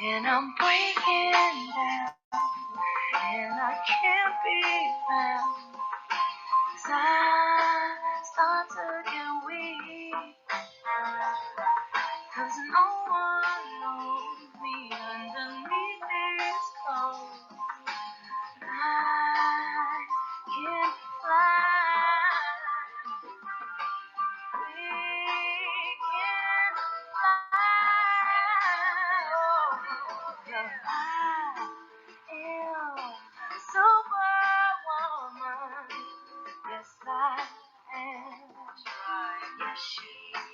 when I'm breaking down and I can't be found. 'Cause I start to get weak. 'Cause no one knows me underneath this coat. I can fly. We can fly. Oh, yeah. I am Superwoman. Yes, I am. Yes, she is.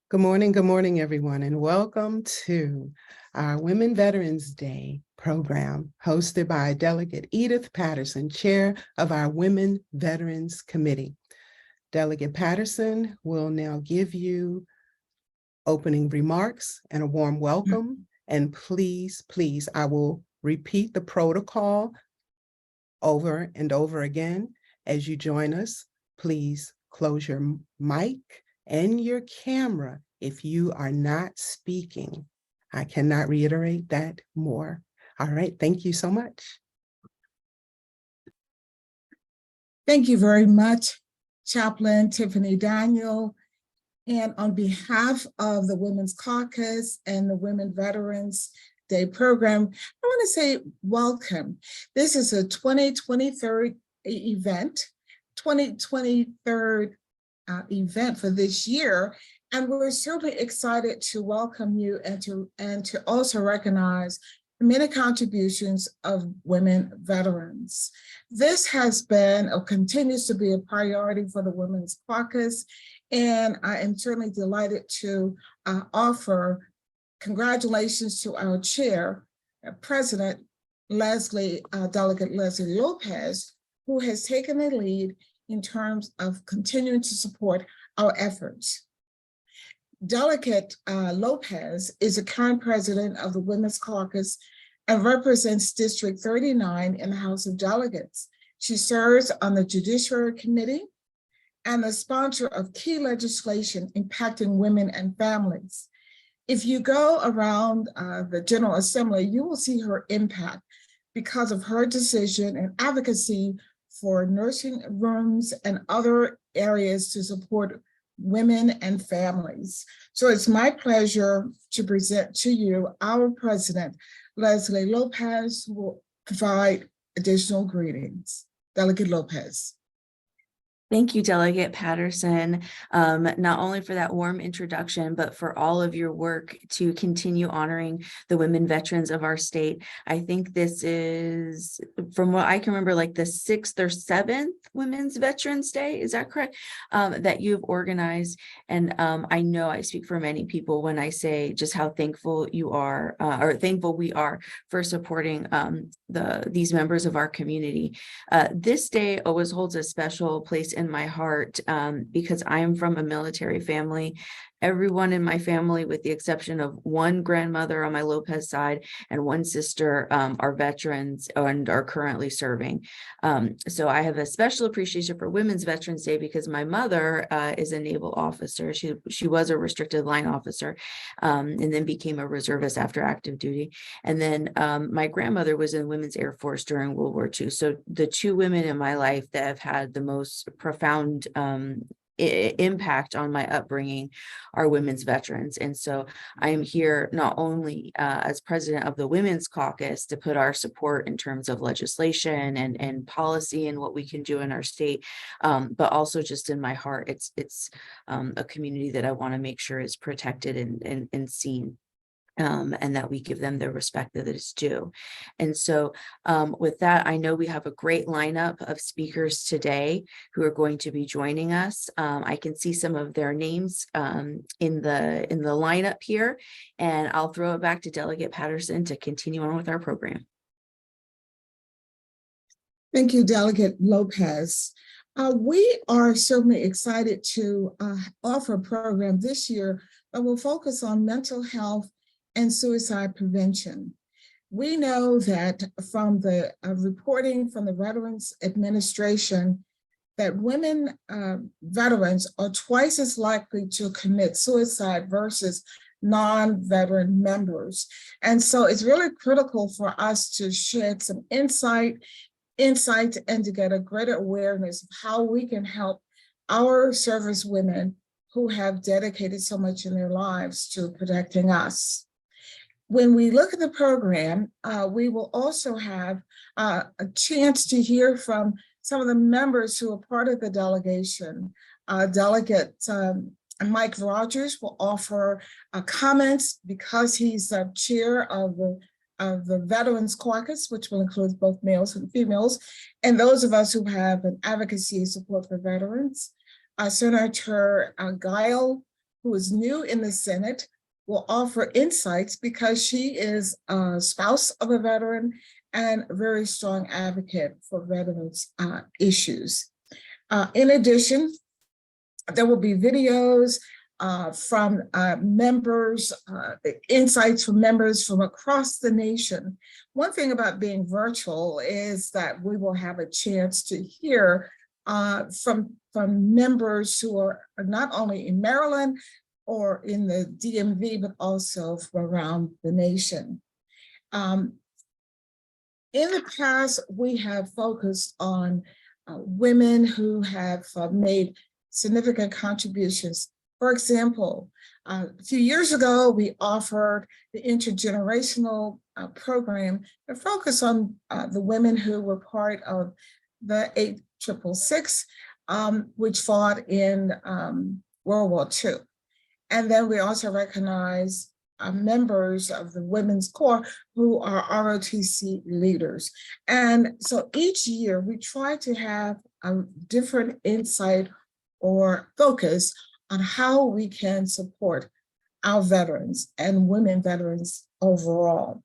Good morning, everyone, and welcome to our Women Veterans Day program hosted by Delegate Edith Patterson, Chair of our Women Veterans Committee. Delegate Patterson will now give you opening remarks and a warm welcome. And please, I will repeat the protocol over and over again as you join us. Please close your mic and your camera if you are not speaking. I cannot reiterate that more. All right, thank you so much. Thank you very much, Chaplain Tiffany Daniel. And on behalf of the Women's Caucus and the Women Veterans Day program, I want to say welcome. This is a 2023 event, 2023 event for this year. And we're certainly excited to welcome you and to also recognize the many contributions of women veterans. This has been or continues to be a priority for the Women's Caucus, and I am certainly delighted to offer congratulations to our chair, President Delegate Leslie Lopez, who has taken the lead in terms of continuing to support our efforts. Delegate Lopez is the current president of the Women's Caucus and represents District 39 in the House of Delegates. She serves on the Judiciary Committee and the sponsor of key legislation impacting women and families. If you go around the General Assembly, you will see her impact because of her decision and advocacy for nursing rooms and other areas to support women and families. So it's my pleasure to present to you our president, Leslie Lopez, who will provide additional greetings. Delegate Lopez. Thank you, Delegate Patterson, not only for that warm introduction, but for all of your work to continue honoring the women veterans of our state. I think this is, from what I can remember, like the 6th or 7th Women's Veterans Day. Is that correct? That you've organized. And I know I speak for many people when I say just how thankful you are, or thankful we are for supporting these members of our community. This day always holds a special place in my heart because I am from a military family, everyone in my family, with the exception of one grandmother on my Lopez side and one sister, are veterans and are currently serving. So I have a special appreciation for Women's Veterans Day because my mother is a naval officer. She was a restricted line officer, and then became a reservist after active duty. And then my grandmother was in Women's Air Force during World War II. So the two women in my life that have had the most profound impact on my upbringing are women's veterans. And so I am here not only as president of the Women's Caucus to put our support in terms of legislation and policy and what we can do in our state, but also just in my heart, it's a community that I want to make sure is protected and seen. And that we give them the respect that is due. And so with that, I know we have a great lineup of speakers today who are going to be joining us. I can see some of their names in the lineup here, and I'll throw it back to Delegate Patterson to continue on with our program. Thank you, Delegate Lopez. We are certainly excited to offer a program this year that will focus on mental health and suicide prevention. We know that from the reporting from the Veterans Administration that women veterans are twice as likely to commit suicide versus non-veteran members. And so it's really critical for us to shed some insight and to get a greater awareness of how we can help our service women who have dedicated so much in their lives to protecting us. When we look at the program, we will also have a chance to hear from some of the members who are part of the delegation. Delegate Mike Rogers will offer comments because he's the chair of the Veterans Caucus, which will include both males and females, and those of us who have an advocacy and support for veterans. Senator Guile, who is new in the Senate, will offer insights because she is a spouse of a veteran and a very strong advocate for veterans issues. In addition, there will be videos from members, insights from members from across the nation. One thing about being virtual is that we will have a chance to hear from members who are not only in Maryland, or in the DMV, but also from around the nation. In the past, we have focused on women who have made significant contributions. For example, a few years ago, we offered the intergenerational program to focus on the women who were part of the 8666, which fought in World War II. And then we also recognize members of the Women's Corps who are ROTC leaders. And so each year we try to have a different insight or focus on how we can support our veterans and women veterans overall.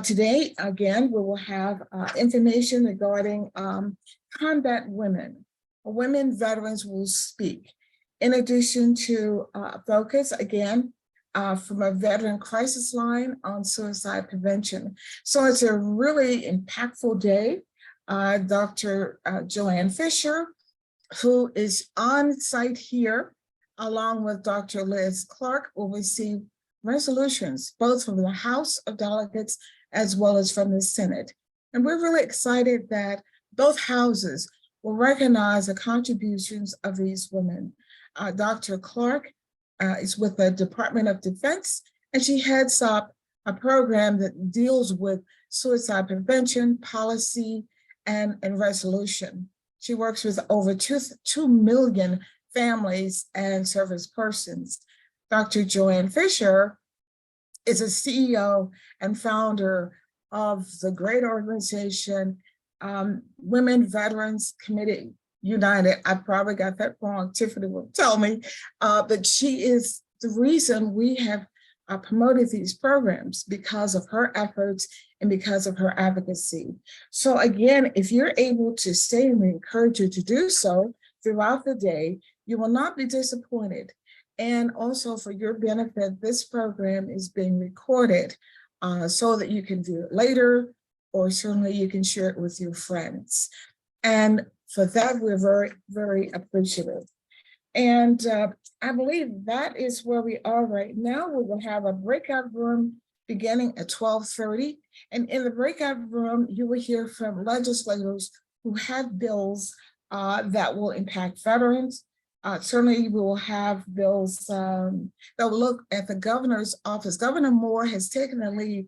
Today, again, we will have information regarding combat women. Women veterans will speak. In addition to focus, again, from a veteran crisis line on suicide prevention. So it's a really impactful day. Dr. Joanne Fisher, who is on site here, along with Dr. Liz Clark, will receive resolutions, both from the House of Delegates as well as from the Senate. And we're really excited that both houses will recognize the contributions of these women. Dr. Clark is with the Department of Defense, and she heads up a program that deals with suicide prevention, policy, and resolution. She works with over 2 million families and service persons. Dr. Joanne Fisher is a CEO and founder of the great organization, Women Veterans Committee United. I probably got that wrong. Tiffany will tell me, but she is the reason we have promoted these programs because of her efforts and because of her advocacy. So again, if you're able to stay, and we encourage you to do so throughout the day, you will not be disappointed And also for your benefit, this program is being recorded so that you can view it later, or certainly you can share it with your friends. And for that, we're very, very appreciative. And I believe that is where we are right now. We will have a breakout room beginning at 12:30. And in the breakout room, you will hear from legislators who have bills that will impact veterans. Certainly, we will have bills that will look at the governor's office. Governor Moore has taken the lead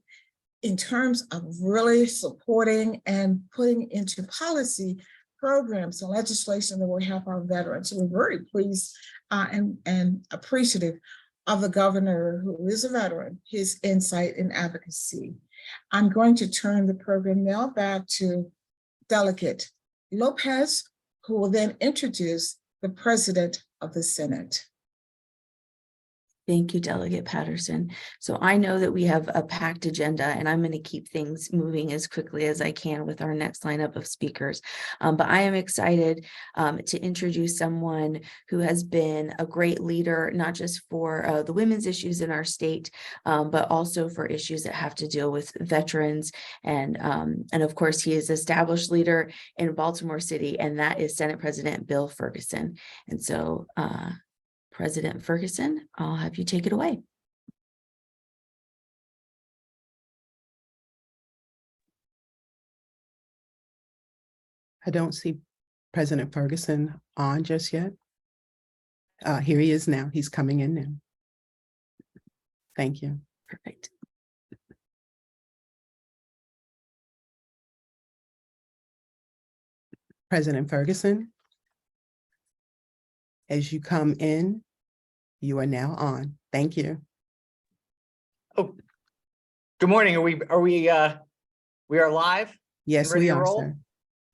in terms of really supporting and putting into policy programs and legislation that will help our veterans. So we're very pleased and appreciative of the governor, who is a veteran, his insight and advocacy. I'm going to turn the program now back to Delegate Lopez, who will then introduce the President of the Senate. Thank you, Delegate Patterson. So I know that we have a packed agenda, and I'm going to keep things moving as quickly as I can with our next lineup of speakers. But I am excited to introduce someone who has been a great leader, not just for the women's issues in our state, but also for issues that have to deal with veterans. And of course, he is established leader in Baltimore City, and that is Senate President Bill Ferguson. And so President Ferguson, I'll have you take it away. I don't see President Ferguson on just yet. Here he is now. He's coming in now. Thank you. Perfect. President Ferguson, as you come in, you are now on. Thank you. Oh, good morning. We are live? Yes, ready we to are, roll? sir.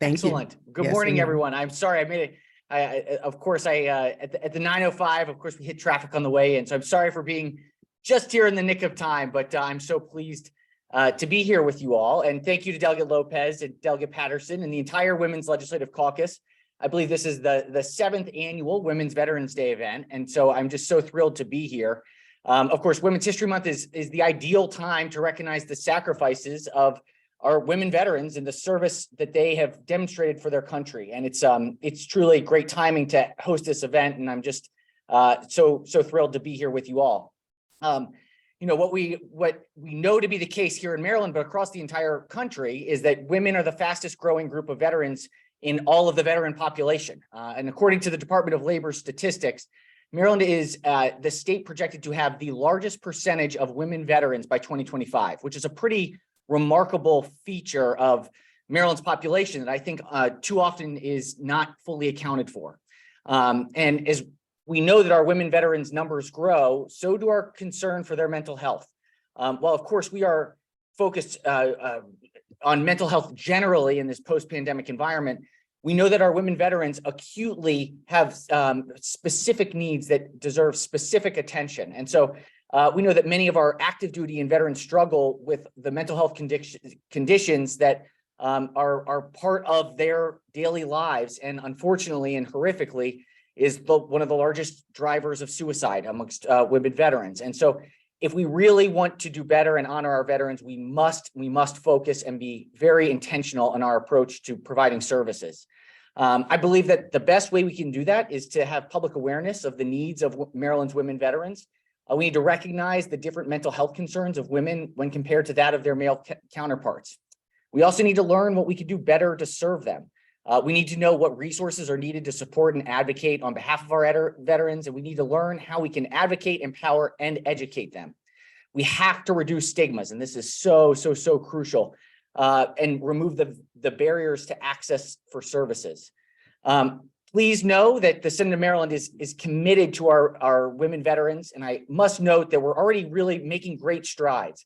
Thank Excellent. you. Good Yes, morning, we are. everyone. I'm sorry I made it. Of course, at the 9:05, of course, we hit traffic on the way in. So I'm sorry for being just here in the nick of time, but I'm so pleased to be here with you all. And thank you to Delegate Lopez and Delegate Patterson and the entire Women's Legislative Caucus. I believe this is the 7th annual Women's Veterans Day event. And so I'm just so thrilled to be here. Of course, Women's History Month is the ideal time to recognize the sacrifices of our women veterans and the service that they have demonstrated for their country. And it's truly great timing to host this event. And I'm just so thrilled to be here with you all. You know, what we know to be the case here in Maryland, but across the entire country, is that women are the fastest growing group of veterans in all of the veteran population. And according to the Department of Labor statistics, Maryland is the state projected to have the largest percentage of women veterans by 2025, which is a pretty remarkable feature of Maryland's population that I think too often is not fully accounted for. And as we know that our women veterans numbers grow, so do our concern for their mental health. While of course we are focused on mental health generally in this post-pandemic environment, we know that our women veterans acutely have specific needs that deserve specific attention. And so we know that many of our active duty and veterans struggle with the mental health conditions that are part of their daily lives. And unfortunately and horrifically is one of the largest drivers of suicide amongst women veterans. And so if we really want to do better and honor our veterans, we must focus and be very intentional in our approach to providing services. I believe that the best way we can do that is to have public awareness of the needs of Maryland's women veterans. We need to recognize the different mental health concerns of women when compared to that of their male counterparts. We also need to learn what we can do better to serve them. We need to know what resources are needed to support and advocate on behalf of our veterans, and we need to learn how we can advocate, empower, and educate them. We have to reduce stigmas, and this is so crucial, and remove the barriers to access for services. Please know that the Senate of Maryland is committed to our women veterans, and I must note that we're already really making great strides.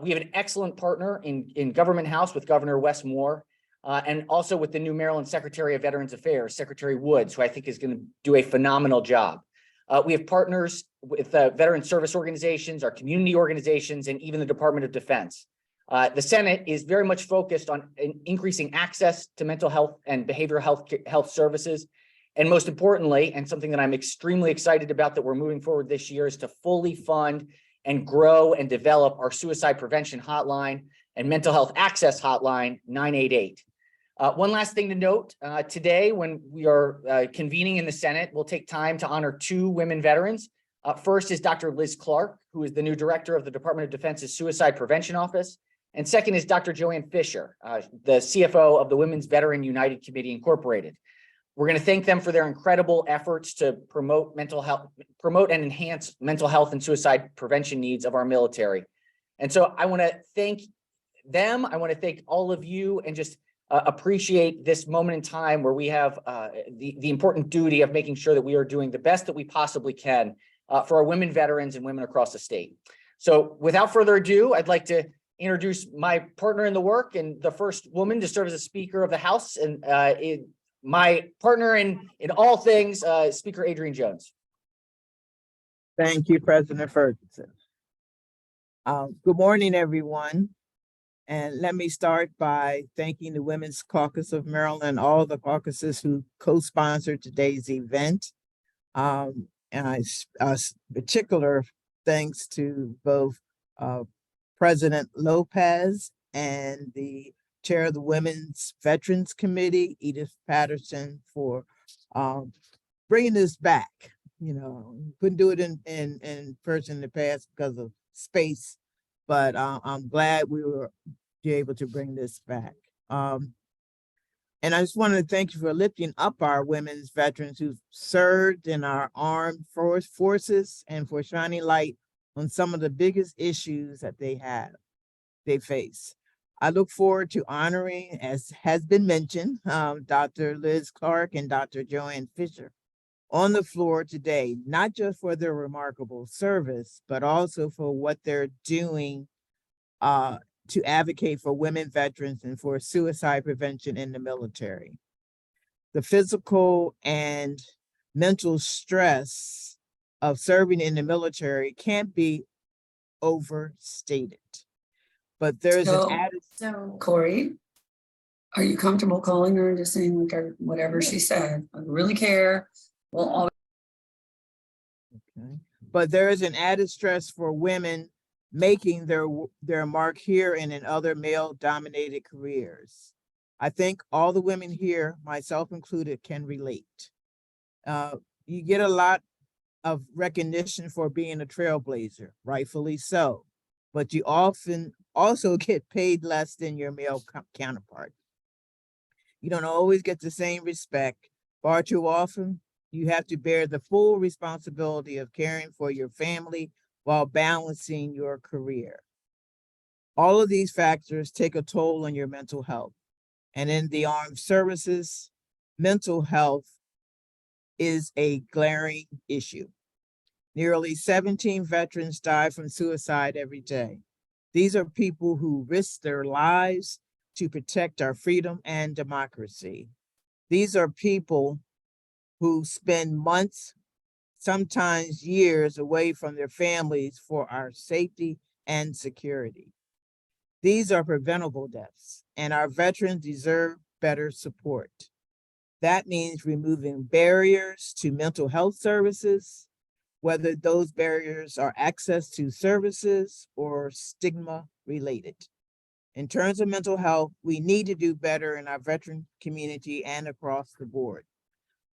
We have an excellent partner in Government House with Governor Wes Moore, and also with the new Maryland Secretary of Veterans Affairs, Secretary Woods, who I think is going to do a phenomenal job. We have partners with veteran service organizations, our community organizations, and even the Department of Defense. The Senate is very much focused on increasing access to mental health and behavioral health services. And most importantly, and something that I'm extremely excited about that we're moving forward this year, is to fully fund and grow and develop our suicide prevention hotline and mental health access hotline 988. One last thing to note, today when we are convening in the Senate, we'll take time to honor 2 women veterans. First is Dr. Liz Clark, who is the new director of the Department of Defense's Suicide Prevention Office. And second is Dr. Joanne Fisher, the CFO of the Women's Veteran United Committee Incorporated. We're going to thank them for their incredible efforts to promote and enhance mental health and suicide prevention needs of our military. And so I want to thank them. I want to thank all of you and just appreciate this moment in time where we have the important duty of making sure that we are doing the best that we possibly can for our women veterans and women across the state. So without further ado, I'd like to introduce my partner in the work and the first woman to serve as a Speaker of the House, and my partner in all things, Speaker Adrienne Jones. Thank you, President Ferguson. Good morning, everyone. And let me start by thanking the Women's Caucus of Maryland, all the caucuses who co-sponsored today's event. And particular thanks to both President Lopez and the Chair of the Women's Veterans Committee, Edith Patterson, for bringing this back. You know, couldn't do it in person in the past because of space, but I'm glad we were able to bring this back. And I just wanted to thank you for lifting up our women's veterans who served in our armed forces and for shining light on some of the biggest issues that they face. I look forward to honoring, as has been mentioned, Dr. Liz Clark and Dr. Joanne Fisher on the floor today, not just for their remarkable service, but also for what they're doing to advocate for women veterans and for suicide prevention in the military. The physical and mental stress of serving in the military can't be overstated. But there's an added. So Corey, are you comfortable calling her and just saying whatever she said? I really care. We'll all. Okay. But there is an added stress for women making their mark here and in other male-dominated careers. I think all the women here, myself included, can relate. You get a lot of recognition for being a trailblazer, rightfully so, but you often also get paid less than your male counterpart. You don't always get the same respect. Far too often, you have to bear the full responsibility of caring for your family while balancing your career. All of these factors take a toll on your mental health. And in the armed services, mental health is a glaring issue. Nearly 17 veterans die from suicide every day. These are people who risk their lives to protect our freedom and democracy. These are people who spend months, sometimes years away from their families for our safety and security. These are preventable deaths, and our veterans deserve better support. That means removing barriers to mental health services, whether those barriers are access to services or stigma related. In terms of mental health, we need to do better in our veteran community and across the board.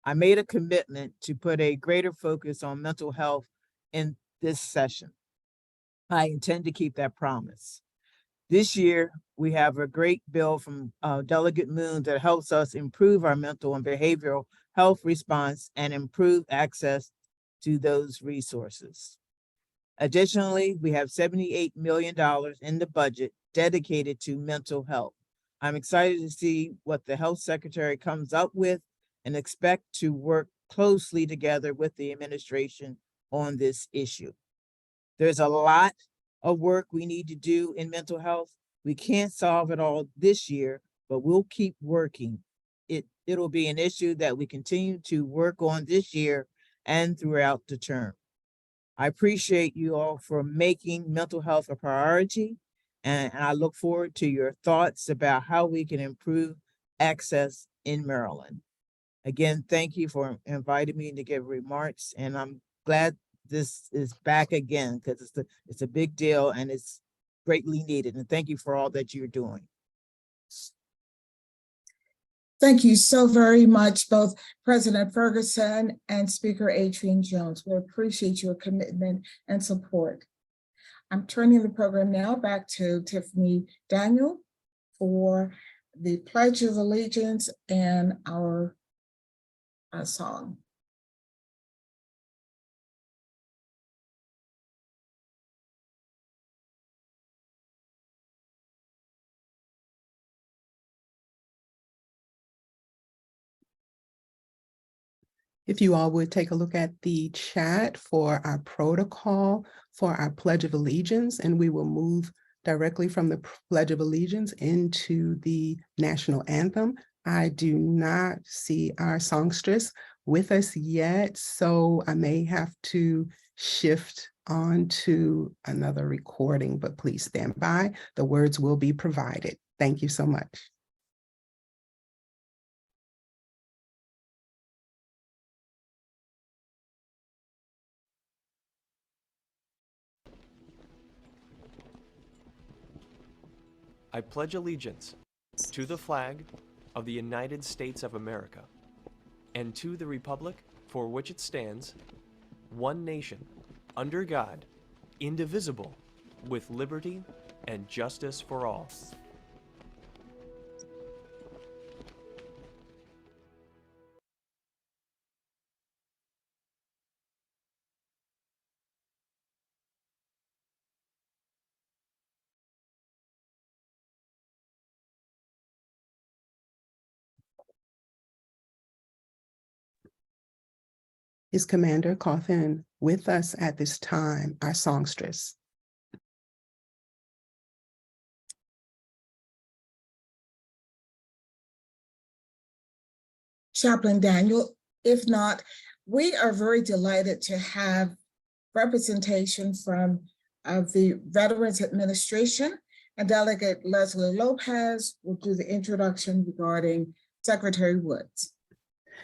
I made a commitment to put a greater focus on mental health in this session. I intend to keep that promise. This year, we have a great bill from Delegate Moon that helps us improve our mental and behavioral health response and improve access to those resources. Additionally, we have $78 million in the budget dedicated to mental health. I'm excited to see what the health secretary comes up with and expect to work closely together with the administration on this issue. There's a lot of work we need to do in mental health. We can't solve it all this year, but we'll keep working. It'll be an issue that we continue to work on this year and throughout the term. I appreciate you all for making mental health a priority, and I look forward to your thoughts about how we can improve access in Maryland. Again, thank you for inviting me to give remarks, and I'm glad this is back again because it's a big deal and it's greatly needed. And thank you for all that you're doing. Thank you so very much, both President Ferguson and Speaker Adrian Jones. We appreciate your commitment and support. I'm turning the program now back to Tiffany Daniel for the Pledge of Allegiance and our song. If you all would take a look at the chat for our protocol for our Pledge of Allegiance, and we will move directly from the Pledge of Allegiance into the national anthem. I do not see our songstress with us yet, so I may have to shift on to another recording, but please stand by. The words will be provided. Thank you so much. I pledge allegiance to the flag of the United States of America and to the republic for which it stands, one nation, under God, indivisible, with liberty and justice for all. Is Commander Cawthon with us at this time, our songstress? Chaplain Daniel, if not, we are very delighted to have representation from the Veterans Administration, and Delegate Leslie Lopez will do the introduction regarding Secretary Woods.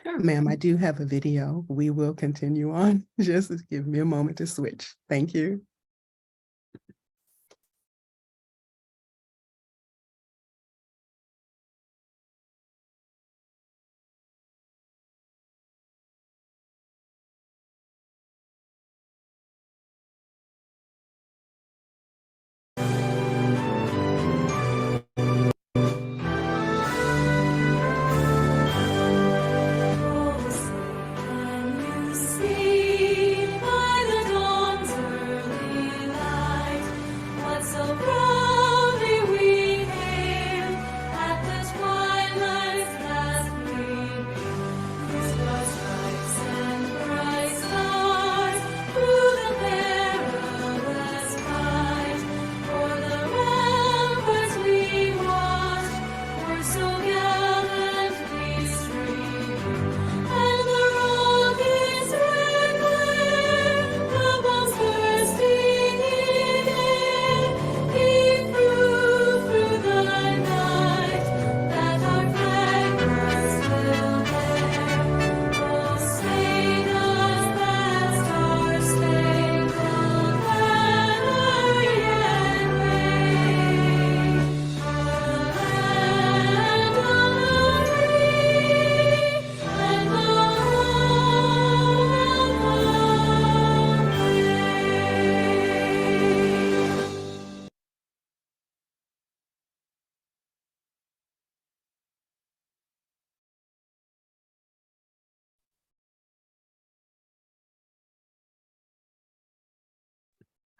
Sure. Ma'am, I do have a video. We will continue on. Just give me a moment to switch. Thank you.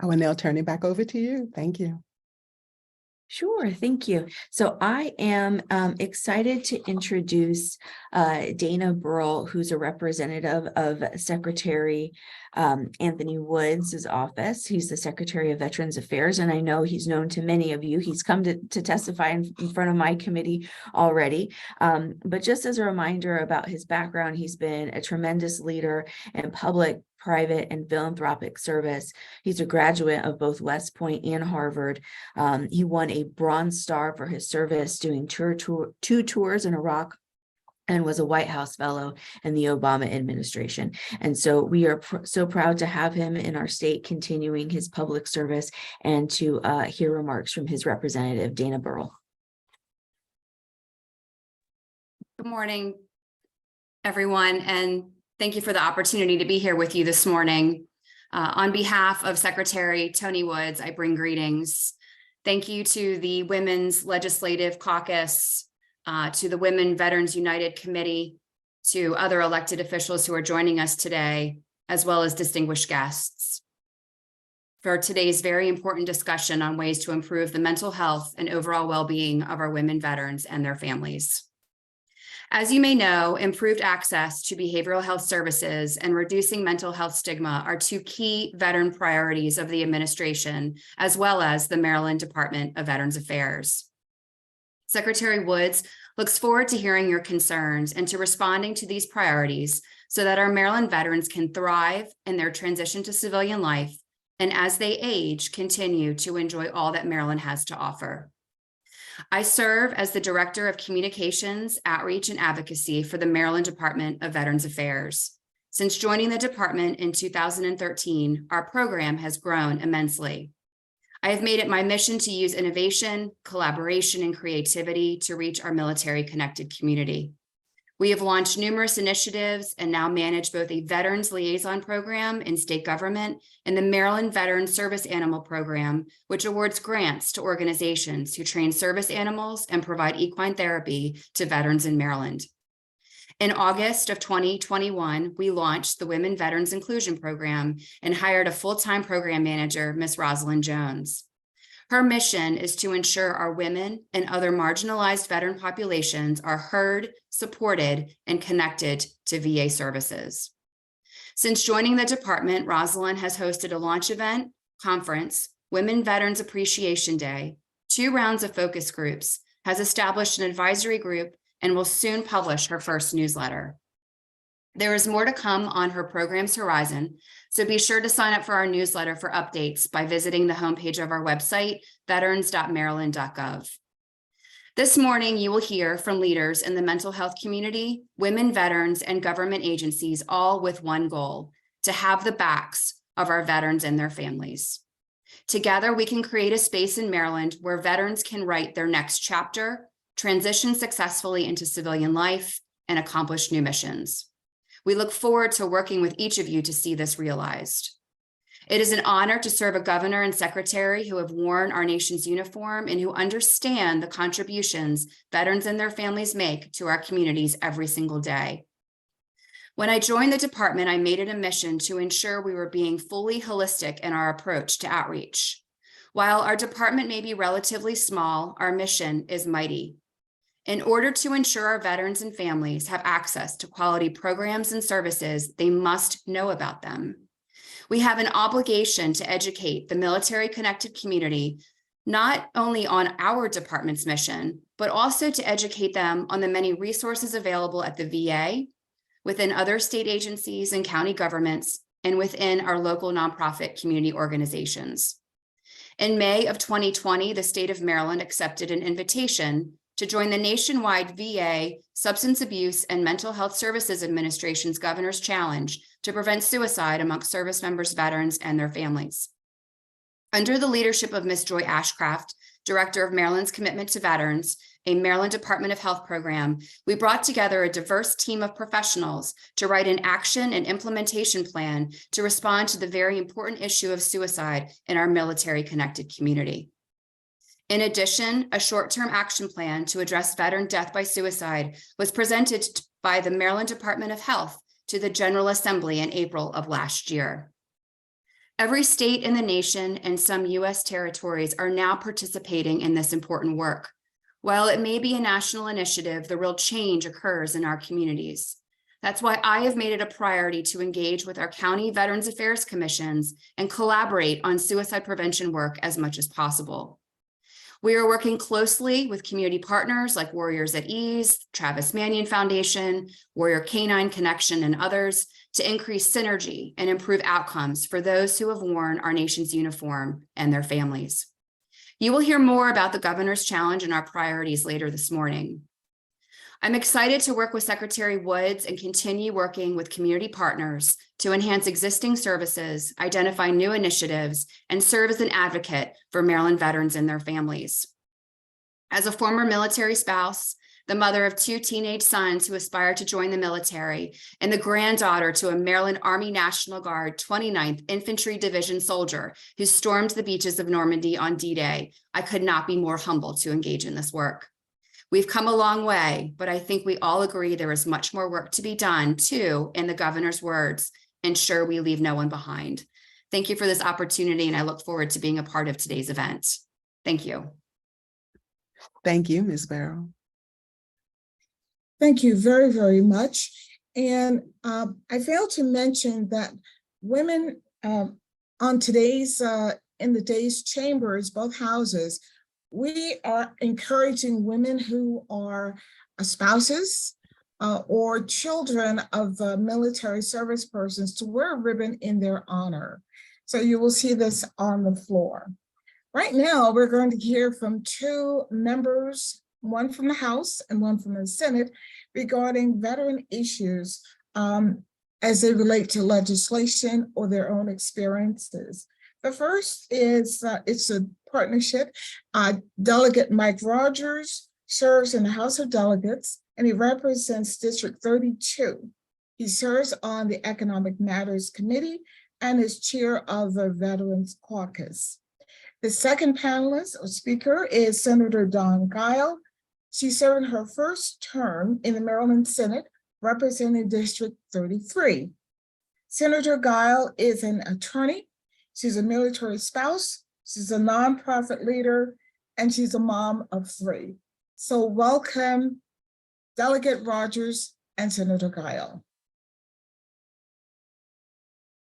I will now turn it back over to you. Thank you. Sure, thank you. So I am excited to introduce Dana Burrell, who's a representative of Secretary Anthony Woods' office. He's the Secretary of Veterans Affairs, and I know he's known to many of you. He's come to testify in front of my committee already. But just as a reminder about his background, he's been a tremendous leader in public, private, and philanthropic service. He's a graduate of both West Point and Harvard. He won a Bronze Star for his service doing two tours in Iraq and was a White House fellow in the Obama administration. And so we are so proud to have him in our state, continuing his public service, and to hear remarks from his representative, Dana Burrell. Good morning, everyone, and thank you for the opportunity to be here with you this morning. On behalf of Secretary Tony Woods, I bring greetings. Thank you to the Women's Legislative Caucus, to the Women Veterans United Committee, to other elected officials who are joining us today, as well as distinguished guests, for today's very important discussion on ways to improve the mental health and overall well-being of our women veterans and their families. As you may know, improved access to behavioral health services and reducing mental health stigma are two key veteran priorities of the administration, as well as the Maryland Department of Veterans Affairs. Secretary Woods looks forward to hearing your concerns and to responding to these priorities so that our Maryland veterans can thrive in their transition to civilian life, and as they age, continue to enjoy all that Maryland has to offer. I serve as the Director of Communications, Outreach, and Advocacy for the Maryland Department of Veterans Affairs. Since joining the department in 2013, our program has grown immensely. I have made it my mission to use innovation, collaboration, and creativity to reach our military-connected community. We have launched numerous initiatives and now manage both a Veterans Liaison Program in state government and the Maryland Veteran Service Animal Program, which awards grants to organizations who train service animals and provide equine therapy to veterans in Maryland. In August of 2021, we launched the Women Veterans Inclusion Program and hired a full-time program manager, Ms. Rosalind Jones. Her mission is to ensure our women and other marginalized veteran populations are heard, supported, and connected to VA services. Since joining the department, Rosalind has hosted a launch event, conference, Women Veterans Appreciation Day, 2 rounds of focus groups, has established an advisory group, and will soon publish her first newsletter. There is more to come on her program's horizon, so be sure to sign up for our newsletter for updates by visiting the homepage of our website, veterans.maryland.gov. This morning, you will hear from leaders in the mental health community, women veterans, and government agencies, all with one goal: to have the backs of our veterans and their families. Together, we can create a space in Maryland where veterans can write their next chapter, transition successfully into civilian life, and accomplish new missions. We look forward to working with each of you to see this realized. It is an honor to serve a governor and secretary who have worn our nation's uniform and who understand the contributions veterans and their families make to our communities every single day. When I joined the department, I made it a mission to ensure we were being fully holistic in our approach to outreach. While our department may be relatively small, our mission is mighty. In order to ensure our veterans and families have access to quality programs and services, they must know about them. We have an obligation to educate the military-connected community, not only on our department's mission, but also to educate them on the many resources available at the VA, within other state agencies and county governments, and within our local nonprofit community organizations. In May of 2020, the state of Maryland accepted an invitation to join the nationwide VA Substance Abuse and Mental Health Services Administration's Governor's Challenge to prevent suicide amongst service members, veterans, and their families. Under the leadership of Ms. Joy Ashcraft, Director of Maryland's Commitment to Veterans, a Maryland Department of Health program, we brought together a diverse team of professionals to write an action and implementation plan to respond to the very important issue of suicide in our military-connected community. In addition, a short-term action plan to address veteran death by suicide was presented by the Maryland Department of Health to the General Assembly in April of last year. Every state in the nation and some U.S. territories are now participating in this important work. While it may be a national initiative, the real change occurs in our communities. That's why I have made it a priority to engage with our county Veterans Affairs commissions and collaborate on suicide prevention work as much as possible. We are working closely with community partners like Warriors at Ease, Travis Manion Foundation, Warrior Canine Connection, and others to increase synergy and improve outcomes for those who have worn our nation's uniform and their families. You will hear more about the Governor's Challenge and our priorities later this morning. I'm excited to work with Secretary Woods and continue working with community partners to enhance existing services, identify new initiatives, and serve as an advocate for Maryland veterans and their families. As a former military spouse, the mother of 2 teenage sons who aspire to join the military, and the granddaughter to a Maryland Army National Guard 29th Infantry Division soldier who stormed the beaches of Normandy on D-Day, I could not be more humbled to engage in this work. We've come a long way, but I think we all agree there is much more work to be done to, in the governor's words, ensure we leave no one behind. Thank you for this opportunity, and I look forward to being a part of today's event. Thank you. Thank you, Ms. Barrow. Thank you very, very much. And I failed to mention that women on today's, in the day's chambers, both houses, we are encouraging women who are spouses or children of military service persons to wear a ribbon in their honor. So you will see this on the floor. Right now, we're going to hear from 2 members, one from the House and one from the Senate, regarding veteran issues as they relate to legislation or their own experiences. The first is, it's a partnership. Delegate Mike Rogers serves in the House of Delegates, and he represents District 32. He serves on the Economic Matters Committee and is chair of the Veterans Caucus. The second panelist or speaker is Senator Dawn Guile. She's serving her first term in the Maryland Senate, representing District 33. Senator Guile is an attorney. She's a military spouse. She's a nonprofit leader, and she's a mom of 3. So welcome, Delegate Rogers and Senator Guile.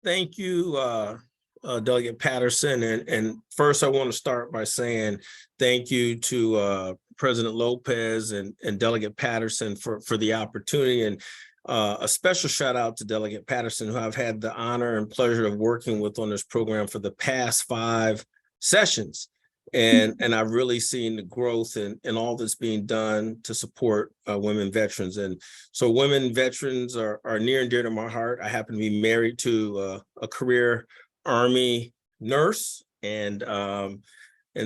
Thank you, Delegate Patterson. And first I want to start by saying thank you to President Lopez and Delegate Patterson for the opportunity, and a special shout out to Delegate Patterson, who I've had the honor and pleasure of working with on this program for the past 5 sessions. And I've really seen the growth in all that's being done to support women veterans. And so women veterans are near and dear to my heart. I happen to be married to a career Army nurse. And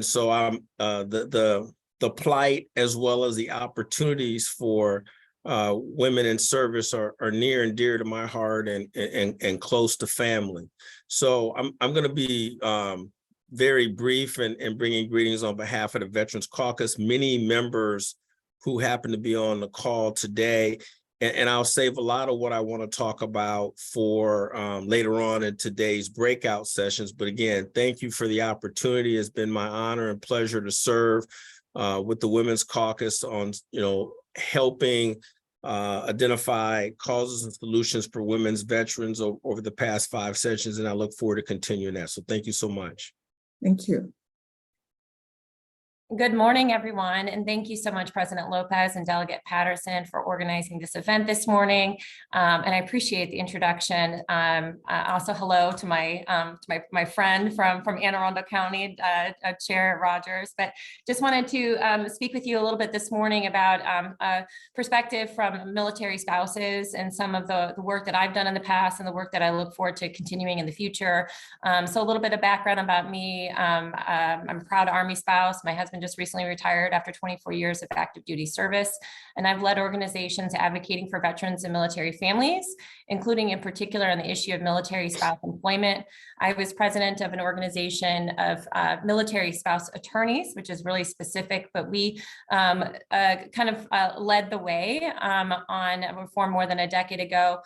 so I'm the plight as well as the opportunities for women in service are near and dear to my heart and close to family. So I'm going to be very brief and bringing greetings on behalf of the Veterans Caucus, many members who happen to be on the call today. And I'll save a lot of what I want to talk about for later on in today's breakout sessions. But again, thank you for the opportunity. It's been my honor and pleasure to serve with the Women's Caucus on, helping identify causes and solutions for women's veterans over the past 5 sessions. And I look forward to continuing that. So thank you so much. Thank you. Good morning, everyone, and thank you so much, President Lopez and Delegate Patterson, for organizing this event this morning. And I appreciate the introduction. Also, hello to my friend from Anne Arundel County, Chair Rogers. But just wanted to speak with you a little bit this morning about a perspective from military spouses and some of the work that I've done in the past and the work that I look forward to continuing in the future. So a little bit of background about me. I'm a proud Army spouse. My husband just recently retired after 24 years of active duty service, and I've led organizations advocating for veterans and military families, including in particular on the issue of military spouse employment. I was president of an organization of military spouse attorneys, which is really specific, but we kind of led the way on reform more than a decade ago,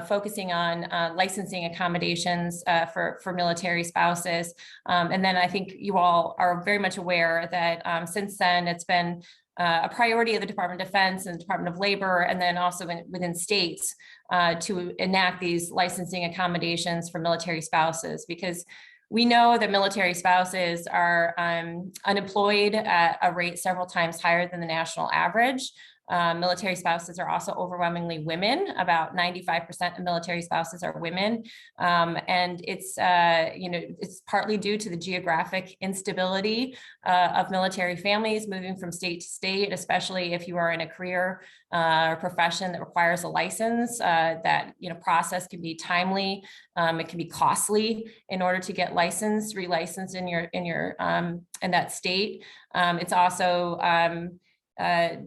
focusing on licensing accommodations for military spouses. And then I think you all are very much aware that since then it's been a priority of the Department of Defense and the Department of Labor, and then also within states to enact these licensing accommodations for military spouses, because we know that military spouses are unemployed at a rate several times higher than the national average. Military spouses are also overwhelmingly women. About 95% of military spouses are women. And it's, it's partly due to the geographic instability of military families moving from state to state, especially if you are in a career or profession that requires a license. That process can be timely, it can be costly in order to get licensed, relicensed in that state. It's also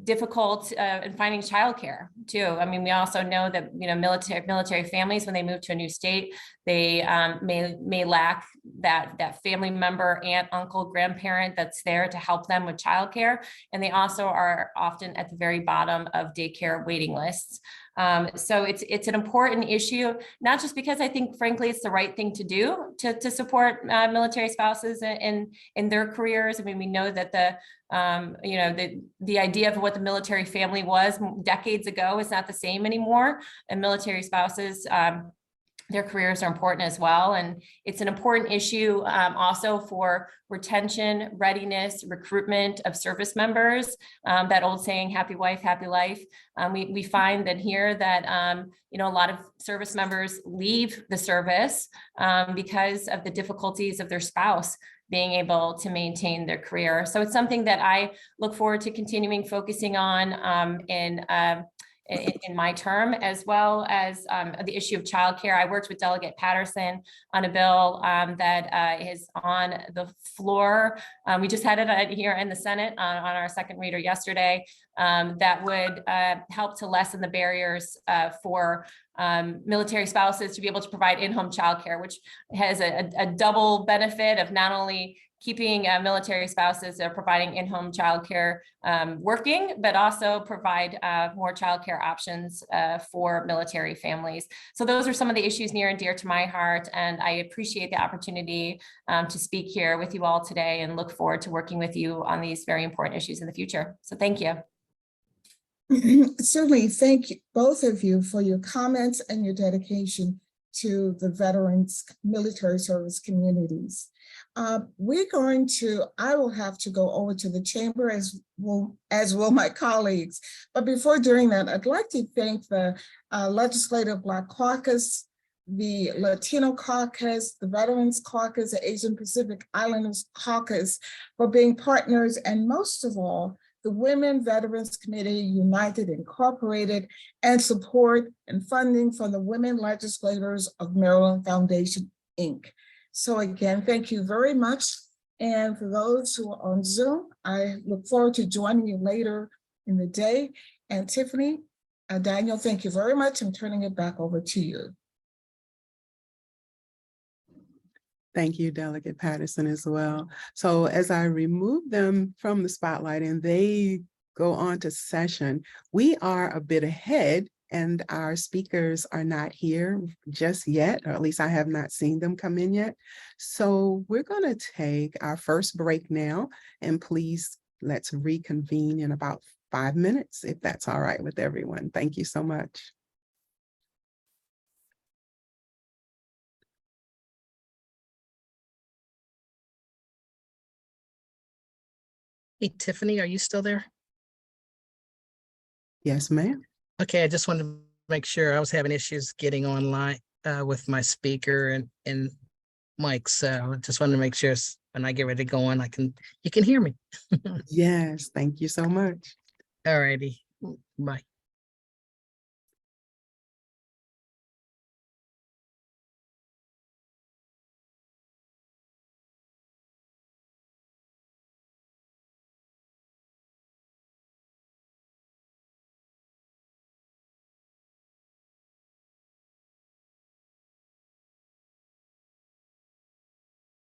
difficult in finding childcare too. I mean, we also know that military families, when they move to a new state, they may lack that family member, aunt, uncle, grandparent that's there to help them with childcare, and they also are often at the very bottom of daycare waiting lists. So it's an important issue, not just because I think, frankly, it's the right thing to do to support military spouses in their careers. I mean, we know that the idea of what the military family was decades ago is not the same anymore, and military spouses, their careers are important as well. And it's an important issue also for retention, readiness, recruitment of service members. That old saying, happy wife, happy life. We find that here that, a lot of service members leave the service because of the difficulties of their spouse being able to maintain their career. So it's something that I look forward to continuing focusing on in my term, as well as the issue of childcare. I worked with Delegate Patterson on a bill that is on the floor. We just had it here in the Senate on our second reader yesterday, that would help to lessen the barriers for military spouses to be able to provide in-home childcare, which has a double benefit of not only keeping military spouses that are providing in-home childcare working, but also provide more childcare options for military families. So those are some of the issues near and dear to my heart, and I appreciate the opportunity to speak here with you all today, and look forward to working with you on these very important issues in the future. So thank you. Certainly, thank you, both of you, for your comments and your dedication to the veterans military service communities. I will have to go over to the chamber as will my colleagues. But before doing that, I'd like to thank the Legislative Black Caucus, the Latino Caucus, the Veterans Caucus, the Asian Pacific Islanders Caucus for being partners, and most of all, the Women Veterans Committee United Incorporated, and support and funding from the Women Legislators of Maryland Foundation, Inc. So again, thank you very much. And for those who are on Zoom, I look forward to joining you later in the day. And Tiffany, Daniel, thank you very much. I'm turning it back over to you. Thank you, Delegate Patterson, as well. So as I remove them from the spotlight and they go on to session, we are a bit ahead and our speakers are not here just yet, or at least I have not seen them come in yet. So we're going to take our first break now, and please let's reconvene in about 5 minutes, if that's all right with everyone. Thank you so much. Hey, Tiffany, are you still there? Yes, ma'am. Okay, I just wanted to make sure. I was having issues getting online with my speaker and mic, so I just wanted to make sure when I get ready to go on, you can hear me. Yes, thank you so much. All righty, bye.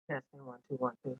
Testing 1 2 1 2.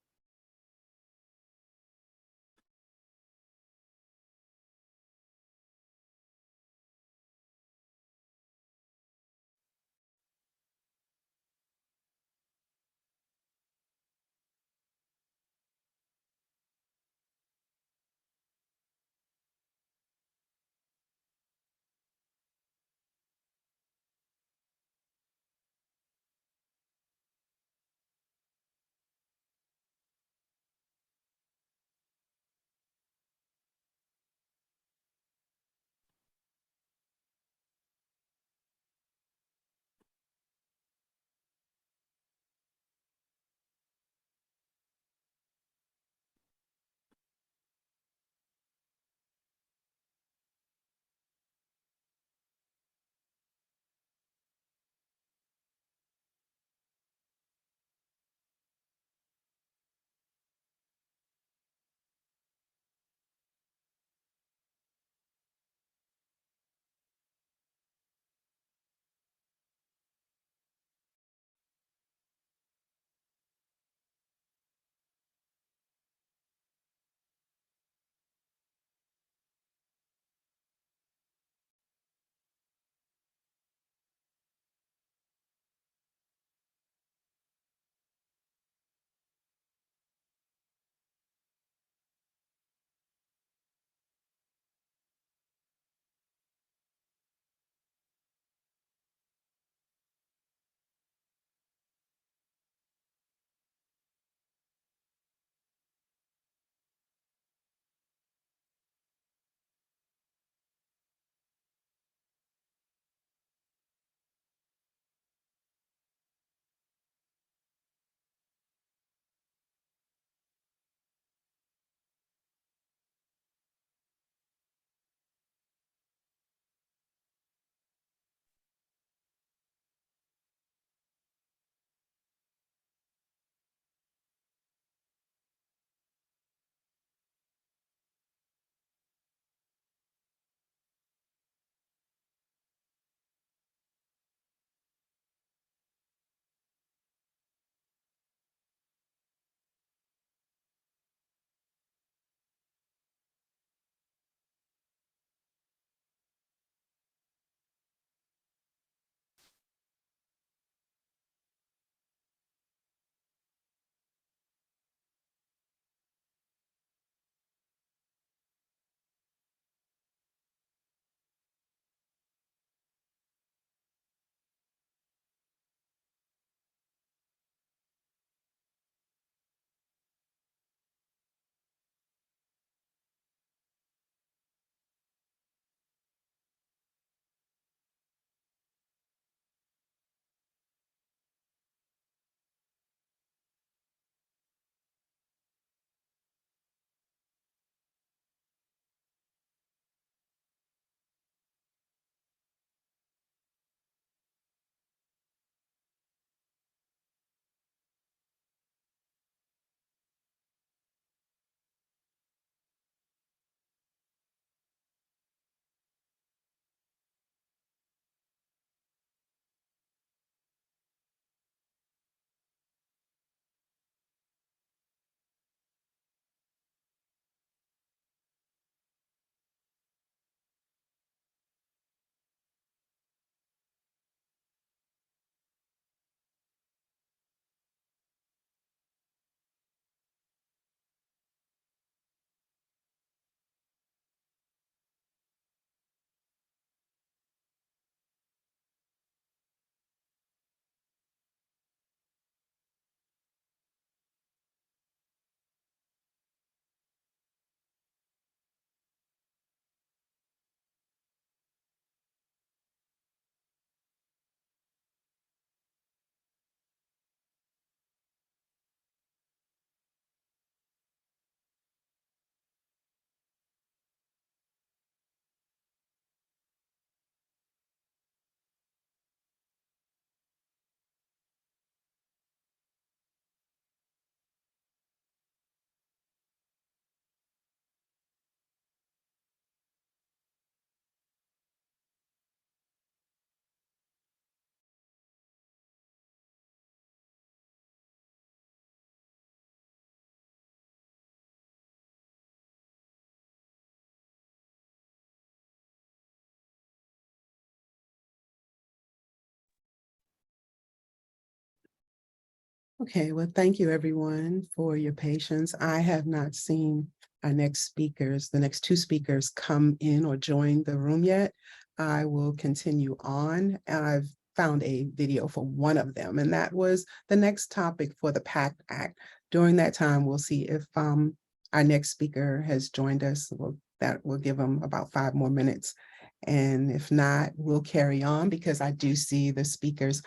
Okay, well, thank you everyone for your patience. I have not seen our next speakers, the next two speakers come in or join the room yet. I will continue on. I've found a video for one of them, and that was the next topic for the PACT Act. During that time, we'll see if our next speaker has joined us. That will give them about 5 more minutes. And if not, we'll carry on because I do see the speakers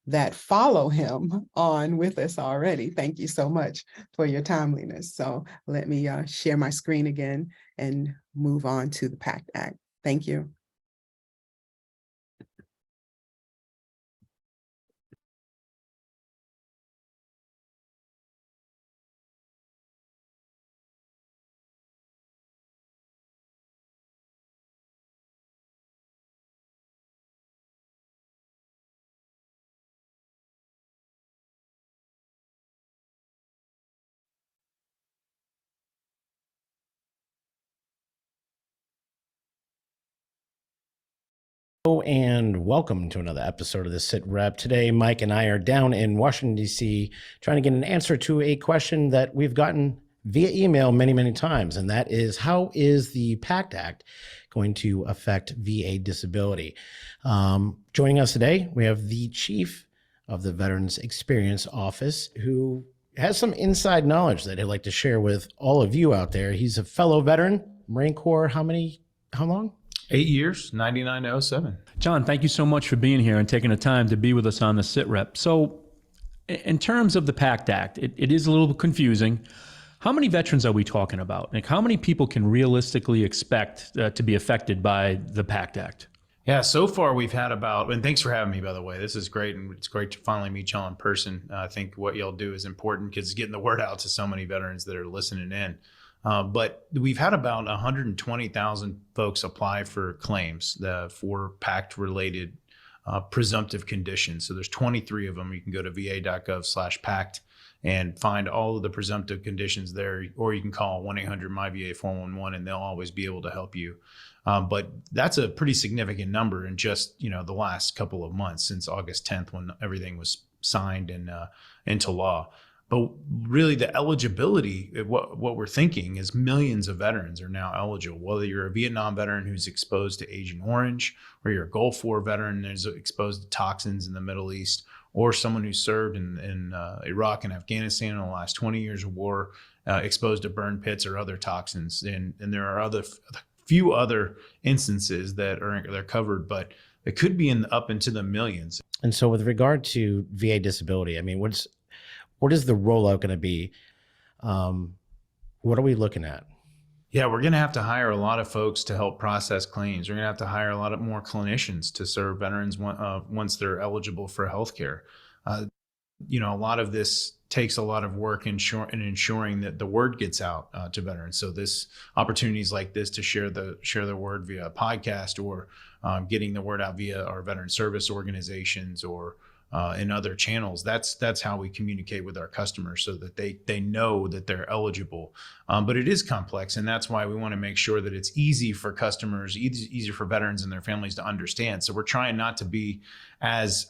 that follow him on with us already. Thank you so much for your timeliness. So let me share my screen again and move on to the PACT Act. Thank you. Hello and welcome to another episode of the Sit Rep. Today, Mike and I are down in Washington, D.C., trying to get an answer to a question that we've gotten via email many, many times, and that is, how is the PACT Act going to affect VA disability? Joining us today, we have the chief of the Veterans Experience Office, who has some inside knowledge that he'd like to share with all of you out there. He's a fellow veteran, Marine Corps. How long? 8 years, 99 to 07. John, thank you so much for being here and taking the time to be with us on the Sit Rep. So in terms of the PACT Act, it is a little confusing. How many veterans are we talking about? Like, how many people can realistically expect to be affected by the PACT Act? Yeah, so far we've had about, and thanks for having me, by the way. This is great, and it's great to finally meet y'all in person. I think what y'all do is important because it's getting the word out to so many veterans that are listening in. But we've had about 120,000 folks apply for claims for PACT-related presumptive conditions. So there's 23 of them. You can go to va.gov/PACT and find all of the presumptive conditions there, or you can call 1-800-MY-VA-411, and they'll always be able to help you. But that's a pretty significant number in just the last couple of months since August 10th, when everything was signed and into law. But really, the eligibility, what we're thinking is millions of veterans are now eligible, whether you're a Vietnam veteran who's exposed to Agent Orange, or you're a Gulf War veteran who's exposed to toxins in the Middle East, or someone who served in Iraq and Afghanistan in the last 20 years of war, exposed to burn pits or other toxins. And there are few other instances that they're covered, but it could be up into the millions. And so with regard to VA disability, I mean, what is the rollout going to be? What are we looking at? Yeah, we're going to have to hire a lot of folks to help process claims. We're going to have to hire a lot more clinicians to serve veterans once they're eligible for healthcare. A lot of this takes a lot of work in ensuring that the word gets out to veterans. So this opportunities like this to share the word via a podcast, or getting the word out via our veteran service organizations, or in other channels. That's how we communicate with our customers, so that they know that they're eligible. But it is complex, and that's why we want to make sure that it's easy for customers, easier for veterans and their families to understand. So we're trying not to be as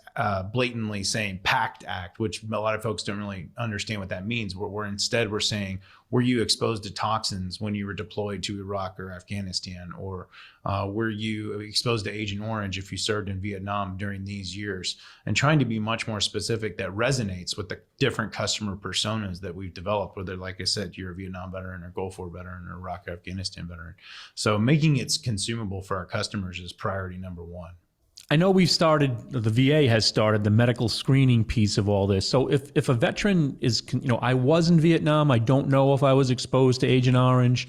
blatantly saying PACT Act, which a lot of folks don't really understand what that means. We're saying, were you exposed to toxins when you were deployed to Iraq or Afghanistan? Or were you exposed to Agent Orange if you served in Vietnam during these years? And trying to be much more specific that resonates with the different customer personas that we've developed, whether, like I said, you're a Vietnam veteran or Gulf War veteran or Iraq, Afghanistan veteran. So making it consumable for our customers is priority number one. I know the VA has started the medical screening piece of all this. So if a veteran is, I was in Vietnam, I don't know if I was exposed to Agent Orange,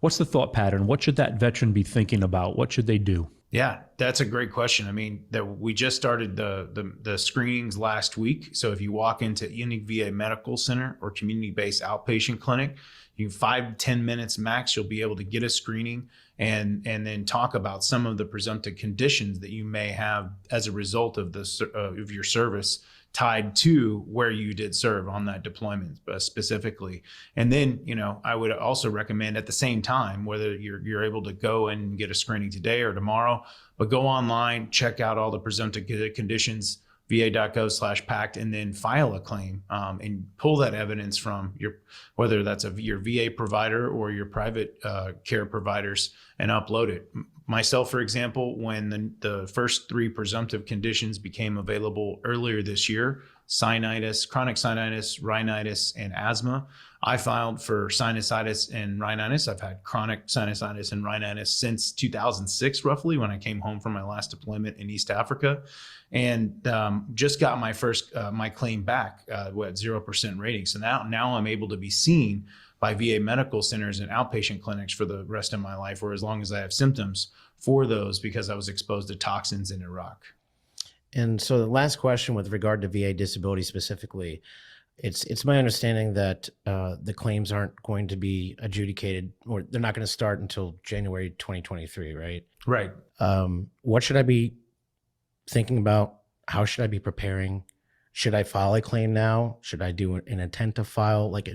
what's the thought pattern? What should that veteran be thinking about? What should they do? Yeah, that's a great question. I mean, we just started the screenings last week. So if you walk into any VA medical center or community-based outpatient clinic, you 5 to 10 minutes max, you'll be able to get a screening and then talk about some of the presumptive conditions that you may have as a result of of your service, tied to where you did serve on that deployment specifically. And then, I would also recommend at the same time, whether you're able to go and get a screening today or tomorrow, but go online, check out all the presumptive conditions, va.gov/PACT, and then file a claim and pull that evidence from whether that's your VA provider or your private care providers, and upload it. Myself, for example, when the first 3 presumptive conditions became available earlier this year, sinusitis, chronic sinusitis, rhinitis, and asthma, I filed for sinusitis and rhinitis. I've had chronic sinusitis and rhinitis since 2006, roughly, when I came home from my last deployment in East Africa, and just got my first my claim back at 0% rating. So now I'm able to be seen by VA medical centers and outpatient clinics for the rest of my life, or as long as I have symptoms for those, because I was exposed to toxins in Iraq. And so the last question with regard to VA disability specifically, it's my understanding that the claims aren't going to be adjudicated, or they're not going to start until January 2023, right? Right. What should I be thinking about? How should I be preparing? Should I file a claim now? Should I do an intent to file? Like,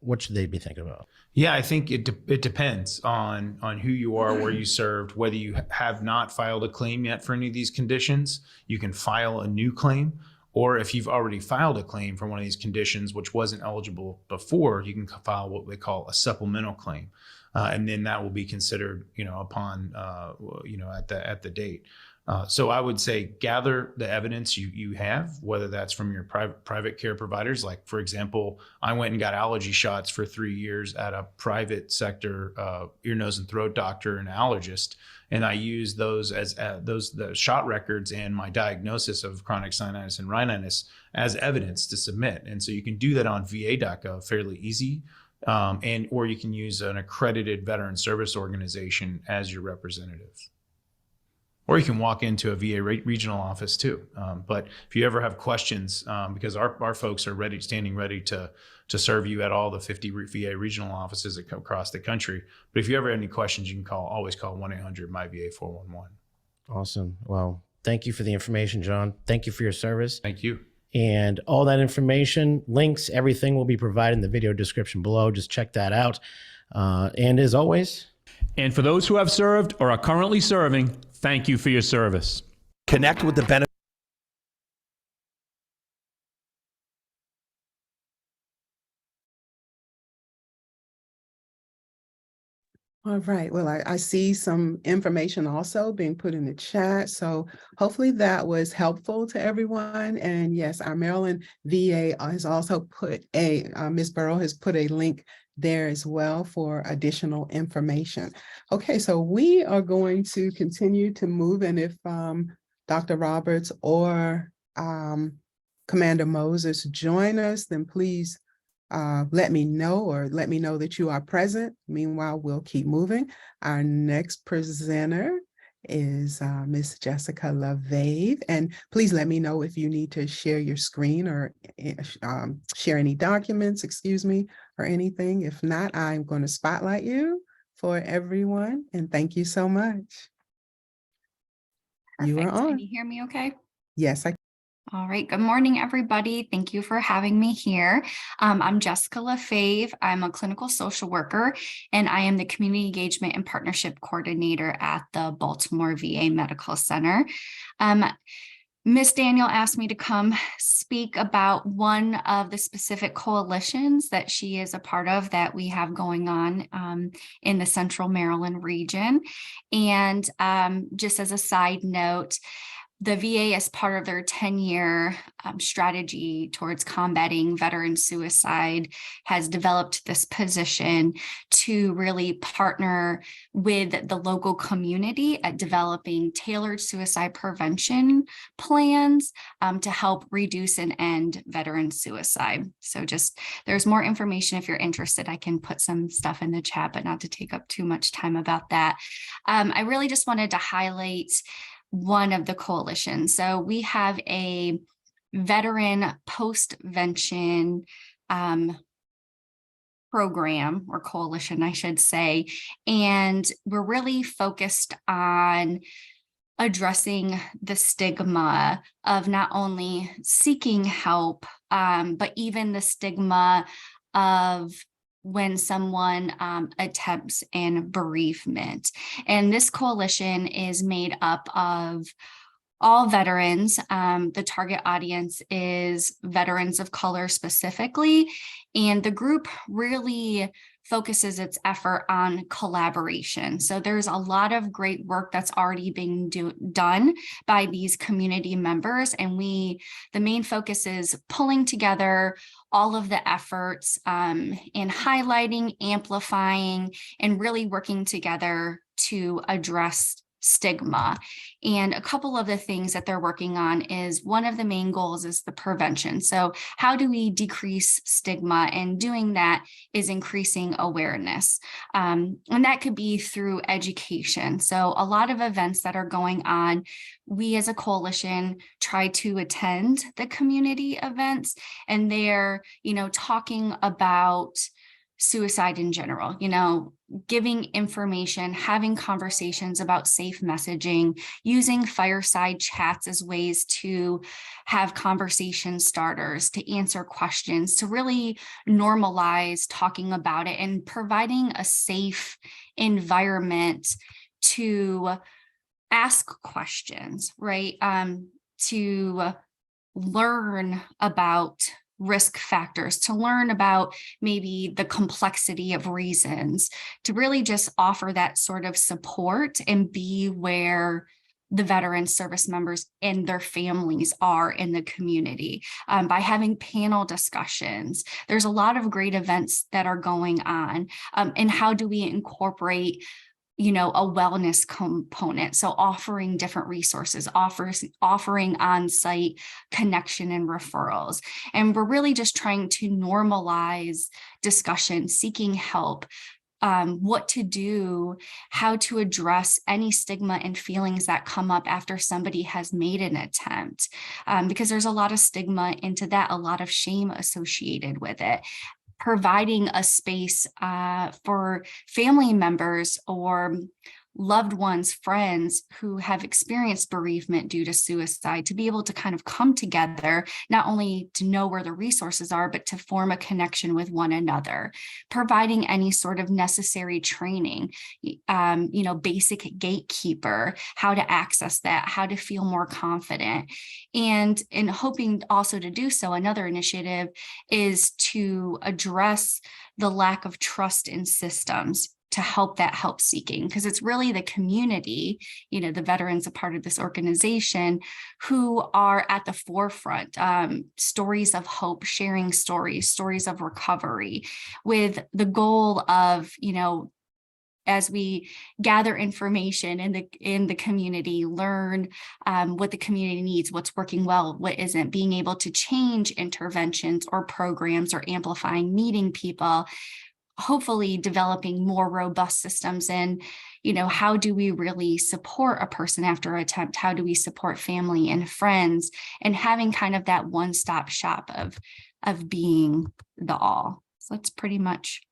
what should they be thinking about? Yeah, I think it depends on who you are, where you served, whether you have not filed a claim yet for any of these conditions. You can file a new claim, or if you've already filed a claim for one of these conditions, which wasn't eligible before, you can file what we call a supplemental claim, and then that will be considered, upon, at the date. So I would say gather the evidence you have, whether that's from your private care providers. Like, for example, I went and got allergy shots for 3 years at a private sector ear, nose, and throat doctor and allergist, and I used those as the shot records and my diagnosis of chronic sinusitis and rhinitis as evidence to submit. And so you can do that on va.gov fairly easy, or you can use an accredited veteran service organization as your representative. Or you can walk into a VA regional office too. But if you ever have questions, because our folks are standing ready to serve you at all the 50 VA regional offices across the country. But if you ever have any questions, you can always call 1-800-MY-VA-411. Awesome. Well, thank you for the information, John. Thank you for your service. Thank you. And all that information, links, everything will be provided in the video description below. Just check that out. And as always. And for those who have served or are currently serving, thank you for your service. Connect with the benefit. All right. Well, I see some information also being put in the chat. So hopefully that was helpful to everyone. And yes, our Maryland VA has also put Ms. Burrow has put a link there as well for additional information. Okay, so we are going to continue to move, and if Dr. Roberts or Commander Moses join us, then please let me know that you are present. Meanwhile, we'll keep moving. Our next presenter is Ms. Jessica LaVave, and please let me know if you need to share your screen or share any documents, or anything. If not, I'm going to spotlight you for everyone, and thank you so much. You are Perfect. on. Can you hear me okay? Yes, I. All right. Good morning, everybody. Thank you for having me here. I'm Jessica LaFave. I'm a clinical social worker, and I am the Community Engagement and Partnership Coordinator at the Baltimore VA Medical Center. Ms. Daniel asked me to come speak about one of the specific coalitions that she is a part of that we have going on in the Central Maryland region. And just as a side note, the VA, as part of their 10-year strategy towards combating veteran suicide, has developed this position to really partner with the local community at developing tailored suicide prevention plans to help reduce and end veteran suicide. So there's more information if you're interested. I can put some stuff in the chat, but not to take up too much time about that. I really just wanted to highlight one of the coalitions. So we have a veteran postvention program, or coalition, I should say, and we're really focused on addressing the stigma of not only seeking help, but even the stigma of when someone attempts an bereavement. And this coalition is made up of all veterans. The target audience is veterans of color specifically, and the group really focuses its effort on collaboration. So there's a lot of great work that's already being done by these community members, and the main focus is pulling together all of the efforts and highlighting, amplifying, and really working together to address stigma. And a couple of the things that they're working on is, one of the main goals is the prevention. So how do we decrease stigma? And doing that is increasing awareness. And that could be through education. So a lot of events that are going on, we as a coalition try to attend the community events, and they're, talking about suicide in general, giving information, having conversations about safe messaging, using fireside chats as ways to have conversation starters, to answer questions, to really normalize talking about it and providing a safe environment to ask questions, right? To learn about risk factors, to learn about maybe the complexity of reasons, to really just offer that sort of support and be where the veteran service members and their families are in the community, by having panel discussions. There's a lot of great events that are going on. And how do we incorporate a wellness component? So offering different resources, offering on-site connection and referrals. And we're really just trying to normalize discussion, seeking help, what to do, how to address any stigma and feelings that come up after somebody has made an attempt, because there's a lot of stigma into that, a lot of shame associated with it. Providing a space for family members or loved ones, friends who have experienced bereavement due to suicide, to be able to kind of come together, not only to know where the resources are, but to form a connection with one another. Providing any sort of necessary training, basic gatekeeper, how to access that, how to feel more confident. And in hoping also to do so, another initiative is to address the lack of trust in systems to help that help seeking, because it's really the community, the veterans, a part of this organization, who are at the forefront, stories of hope, sharing stories of recovery, with the goal of, as we gather information in the community, learn what the community needs, what's working well, what isn't, being able to change interventions or programs, or amplifying, meeting people, hopefully developing more robust systems. And, how do we really support a person after an attempt? How do we support family and friends? And having kind of that one-stop shop of being the all. So that's pretty much.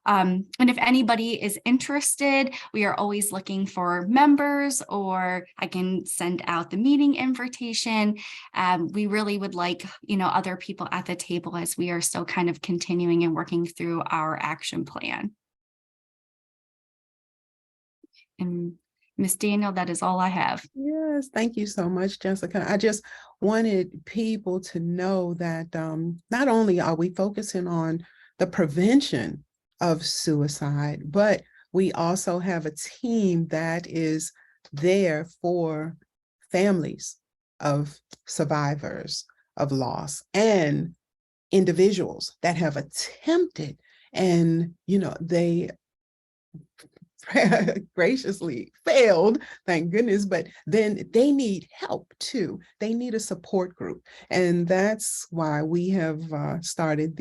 And if anybody is interested, we are always looking for members, or I can send out the meeting invitation. We really would like, other people at the table, as we are still kind of continuing and working through our action plan. And Ms. Daniel, that is all I have. Yes, thank you so much, Jessica. I just wanted people to know that not only are we focusing on the prevention of suicide, but we also have a team that is there for families of survivors of loss and individuals that have attempted, and they graciously failed, thank goodness, but then they need help too. They need a support group. And that's why we have started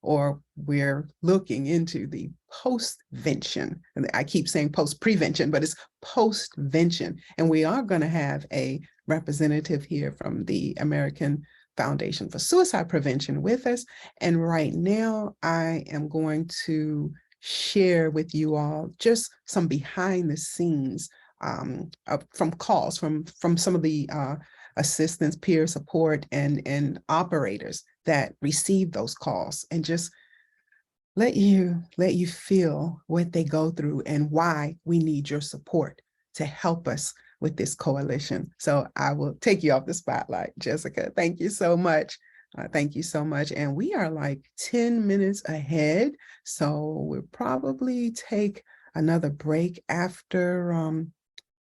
we're looking into the post-vention. And I keep saying post-prevention, but it's post-vention. And we are going to have a representative here from the American Foundation for Suicide Prevention with us. And right now, I am going to share with you all just some behind the scenes from calls from some of the assistance, peer support, and operators that receive those calls, and just let you feel what they go through and why we need your support to help us with this coalition. So I will take you off the spotlight, Jessica. Thank you so much. Thank you so much. And we are like 10 minutes ahead. So we'll probably take another break after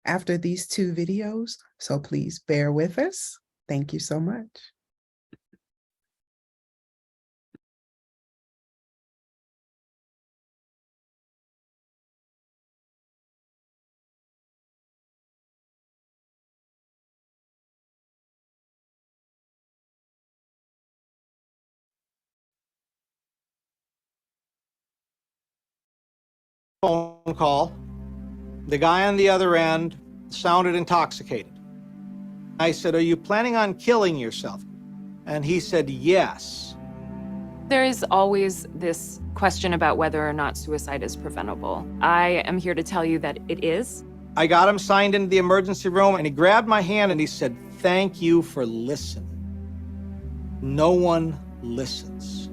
these two videos. So please bear with us. Thank you so much. Phone call. The guy on the other end sounded intoxicated. I said, "Are you planning on killing yourself?" And he said, "Yes." There is always this question about whether or not suicide is preventable. I am here to tell you that it is. I got him signed into the emergency room and he grabbed my hand and he said, "Thank you for listening." No one listens.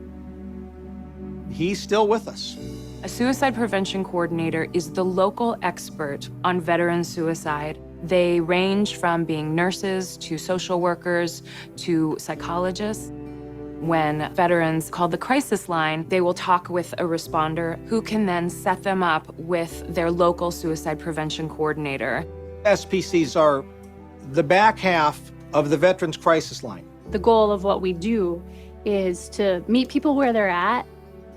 He's still with us. A suicide prevention coordinator is the local expert on veteran suicide. They range from being nurses to social workers to psychologists. When veterans call the crisis line, they will talk with a responder who can then set them up with their local suicide prevention coordinator. SPCs are the back half of the Veterans Crisis Line. The goal of what we do is to meet people where they're at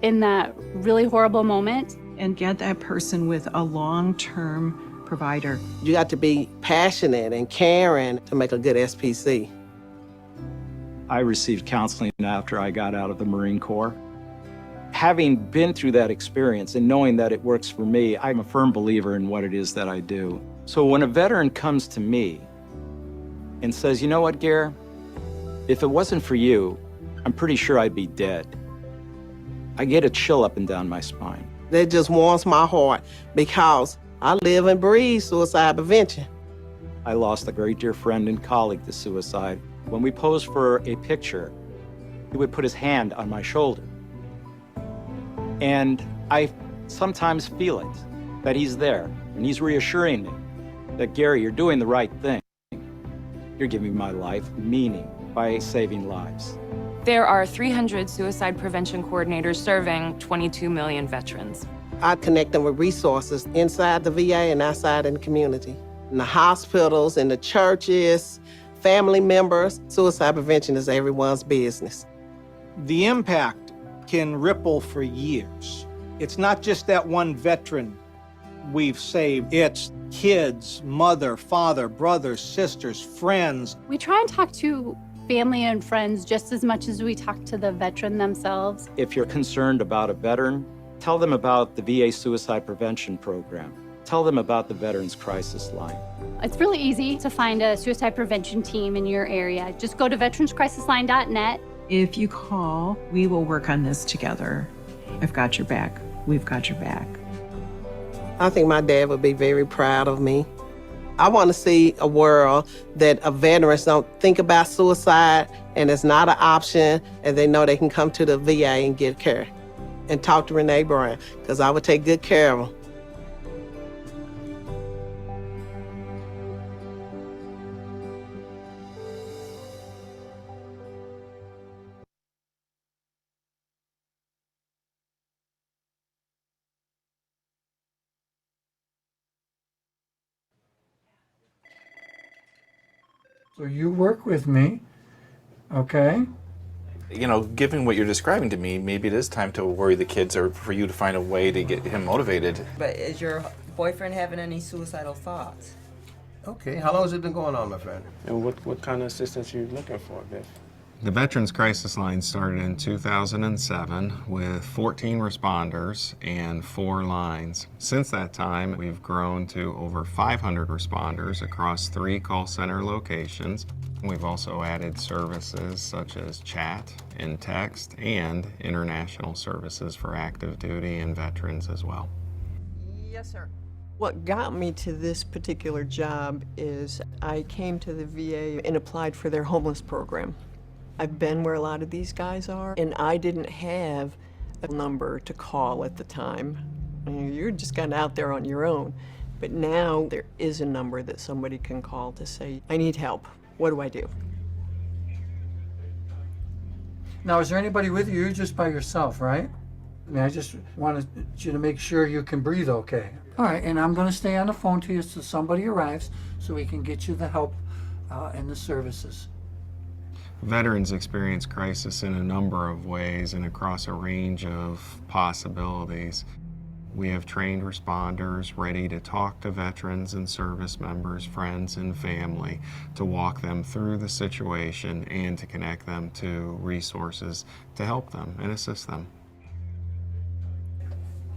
in that really horrible moment. And get that person with a long-term provider. You got to be passionate and caring to make a good SPC. I received counseling after I got out of the Marine Corps. Having been through that experience and knowing that it works for me, I'm a firm believer in what it is that I do. So when a veteran comes to me and says, "You know what, Gare? If it wasn't for you, I'm pretty sure I'd be dead," I get a chill up and down my spine. That just warms my heart because I live and breathe suicide prevention. I lost a great dear friend and colleague to suicide. When we posed for a picture, he would put his hand on my shoulder. And I sometimes feel it, that he's there, and he's reassuring me that, "Gary, you're doing the right thing. You're giving my life meaning by saving lives." There are 300 suicide prevention coordinators serving 22 million veterans. I connect them with resources inside the VA and outside in the community. In the hospitals, in the churches, family members. Suicide prevention is everyone's business. The impact can ripple for years. It's not just that one veteran we've saved. It's kids, mother, father, brothers, sisters, friends. We try and talk to family and friends just as much as we talk to the veteran themselves. If you're concerned about a veteran, tell them about the VA Suicide Prevention Program. Tell them about the Veterans Crisis Line. It's really easy to find a suicide prevention team in your area. Just go to veteranscrisisline.net. If you call, we will work on this together. I've got your back. We've got your back. I think my dad would be very proud of me. I want to see a world that veterans don't think about suicide and it's not an option, and they know they can come to the VA and get care and talk to Renee Brown, because I would take good care of them. So you work with me, okay? You know, given what you're describing to me, maybe it is time to worry the kids or for you to find a way to get him motivated. But is your boyfriend having any suicidal thoughts? Okay, how long has it been going on, my friend? And what kind of assistance are you looking for, Biff? The Veterans Crisis Line started in 2007 with 14 responders and 4 lines. Since that time, we've grown to over 500 responders across 3 call center locations. We've also added services such as chat and text and international services for active duty and veterans as well. Yes, sir. What got me to this particular job is I came to the VA and applied for their homeless program. I've been where a lot of these guys are, and I didn't have a number to call at the time. I mean, you're just kind of out there on your own. But now there is a number that somebody can call to say, I need help. What do I do? Now, is there anybody with you? You're just by yourself, right? I mean, I just wanted you to make sure you can breathe okay. All right, and I'm going to stay on the phone to you till somebody arrives so we can get you the help and the services. Veterans experience crisis in a number of ways and across a range of possibilities. We have trained responders ready to talk to veterans and service members, friends, and family to walk them through the situation and to connect them to resources to help them and assist them.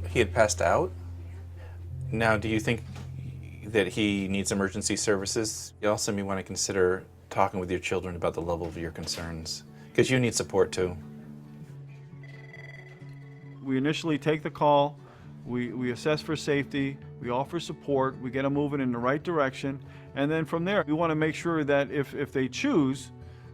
He had passed out. Now, do you think that he needs emergency services? You also may want to consider talking with your children about the level of your concerns, because you need support too. We initially take the call, we assess for safety, we offer support, we get them moving in the right direction, and then from there, we want to make sure that if they choose,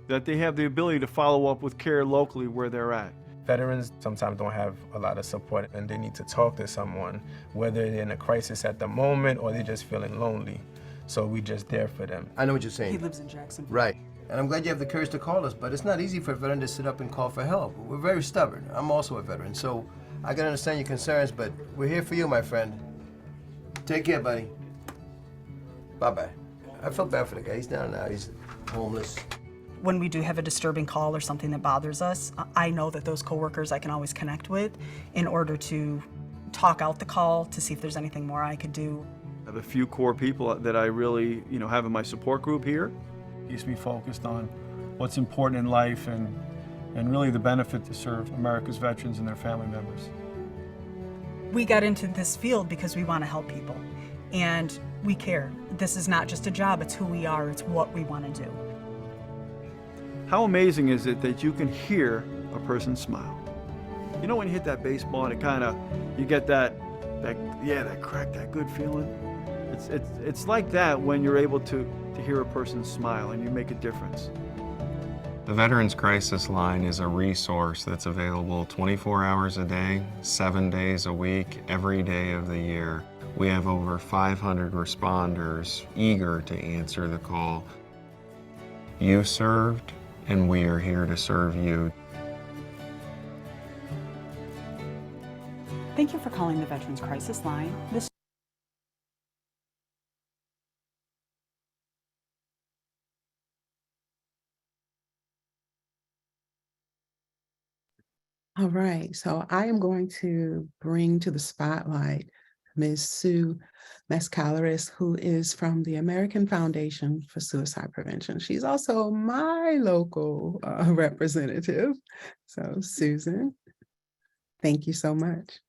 that they have the ability to follow up with care locally where they're at. Veterans sometimes don't have a lot of support and they need to talk to someone, whether they're in a crisis at the moment or they're just feeling lonely. So we just there for them. I know what you're saying. He lives in Jacksonville. Right. And I'm glad you have the courage to call us, but it's not easy for a veteran to sit up and call for help. We're very stubborn. I'm also a veteran, so I can understand your concerns, but we're here for you, my friend. Take care, buddy. Bye-bye. I felt bad for the guy. He's down now. He's homeless. When we do have a disturbing call or something that bothers us, I know that those coworkers I can always connect with in order to talk out the call to see if there's anything more I could do. I have a few core people that I really, have in my support group here. Keeps me focused on what's important in life and really the benefit to serve America's veterans and their family members. We got into this field because we want to help people and we care. This is not just a job, it's who we are, it's what we want to do. How amazing is it that you can hear a person smile? You know when you hit that baseball and you get that crack, that good feeling? It's like that when you're able to hear a person smile and you make a difference. The Veterans Crisis Line is a resource that's available 24 hours a day, 7 days a week, every day of the year. We have over 500 responders eager to answer the call. You served, and we are here to serve you. Thank you for calling the Veterans Crisis Line. All right, so I am going to bring to the spotlight Ms. Sue Mascaleras, who is from the American Foundation for Suicide Prevention. She's also my local representative. So Susan, thank you so much.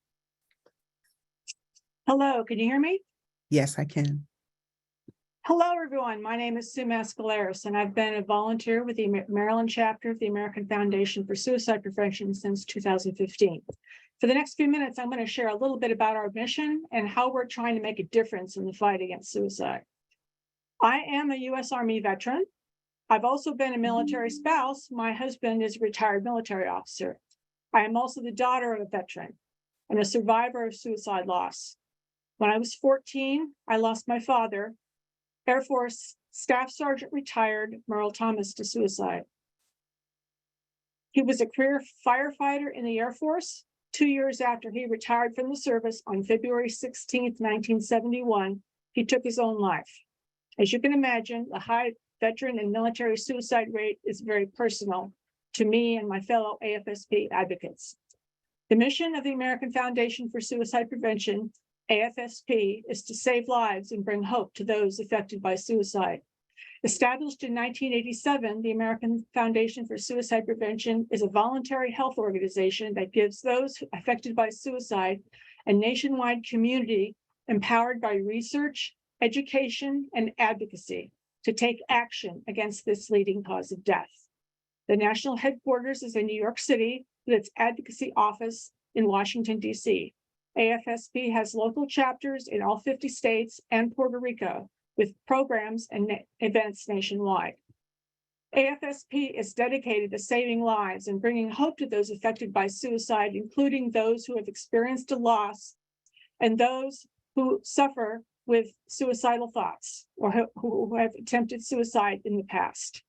Hello, can you hear me? Yes, I can. Hello, everyone. My name is Sue Mascaleras, and I've been a volunteer with the Maryland chapter of the American Foundation for Suicide Prevention since 2015. For the next few minutes, I'm going to share a little bit about our mission and how we're trying to make a difference in the fight against suicide. I am a U.S. Army veteran. I've also been a military spouse. My husband is a retired military officer. I am also the daughter of a veteran and a survivor of suicide loss. When I was 14, I lost my father, Air Force Staff Sergeant retired Merle Thomas, to suicide. He was a career firefighter in the Air Force. 2 years after he retired from the service on February 16th, 1971, he took his own life. As you can imagine, the high veteran and military suicide rate is very personal to me and my fellow AFSP advocates. The mission of the American Foundation for Suicide Prevention, AFSP, is to save lives and bring hope to those affected by suicide. Established in 1987, the American Foundation for Suicide Prevention is a voluntary health organization that gives those affected by suicide a nationwide community empowered by research, education, and advocacy to take action against this leading cause of death. The national headquarters is in New York City, with its advocacy office in Washington, D.C. AFSP has local chapters in all 50 states and Puerto Rico, with programs and events nationwide. AFSP is dedicated to saving lives and bringing hope to those affected by suicide, including those who have experienced a loss and those who suffer with suicidal thoughts or who have attempted suicide in the past.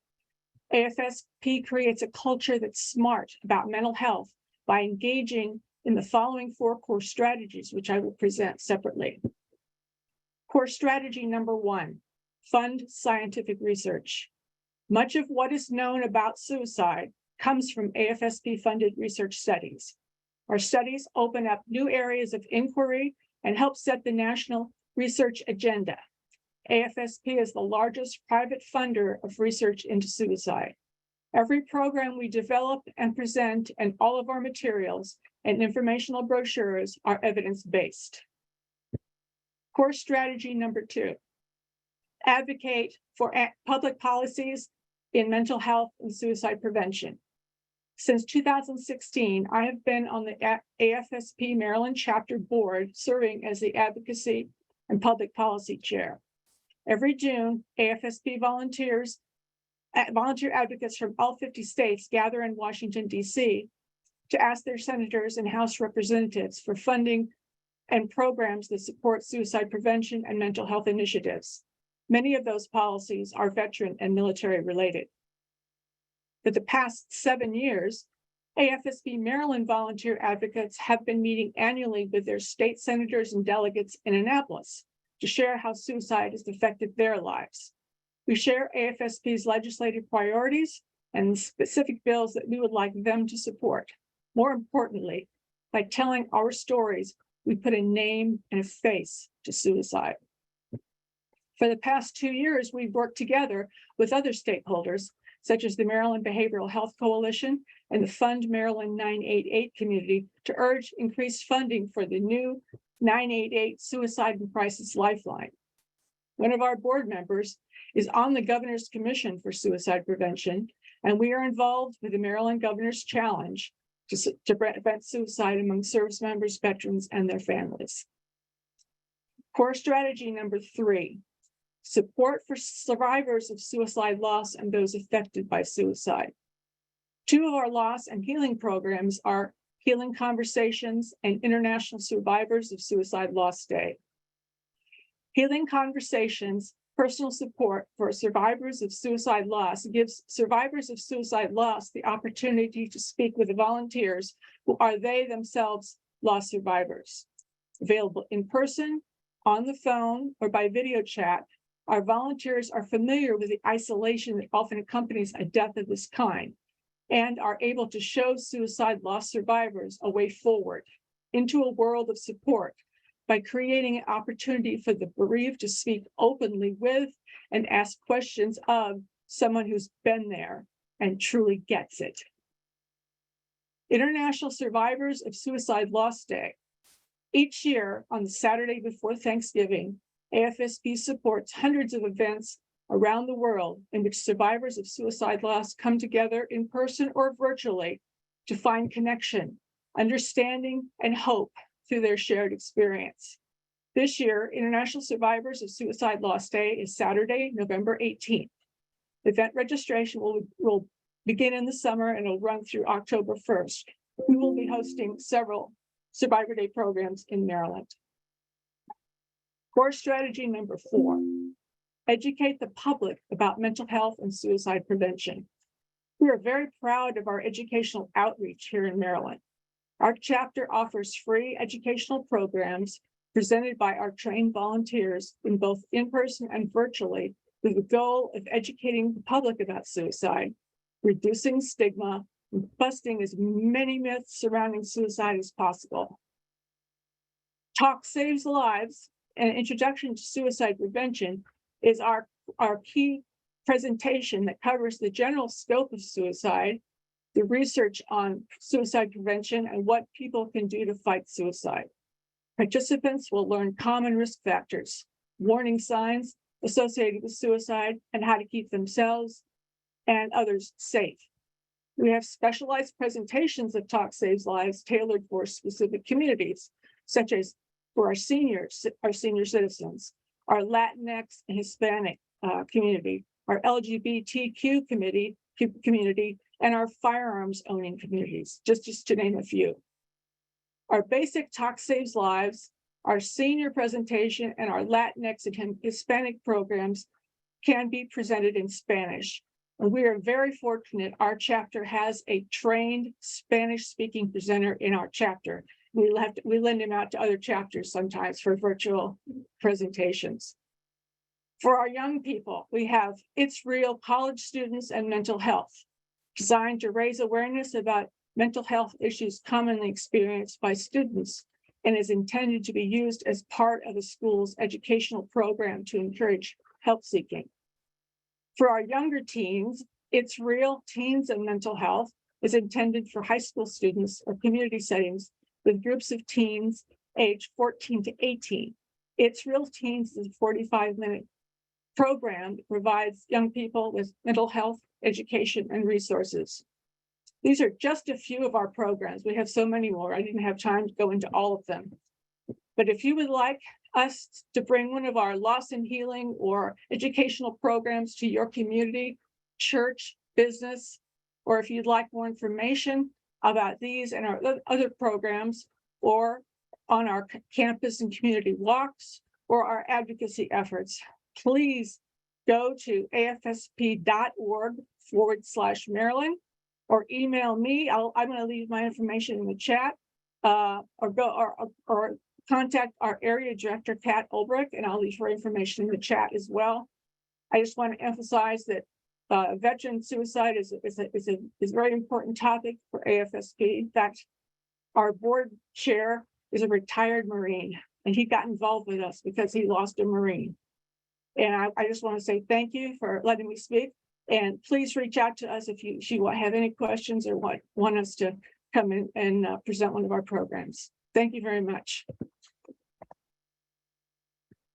AFSP creates a culture that's smart about mental health by engaging in the following 4 core strategies, which I will present separately. Core strategy number 1, fund scientific research. Much of what is known about suicide comes from AFSP-funded research studies. Our studies open up new areas of inquiry and help set the national research agenda. AFSP is the largest private funder of research into suicide. Every program we develop and present and all of our materials and informational brochures are evidence-based. Core strategy number 2, advocate for public policies in mental health and suicide prevention. Since 2016, I have been on the AFSP Maryland chapter board, serving as the advocacy and public policy chair. Every June, AFSP volunteer advocates from all 50 states gather in Washington, D.C. to ask their senators and House representatives for funding and programs that support suicide prevention and mental health initiatives. Many of those policies are veteran and military related. For the past 7 years, AFSP Maryland volunteer advocates have been meeting annually with their state senators and delegates in Annapolis to share how suicide has affected their lives. We share AFSP's legislative priorities and specific bills that we would like them to support. More importantly, by telling our stories, we put a name and a face to suicide. For the past 2 years, we've worked together with other stakeholders, such as the Maryland Behavioral Health Coalition and the Fund Maryland 988 community, to urge increased funding for the new 988 Suicide and Crisis Lifeline. One of our board members is on the Governor's Commission for Suicide Prevention, and we are involved with the Maryland Governor's Challenge to prevent suicide among service members, veterans, and their families. Core strategy number 3, support for survivors of suicide loss and those affected by suicide. 2 of our loss and healing programs are Healing Conversations and International Survivors of Suicide Loss Day. Healing Conversations, personal support for survivors of suicide loss, gives survivors of suicide loss the opportunity to speak with the volunteers who are they themselves loss survivors. Available in person, on the phone, or by video chat, our volunteers are familiar with the isolation that often accompanies a death of this kind and are able to show suicide loss survivors a way forward into a world of support by creating an opportunity for the bereaved to speak openly with and ask questions of someone who's been there and truly gets it. International Survivors of Suicide Loss Day. Each year on the Saturday before Thanksgiving, AFSP supports hundreds of events around the world in which survivors of suicide loss come together in person or virtually to find connection, understanding, and hope through their shared experience. This year, International Survivors of Suicide Loss Day is Saturday, November 18th. Event registration will begin in the summer and will run through October 1st. We will be hosting several Survivor Day programs in Maryland. Core strategy number 4, educate the public about mental health and suicide prevention. We are very proud of our educational outreach here in Maryland. Our chapter offers free educational programs presented by our trained volunteers in both in-person and virtually, with the goal of educating the public about suicide, reducing stigma, and busting as many myths surrounding suicide as possible. Talk Saves Lives, an introduction to suicide prevention, is our key presentation that covers the general scope of suicide, the research on suicide prevention, and what people can do to fight suicide. Participants will learn common risk factors, warning signs associated with suicide, and how to keep themselves and others safe. We have specialized presentations of Talk Saves Lives tailored for specific communities, such as for our senior citizens, our Latinx and Hispanic community, our LGBTQ community, and our firearms owning communities, just to name a few. Our basic Talk Saves Lives Our senior presentation and our Latinx and Hispanic programs can be presented in Spanish. And we are very fortunate our chapter has a trained Spanish-speaking presenter in our chapter. We lend him out to other chapters sometimes for virtual presentations. For our young people, we have It's Real College Students and Mental Health, designed to raise awareness about mental health issues commonly experienced by students and is intended to be used as part of the school's educational program to encourage help seeking. For our younger teens, It's Real Teens and Mental Health is intended for high school students or community settings with groups of teens aged 14 to 18. It's Real Teens is a 45-minute program that provides young people with mental health, education, and resources. These are just a few of our programs. We have so many more. I didn't have time to go into all of them. But if you would like us to bring one of our loss and healing or educational programs to your community, church, business, or if you'd like more information about these and our other programs, or on our campus and community walks, or our advocacy efforts, please go to afsp.org/Maryland or email me. I'm going to leave my information in the chat, or contact our area director, Kat Ulbrich, and I'll leave her information in the chat as well. I just want to emphasize that veteran suicide is a very important topic for AFSP. In fact, our board chair is a retired Marine, and he got involved with us because he lost a Marine. And I just want to say thank you for letting me speak. And please reach out to us if you have any questions or want us to come in and present one of our programs. Thank you very much.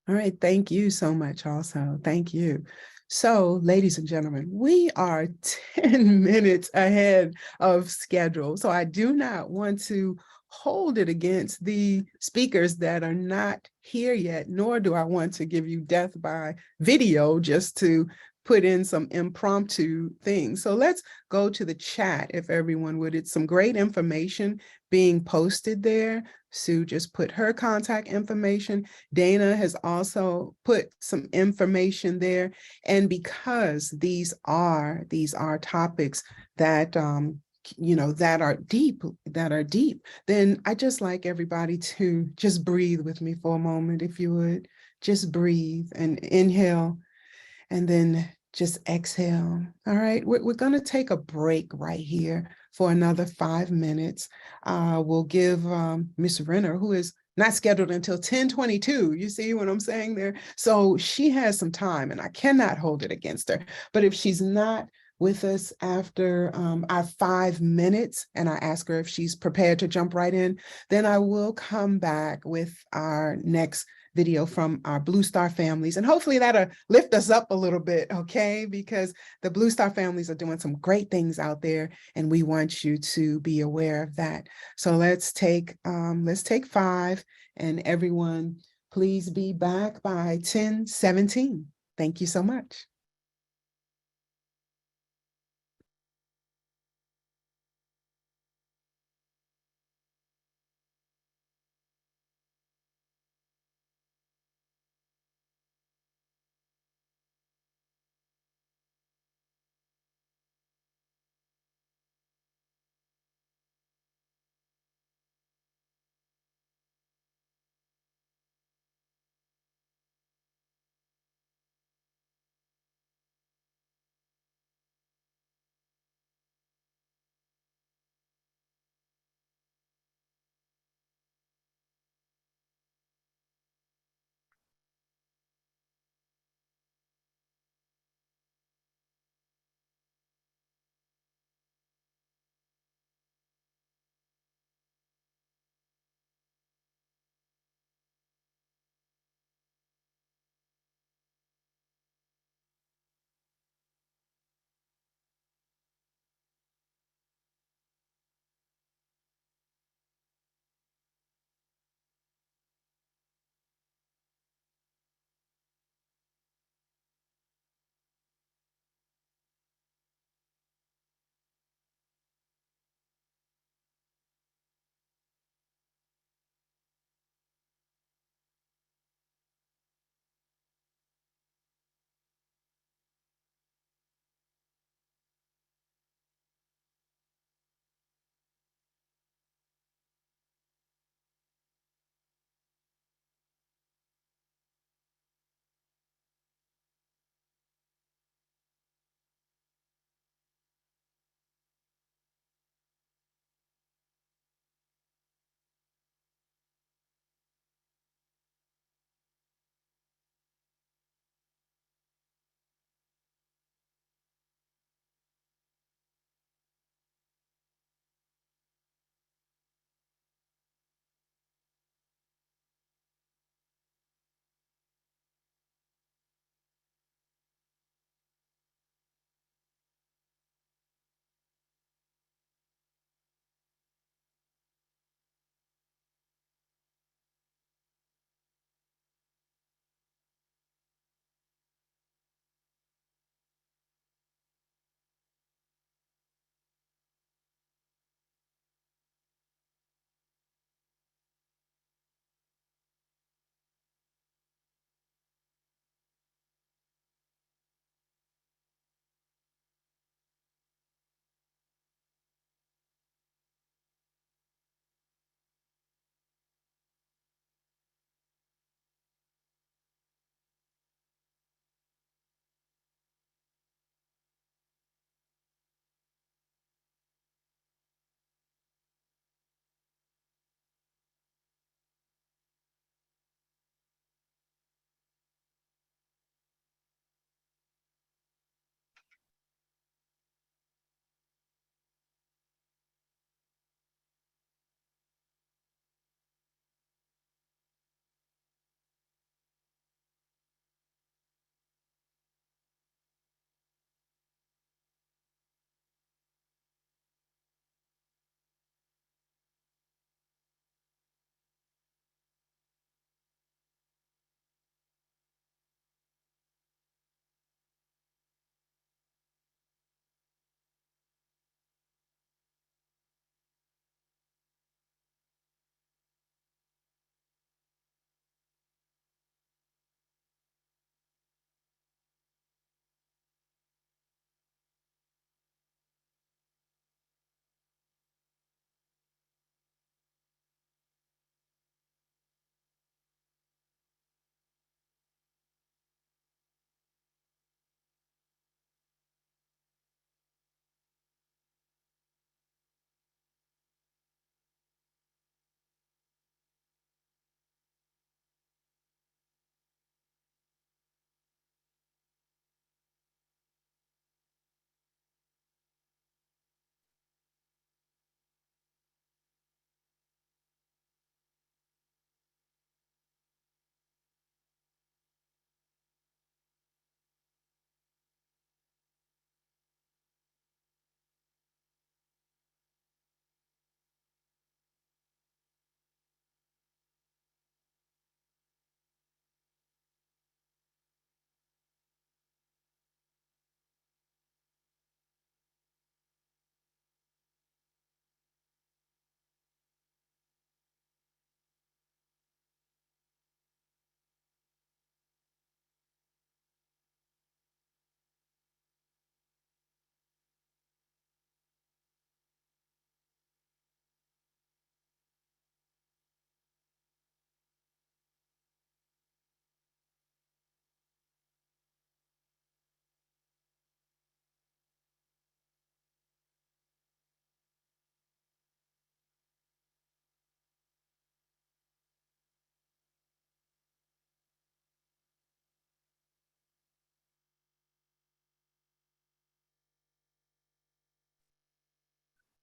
All right, thank you so much also. Thank you. So, ladies and gentlemen, we are 10 minutes ahead of schedule. So I do not want to hold it against the speakers that are not here yet, nor do I want to give you death by video just to put in some impromptu things. So let's go to the chat if everyone would. It's some great information being posted there. Sue just put her contact information. Dana has also put some information there. And because these are topics that that are deep, then I just like everybody to just breathe with me for a moment, if you would. Just breathe and inhale and then just exhale. All right, we're going to take a break right here for another 5 minutes. We'll give Miss Renner, who is not scheduled until 10:22. You see what I'm saying there? So she has some time and I cannot hold it against her. But if she's not with us after our 5 minutes and I ask her if she's prepared to jump right in, then I will come back with our next video from our Blue Star families. And hopefully that'll lift us up a little bit, okay? Because the Blue Star families are doing some great things out there and we want you to be aware of that. So let's take 5 and everyone, please be back by 10:17. Thank you so much.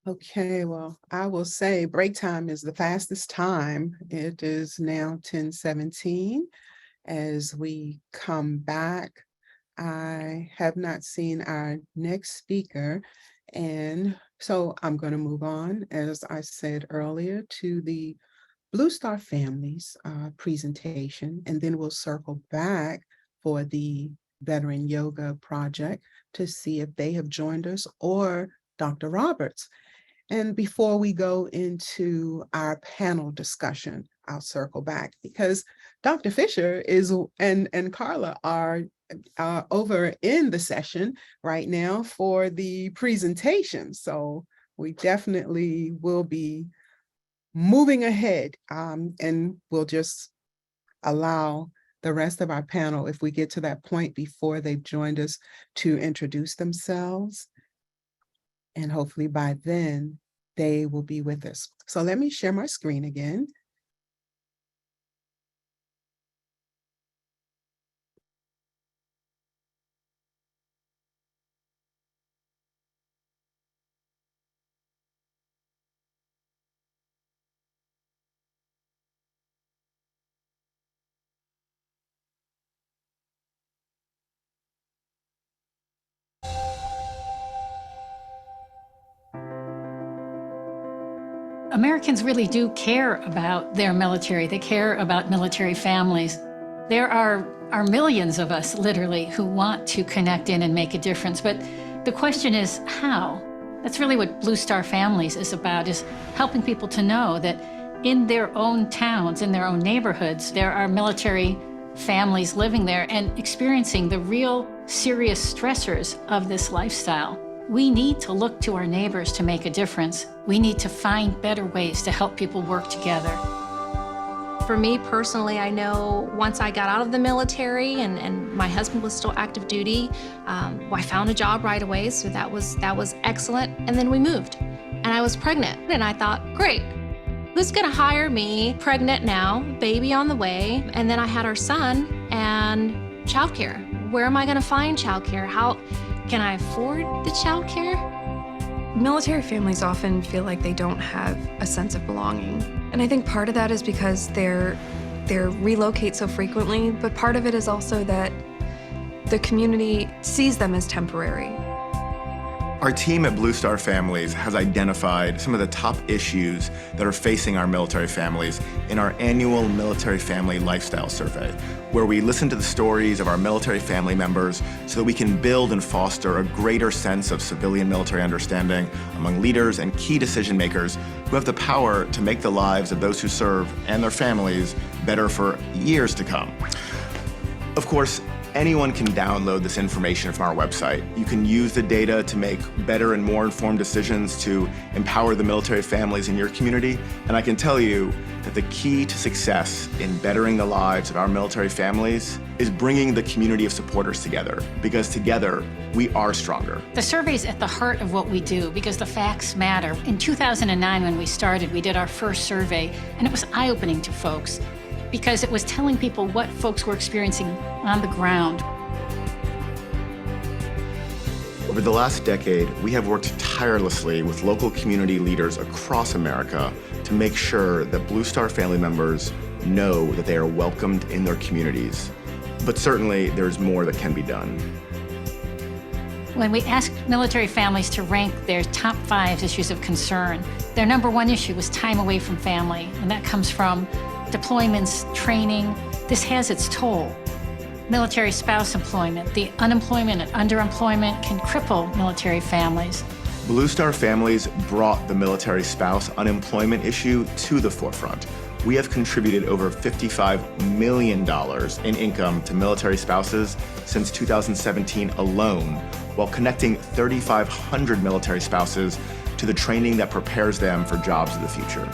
Okay, well, I will say break time is the fastest time. It is now 10:17. As we come back, I have not seen our next speaker. And so I'm going to move on, as I said earlier, to the Blue Star Families presentation, and then we'll circle back for the Veteran Yoga Project to see if they have joined us or Dr. Roberts. And before we go into our panel discussion, I'll circle back because Dr. Fisher is and Carla are over in the session right now for the presentation. So we definitely will be moving ahead, and we'll just allow the rest of our panel, if we get to that point before they've joined us, to introduce themselves. And hopefully by then they will be with us. So let me share my screen again. Americans really do care about their military. They care about military families. There are millions of us, literally, who want to connect in and make a difference. But the question is how? That's really what Blue Star Families is about, is helping people to know that in their own towns, in their own neighborhoods, there are military families living there and experiencing the real serious stressors of this lifestyle. We need to look to our neighbors to make a difference. We need to find better ways to help people work together. For me personally, I know once I got out of the military and my husband was still active duty, I found a job right away, so that was excellent. And then we moved, and I was pregnant, and I thought, great, who's gonna hire me? Pregnant now, baby on the way, and then I had our son and childcare. Where am I gonna find childcare? How can I afford the childcare? Military families often feel like they don't have a sense of belonging. And I think part of that is because they're relocate so frequently, but part of it is also that the community sees them as temporary. Our team at Blue Star Families has identified some of the top issues that are facing our military families in our annual Military Family Lifestyle Survey, where we listen to the stories of our military family members so that we can build and foster a greater sense of civilian military understanding among leaders and key decision makers who have the power to make the lives of those who serve and their families better for years to come. Of course, anyone can download this information from our website. You can use the data to make better and more informed decisions to empower the military families in your community. And I can tell you that the key to success in bettering the lives of our military families is bringing the community of supporters together, because together we are stronger. The survey's at the heart of what we do because the facts matter. In 2009, when we started, we did our first survey, and it was eye-opening to folks, because it was telling people what folks were experiencing on the ground. Over the last decade, we have worked tirelessly with local community leaders across America to make sure that Blue Star family members know that they are welcomed in their communities. But certainly, there's more that can be done. When we asked military families to rank their top 5 issues of concern, their number 1 issue was time away from family, and that comes from deployments, training. This has its toll. Military spouse employment, the unemployment and underemployment can cripple military families. Blue Star Families brought the military spouse unemployment issue to the forefront. We have contributed over $55 million in income to military spouses since 2017 alone, while connecting 3,500 military spouses to the training that prepares them for jobs of the future.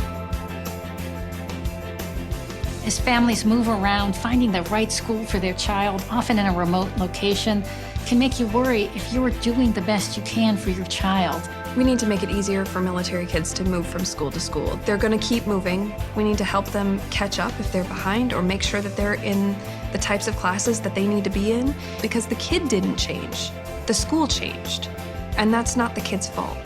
As families move around, finding the right school for their child, often in a remote location, can make you worry if you are doing the best you can for your child. We need to make it easier for military kids to move from school to school. They're going to keep moving. We need to help them catch up if they're behind, or make sure that they're in the types of classes that they need to be in, because the kid didn't change. The school changed, and that's not the kid's fault.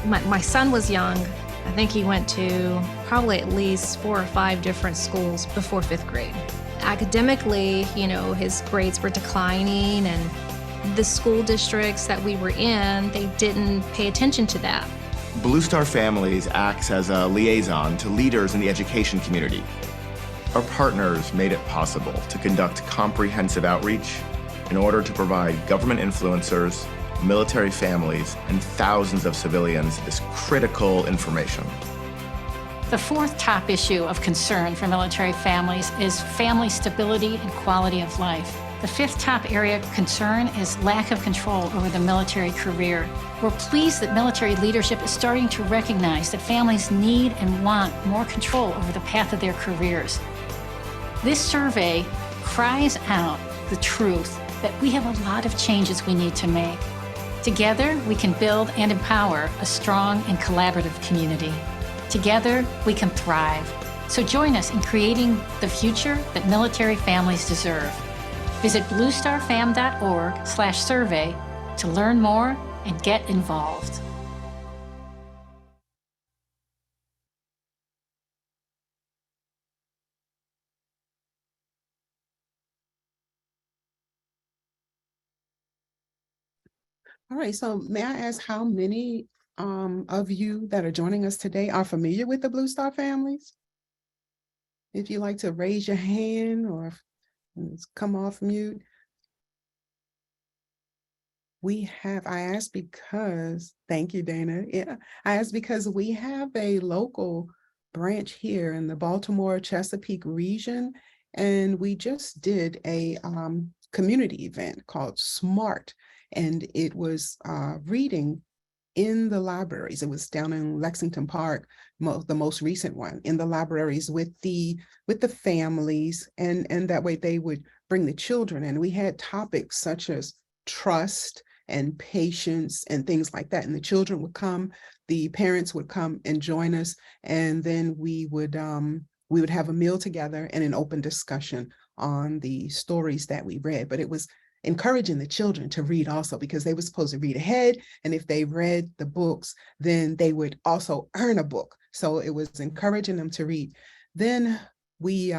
My son was young. I think he went to probably at least 4 or 5 different schools before 5th grade. Academically, you know, his grades were declining, and the school districts that we were in, they didn't pay attention to that. Blue Star Families acts as a liaison to leaders in the education community. Our partners made it possible to conduct comprehensive outreach in order to provide government influencers, military families, and thousands of civilians this critical information. The 4th top issue of concern for military families is family stability and quality of life. The 5th top area of concern is lack of control over the military career. We're pleased that military leadership is starting to recognize that families need and want more control over the path of their careers. This survey cries out the truth that we have a lot of changes we need to make. Together, we can build and empower a strong and collaborative community. Together, we can thrive. So join us in creating the future that military families deserve. Visit bluestarfam.org/survey to learn more and get involved. All right, so may I ask how many of you that are joining us today are familiar with the Blue Star Families? If you'd like to raise your hand or come off mute. I asked because, thank you, Dana. Yeah, I asked because we have a local branch here in the Baltimore Chesapeake region, and we just did a community event called SMART, and it was reading in the libraries. It was down in Lexington Park, the most recent one, in the libraries with the families, and that way they would bring the children. And we had topics such as trust and patience and things like that. And the children would come, the parents would come and join us, and then we would have a meal together and an open discussion on the stories that we read. But it was encouraging the children to read also, because they were supposed to read ahead, and if they read the books, then they would also earn a book. So it was encouraging them to read. Then we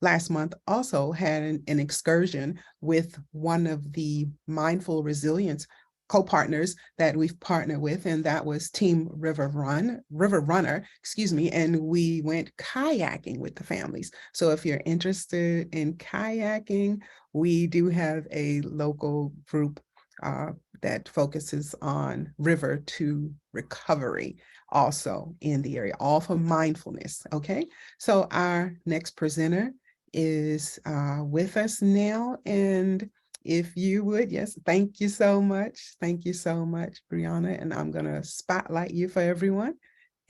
last month also had an excursion with one of the Mindful Resilience co-partners that we've partnered with, and that was Team River Runner, and we went kayaking with the families. So if you're interested in kayaking, we do have a local group that focuses on river to recovery also in the area, all for mindfulness, okay? So our next presenter is with us now, and if you would, yes, thank you so much. Thank you so much, Brianna. And I'm going to spotlight you for everyone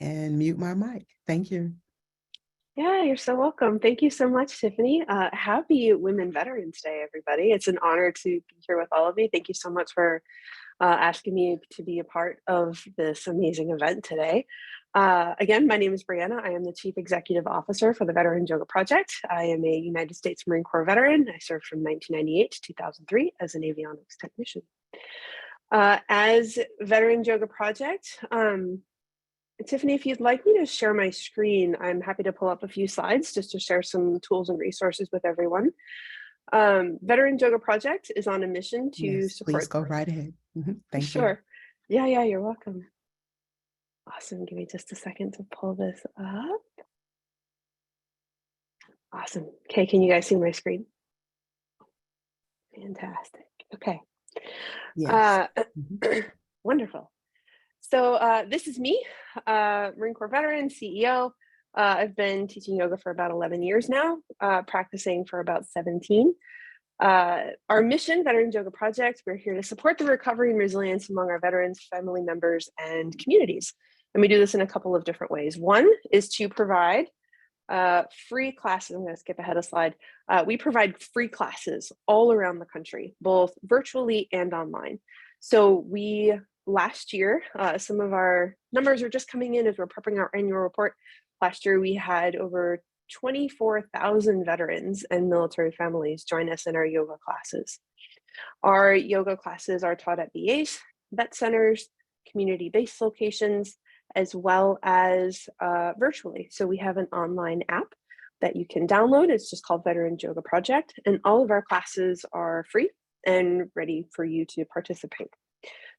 and mute my mic. Thank you. Yeah, you're so welcome. Thank you so much, Tiffany. Happy Women Veterans Day, everybody. It's an honor to be here with all of you. Thank you so much for asking me to be a part of this amazing event today. Again, my name is Brianna. I am the Chief Executive Officer for the Veterans Yoga Project. I am a United States Marine Corps veteran. I served from 1998 to 2003 as an avionics technician. As Veterans Yoga Project, Tiffany, if you'd like me to share my screen, I'm happy to pull up a few slides just to share some tools and resources with everyone. Veterans Yoga Project is on a mission to support. Please go right ahead. Thank you. Sure. Yeah, you're welcome. Awesome. Give me just a second to pull this up. Awesome. Okay, can you guys see my screen? Fantastic. Okay. Yes. Wonderful. So this is me, Marine Corps veteran, CEO. I've been teaching yoga for about 11 years now, practicing for about 17. Our mission, Veterans Yoga Project, we're here to support the recovery and resilience among our veterans, family members, and communities. And we do this in a couple of different ways. One is to provide free classes. I'm going to skip ahead a slide. We provide free classes all around the country, both virtually and online. So last year, some of our numbers are just coming in as we're prepping our annual report. Last year, we had over 24,000 veterans and military families join us in our yoga classes. Our yoga classes are taught at VAs, vet centers, community-based locations, as well as virtually. So we have an online app that you can download. It's just called Veterans Yoga Project, and all of our classes are free and ready for you to participate.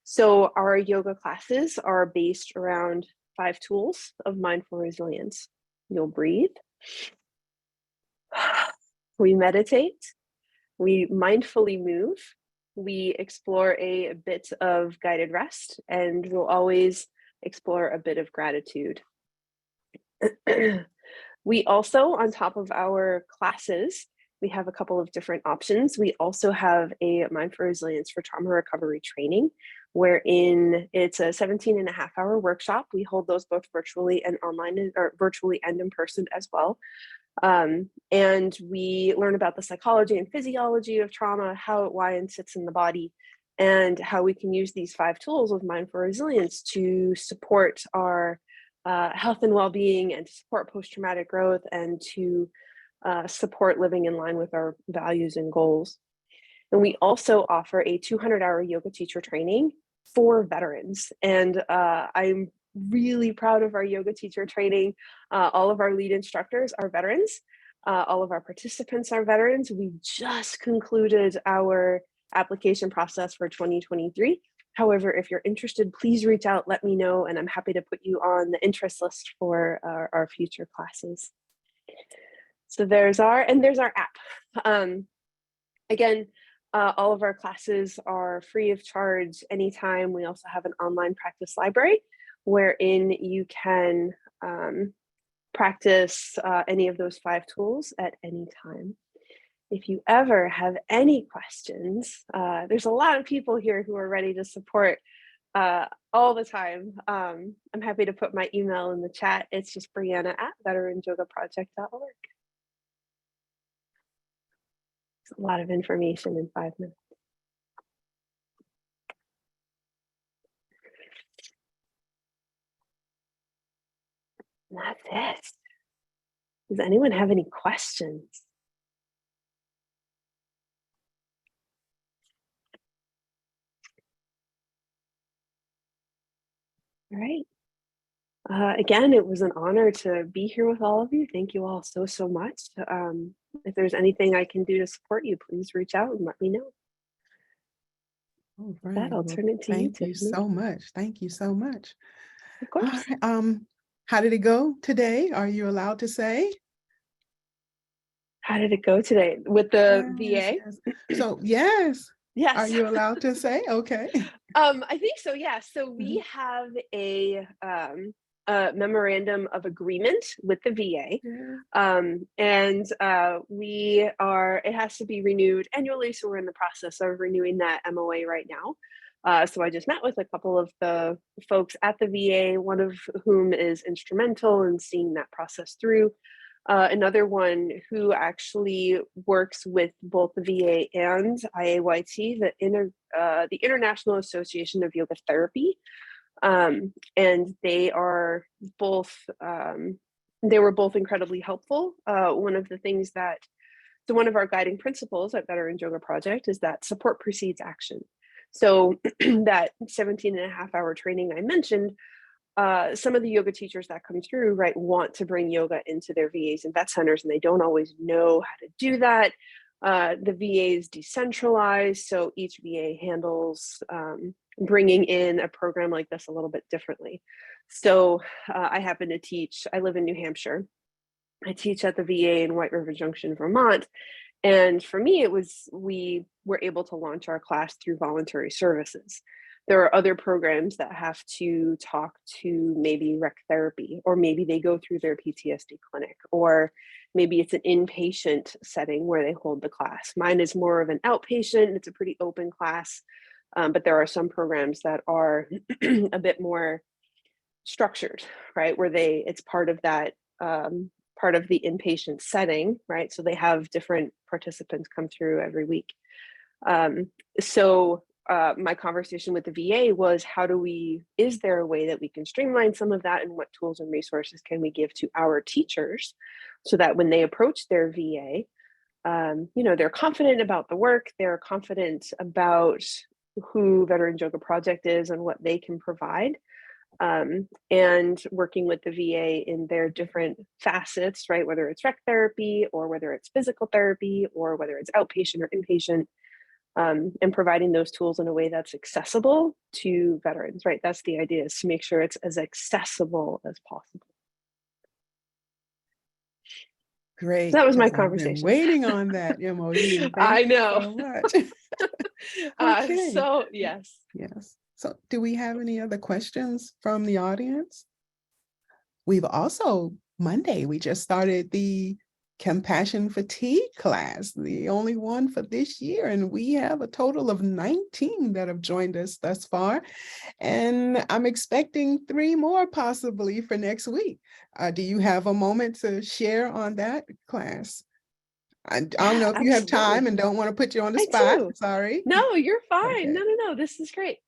So our yoga classes are based around 5 tools of mindful resilience. You'll breathe, we meditate, we mindfully move, we explore a bit of guided rest, and we'll always explore a bit of gratitude. We also, on top of our classes, we have a couple of different options. We also have a Mindful Resilience for Trauma Recovery training, wherein it's a 17.5-hour workshop. We hold those both virtually and online, or virtually and in person as well. And we learn about the psychology and physiology of trauma, how it, why, and sits in the body, and how we can use these 5 tools of mindful resilience to support our health and well-being, and to support post-traumatic growth, and to support living in line with our values and goals. And we also offer a 200-hour yoga teacher training for veterans. And I'm really proud of our yoga teacher training. All of our lead instructors are veterans. All of our participants are veterans. We just concluded our application process for 2023. However, if you're interested, please reach out, let me know, and I'm happy to put you on the interest list for our future classes. So there's our app. Again, all of our classes are free of charge anytime. We also have an online practice library wherein you can practice any of those 5 tools at any time. If you ever have any questions, there's a lot of people here who are ready to support all the time. I'm happy to put my email in the chat. It's just Brianna@veteransyogaproject.org. It's a lot of information in 5 minutes. And that's it. Does anyone have any questions? All right. Again, it was an honor to be here with all of you. Thank you all so much. If there's anything I can do to support you, please reach out and let me know. All With that, I'll turn it to you. Thank you Tiffany. so much. Thank you so much. Of course. All right, how did it go today? Are you allowed to say? How did it go today with the VA? Yes. So yes. Yes. Are you allowed to say? Okay. I think so, yeah. So we have a memorandum of agreement with the VA. And it has to be renewed annually. So we're in the process of renewing that MOA right now. So I just met with a couple of the folks at the VA, one of whom is instrumental in seeing that process through. Another one who actually works with both the VA and IAYT, the International Association of Yoga Therapy. And they are both, they were both incredibly helpful. One of our guiding principles at Veterans Yoga Project is that support precedes action. So that 17.5-hour training I mentioned, some of the yoga teachers that come through, right, want to bring yoga into their VAs and vet centers, and they don't always know how to do that. The VA is decentralized, so each VA handles bringing in a program like this a little bit differently. So I happen to teach, I live in New Hampshire. I teach at the VA in White River Junction, Vermont. And for me, we were able to launch our class through voluntary services. There are other programs that have to talk to maybe rec therapy, or maybe they go through their PTSD clinic, or maybe it's an inpatient setting where they hold the class. Mine is more of an outpatient. It's a pretty open class, but there are some programs that are a bit more structured, right? Where it's part of that, part of the inpatient setting, right? So they have different participants come through every week. My conversation with the VA was, is there a way that we can streamline some of that, and what tools and resources can we give to our teachers so that when they approach their VA, they're confident about the work, they're confident about who Veterans Yoga Project is and what they can provide. And working with the VA in their different facets, right? Whether it's rec therapy or whether it's physical therapy or whether it's outpatient or inpatient, and providing those tools in a way that's accessible to veterans, right? That's the idea, is to make sure it's as accessible as possible. Great. So that was my 'cause I've been conversation. waiting on that MOU. Thank I you know. so much. Okay. So yes. Yes. So do we have any other questions from the audience? We've also, Monday, we just started the compassion fatigue class, the only one for this year. And we have a total of 19 that have joined us thus far. And I'm expecting 3 more possibly for next week. Do you have a moment to share on that class? I don't know if you have time and don't want to put you on the spot. do. Sorry. No, you're fine. Okay. No. This is great.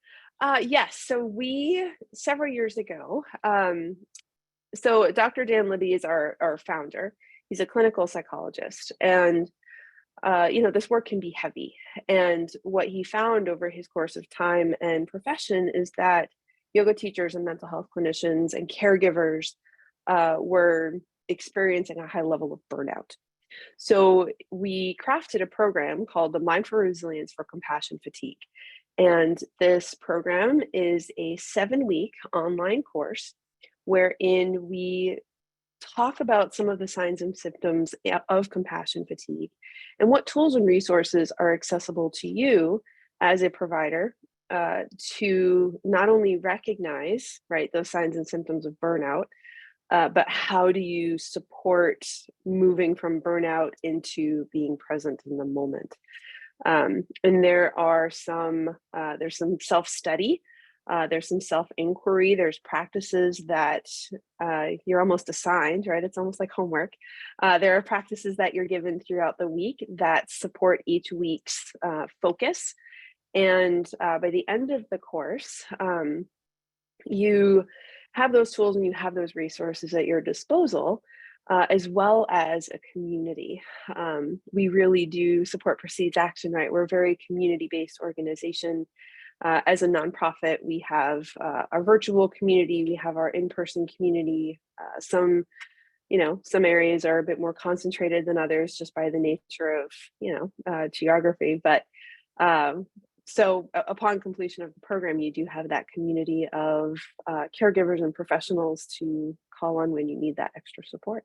Yes. So we, several years ago, so Dr. Dan Libby is our founder. He's a clinical psychologist, and this work can be heavy. And what he found over his course of time and profession is that yoga teachers and mental health clinicians and caregivers were experiencing a high level of burnout. So we crafted a program called the Mindful Resilience for Compassion Fatigue. And this program is a 7-week online course wherein we talk about some of the signs and symptoms of compassion fatigue and what tools and resources are accessible to you as a provider to not only recognize, right, those signs and symptoms of burnout, but how do you support moving from burnout into being present in the moment? And there are there's some self-study, there's some self-inquiry, there's practices that you're almost assigned, right? It's almost like homework. There are practices that you're given throughout the week that support each week's focus. And by the end of the course, you have those tools and you have those resources at your disposal, as well as a community. We really do support Precedes Action, right? We're a very community-based organization. As a nonprofit, we have our virtual community, we have our in-person community. Some areas are a bit more concentrated than others just by the nature of, geography. But so upon completion of the program, you do have that community of caregivers and professionals to call on when you need that extra support.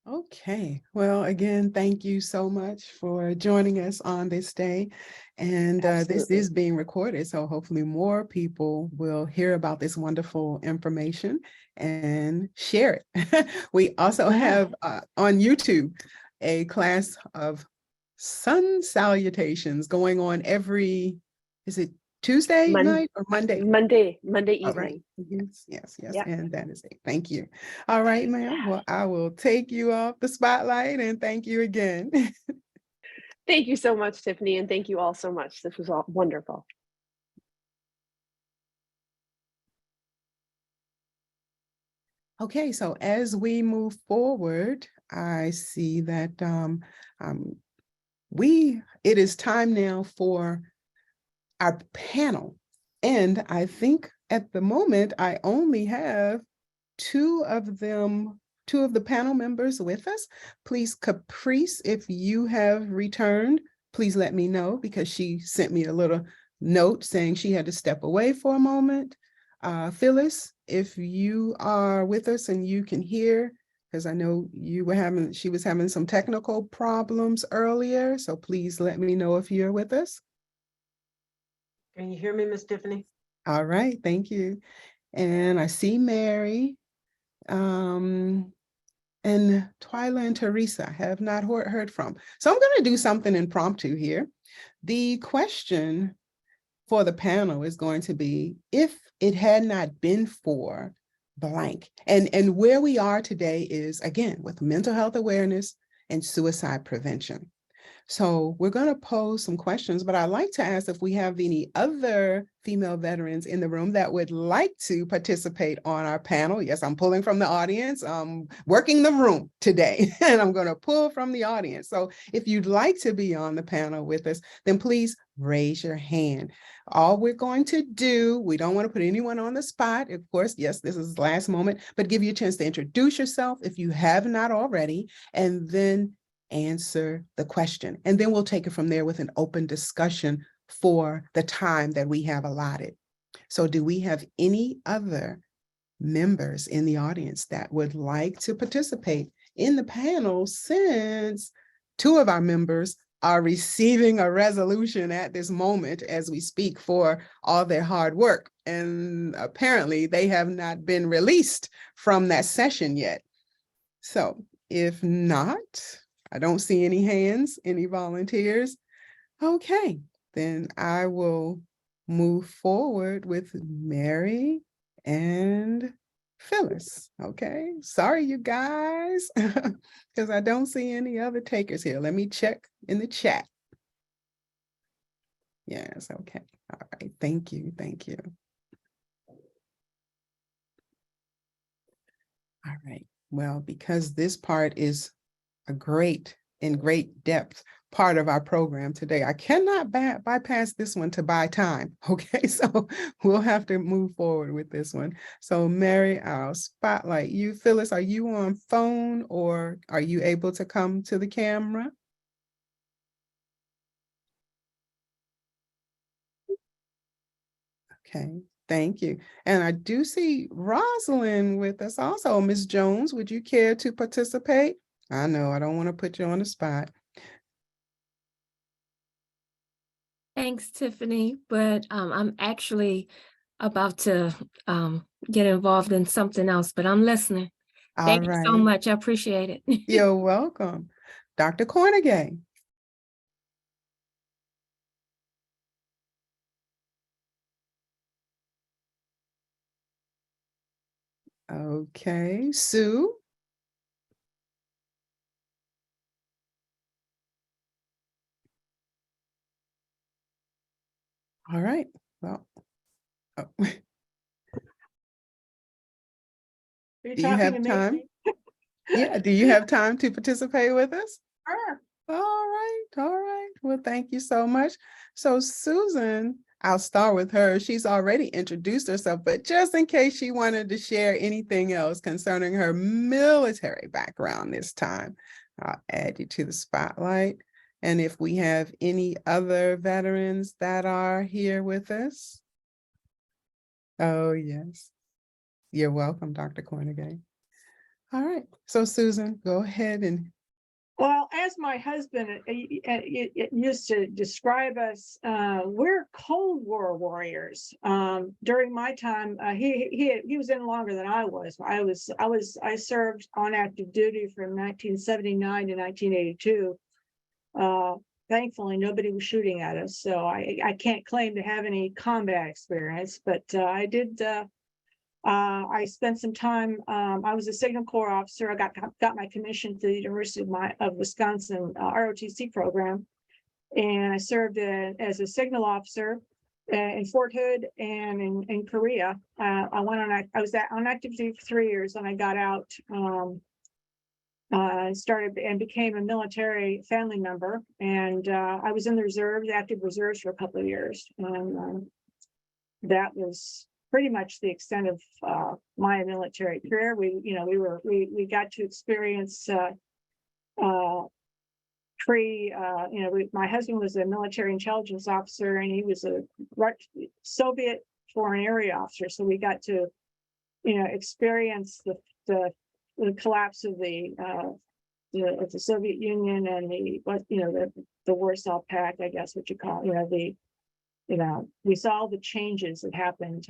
Okay. Well, again, thank you so much for joining us on this day. And this Absolutely. is being recorded, so hopefully more people will hear about this wonderful information and share it. We also have on YouTube a class of sun salutations going on every, is it Tuesday night or Monday? Monday All right. evening. Yes. Yeah. And that is it. Thank you. All right, ma'am. Well, I will take you off the spotlight and thank you again. Thank you so much, Tiffany, and thank you all so much. This was all wonderful. Okay, so as we move forward, I see that it is time now for our panel. And I think at the moment, I only have two of the panel members with us. Please, Caprice, if you have returned, please let me know, because she sent me a little note saying she had to step away for a moment. Phyllis, if you are with us and you can hear, because I know she was having some technical problems earlier, so please let me know if you're with us. Can you hear me, Miss Tiffany? All right, thank you. And I see Mary, and Twyla and Teresa I have not heard from. So I'm going to do something impromptu here. The question for the panel is going to be, if it had not been for blank. And where we are today is, again, with mental health awareness and suicide prevention. So we're going to pose some questions, but I'd like to ask if we have any other female veterans in the room that would like to participate on our panel. Yes, I'm pulling from the audience. I'm working the room today, and I'm going to pull from the audience. So if you'd like to be on the panel with us, then please raise your hand. All we're going to do, we don't want to put anyone on the spot. Of course, yes, this is the last moment, but give you a chance to introduce yourself if you have not already, and then answer the question. And then we'll take it from there with an open discussion for the time that we have allotted. So do we have any other members in the audience that would like to participate in the panel, since two of our members are receiving a resolution at this moment as we speak for all their hard work. And apparently they have not been released from that session yet. So if not, I don't see any hands, any volunteers. Okay, then I will move forward with Mary and Phyllis. Okay, sorry, you guys, because I don't see any other takers here. Let me check in the chat. Yes, okay. All right, thank you, thank you. All right, well, because this part is a great depth part of our program today, I cannot bypass this one to buy time. Okay, so we'll have to move forward with this one. So Mary, I'll spotlight you. Phyllis, are you on phone or are you able to come to the camera? Okay, thank you. And I do see Rosalind with us also. Ms. Jones, would you care to participate? I know, I don't want to put you on the spot. Thanks, Tiffany, but I'm actually about to get involved in something else, but I'm listening. All Thank you so right. much. I appreciate it. You're welcome. Dr. Cornegay. Okay, Sue. All right, well. Oh. Do you have time? Yeah, do you have time to participate with us? Sure. All right. Well, thank you so much. So Susan, I'll start with her. She's already introduced herself, but just in case she wanted to share anything else concerning her military background this time, I'll add you to the spotlight. And if we have any other veterans that are here with us. Oh, yes. You're welcome, Dr. Cornegay. All right, so Susan, go ahead and. Well, as my husband used to describe us, we're Cold War warriors. During my time, he was in longer than I was. I served on active duty from 1979 to 1982. Thankfully, nobody was shooting at us, so I can't claim to have any combat experience, but I did. I spent some time. I was a Signal Corps officer. I got my commission to the University of Wisconsin ROTC program, and I served as a signal officer in Fort Hood and in Korea. I was on active duty for 3 years, and I got out. Started and became a military family member, and I was in the reserves, active reserves, for a couple of years, and that was pretty my extent of my military career. We got to experience my husband was a military intelligence officer, and he was a Soviet foreign area officer, so we got to experience the collapse of the Soviet Union and the Warsaw Pact, I guess what you call we saw the changes that happened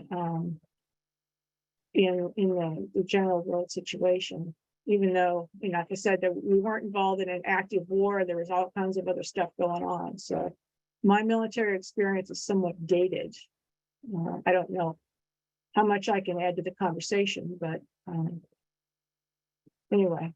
in the general world situation. Even though, like I said, that we weren't involved in an active war, there was all kinds of other stuff going on. So my military experience is somewhat dated. I don't know how much I can add to the conversation, but anyway,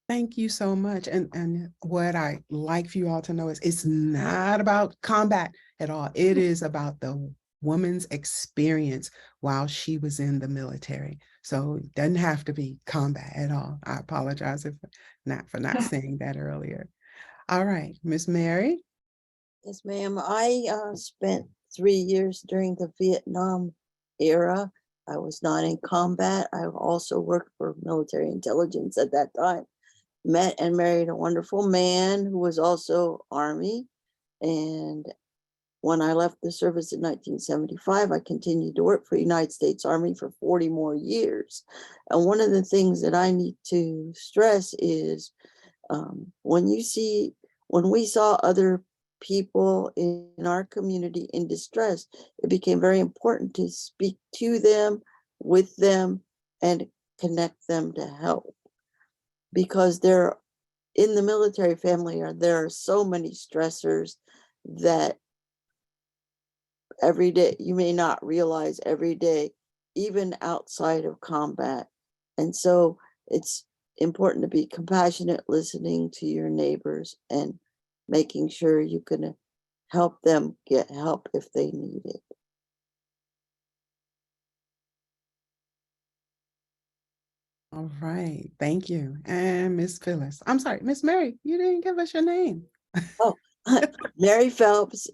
Thank you so much. And what I like for you all to know is it's not about combat at all. It is about the woman's experience while she was in the military. So it doesn't have to be combat at all. I apologize for not saying that earlier. All right, Miss Mary. Yes, ma'am. I spent 3 years during the Vietnam era. I was not in combat. I also worked for military intelligence at that time. Met and married a wonderful man who was also Army. And when I left the service in 1975, I continued to work for the United States Army for 40 more years. And one of the things that I need to stress is when we saw other people in our community in distress, it became very important to speak to them, with them, and connect them to help. Because they're in the military family, there are so many stressors that every day you may not realize every day, even outside of combat. And so it's important to be compassionate, listening to your neighbors and making sure you can help them get help if they need it. All right, thank you. And Miss Phyllis. I'm sorry, Miss Mary, you didn't give us your name. Oh, Mary Phelps.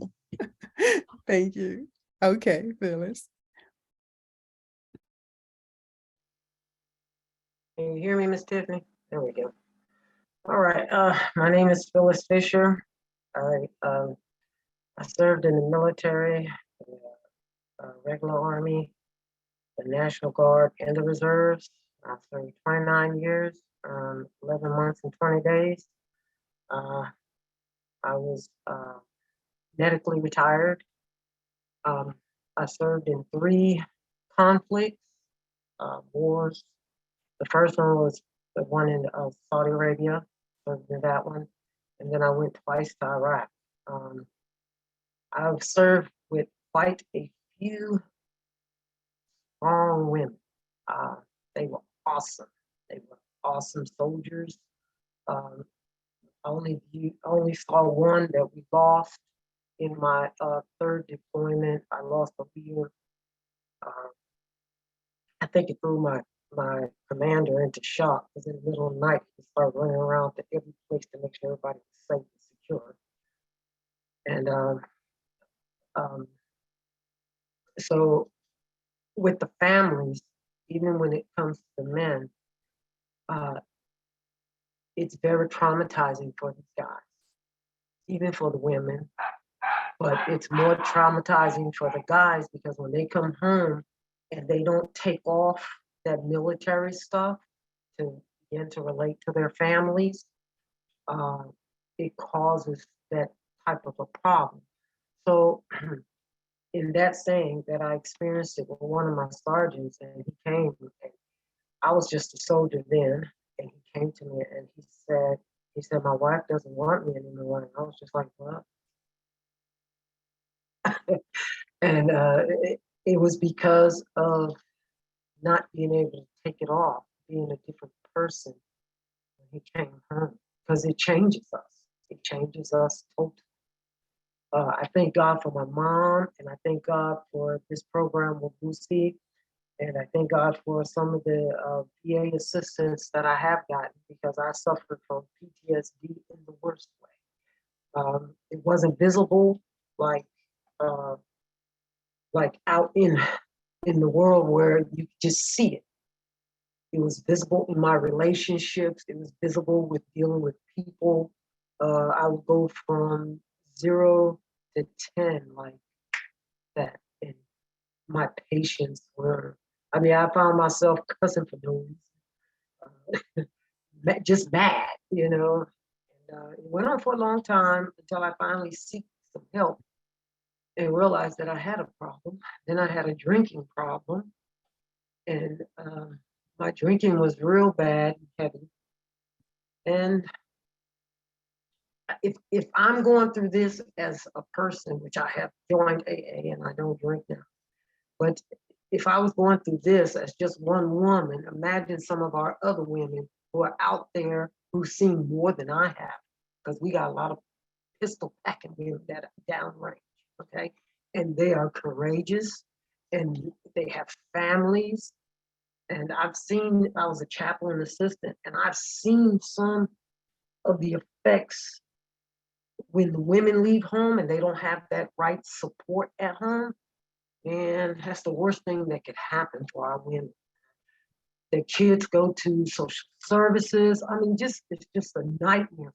Thank you. Okay, Phyllis. Can you hear me, Miss Tiffany? There we go. All right. My name is Phyllis Fisher. I served in the military, regular Army, the National Guard, and the Reserves. I served 29 years, 11 months and 20 days. I was medically retired. I served in 3 conflicts, wars. The first one was the one in Saudi Arabia, served in that one. And then I went twice to Iraq. I've served with quite a few strong women. They were awesome. They were awesome soldiers. Only saw one that we lost in my 3rd deployment. I lost a leader. I think it threw my commander into shock because in the middle of the night he started running around to every place to make sure everybody was safe and secure. And so with the families, even when it comes to the men, it's very traumatizing for these guys, even for the women. But it's more traumatizing for the guys because when they come home and they don't take off that military stuff to begin to relate to their families, it causes that type of a problem. So in that saying that I experienced it with one of my sergeants, and he came, and I was just a soldier then, and he came to me and he said, my wife doesn't want me anymore. And I was just like, what? And it was because of not being able to take it off, being a different person when he came home, because it changes us. It changes us totally. I thank God for my mom, and I thank God for this program with Lucy, and I thank God for some of the VA assistance that I have gotten, because I suffered from PTSD in the worst way. It wasn't visible like out in the world where you just see it. It was visible in my relationships. It was visible with dealing with people. I would go from 0 to 10 like that. And my patience were, I found myself cussing for no reason. Just mad, And it went on for a long time until I finally seeked some help and realized that I had a problem. Then I had a drinking problem. And my drinking was real bad and heavy. And if I'm going through this as a person, which I have joined AA and I don't drink now, but if I was going through this as just one woman, imagine some of our other women who are out there who've seen more than I have, because we got a lot of pistol packing men that are downrange, okay? And they are courageous and they have families. And I was a chaplain assistant, and I've seen some of the effects when the women leave home and they don't have that right support at home. And that's the worst thing that could happen to our women. Their kids go to social services. I mean, it's just a nightmare.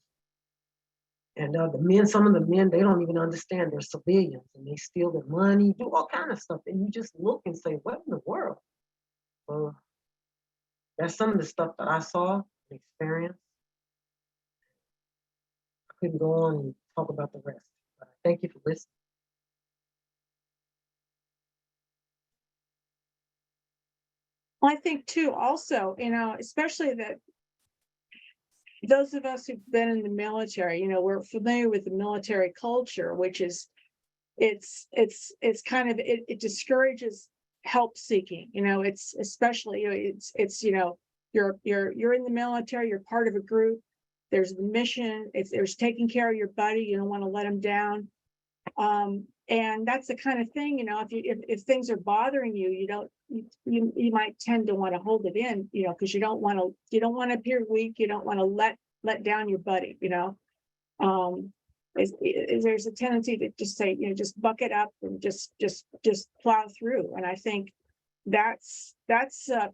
And the men, some of the men, they don't even understand they're civilians, and they steal their money, do all kind of stuff. And you just look and say, what in the world? That's some of the stuff that I saw and experienced. I couldn't go on and talk about the rest. But thank you for listening. I think too, also, especially that those of us who've been in the military, we're familiar with the military culture, which is, it's kind of, it discourages help seeking. It's especially, you're in the military, you're part of a group. There's the mission. There's taking care of your buddy. You don't want to let him down. And that's the kind of thing, if things are bothering you, you might tend to want to hold it in, because you don't want to appear weak. You don't want to let down your buddy, there's a tendency to just say, just buck it up and just plow through. And I think that's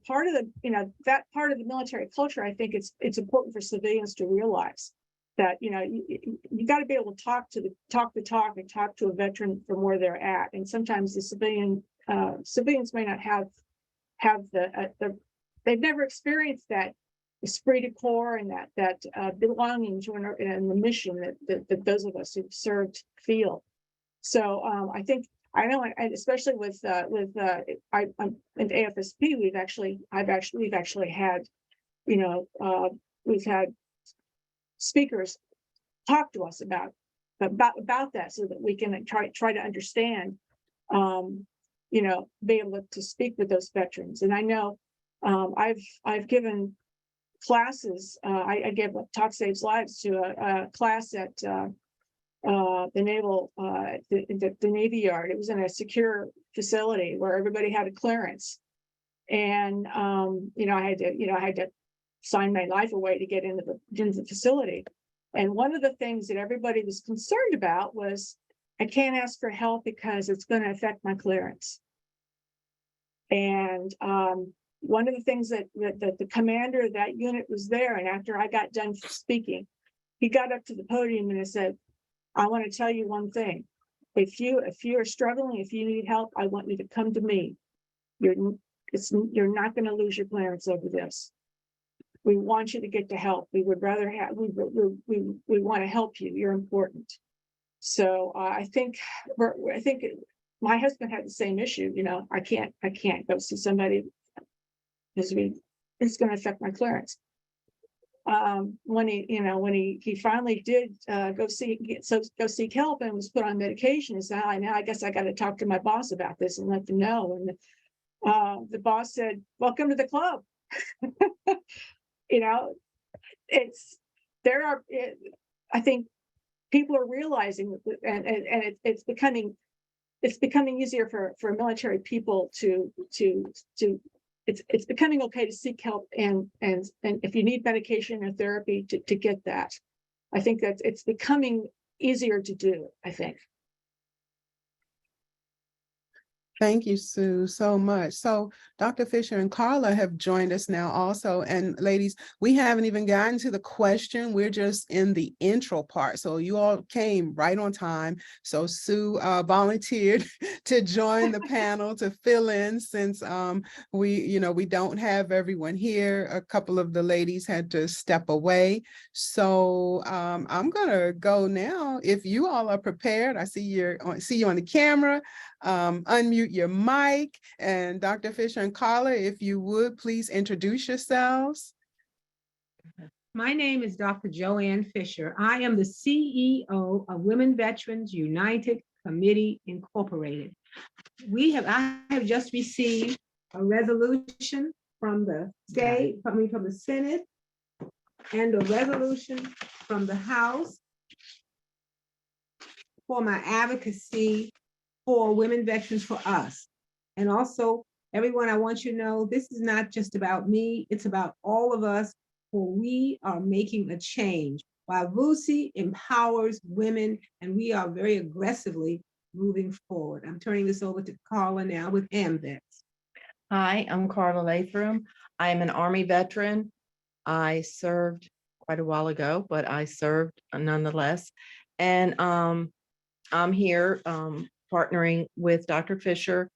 part of the, that part of the military culture. I think it's important for civilians to realize that, you got to be able to talk the talk and talk to a veteran from where they're at. And sometimes the civilians may not have they've never experienced that esprit de corps and that belonging to and the mission that those of us who've served feel. So I know, and especially with I'm in AFSP, we've actually had, we've had speakers talk to us about that, so that we can try to understand, be able to speak with those veterans. And I know I've given classes. I gave Talk Saves Lives to a class at the Naval, the Navy Yard. It was in a secure facility where everybody had a clearance, and I had to sign my life away to get into the facility. And one of the things that everybody was concerned about was, I can't ask for help because it's going to affect my clearance. And one of the things that the commander of that unit was there, and after I got done speaking, he got up to the podium and he said, I want to tell you one thing. If you are struggling, if you need help, I want you to come to me. You're not going to lose your clearance over this. We want you to get to help. We would rather have, we want to help you. You're important. So I think my husband had the same issue. I can't go see somebody because it's going to affect my clearance. When he finally did go seek help and was put on medication, he said, now I guess I got to talk to my boss about this and let them know. And the boss said, welcome to the club. I think people are realizing, and it's becoming easier for military people it's becoming okay to seek help, and if you need medication or therapy to get that. I think that it's becoming easier to do, I think. Thank you, Sue, so much. So Dr. Fisher and Carla have joined us now also. And ladies, we haven't even gotten to the question. We're just in the intro part. So you all came right on time. So Sue volunteered to join the panel to fill in, since we don't have everyone here. A couple of the ladies had to step away. So I'm gonna go now. If you all are prepared, I see you on the camera. Unmute your mic, and Dr. Fisher and Carla, if you would please introduce yourselves. My name is Dr. Joanne Fisher. I am the CEO of Women Veterans United Committee Incorporated. I have just received a resolution from the state, from the Senate, and a resolution from the House for my advocacy for women veterans for us. And also, everyone, I want you to know, this is not just about me, it's about all of us, for we are making a change. While VUSI empowers women, and we are very aggressively moving forward. I'm turning this over to Carla now with AMVETS. Hi, I'm Carla Latham. I am an Army veteran. I served quite a while ago, but I served nonetheless. And I'm here partnering with Dr. Fisher,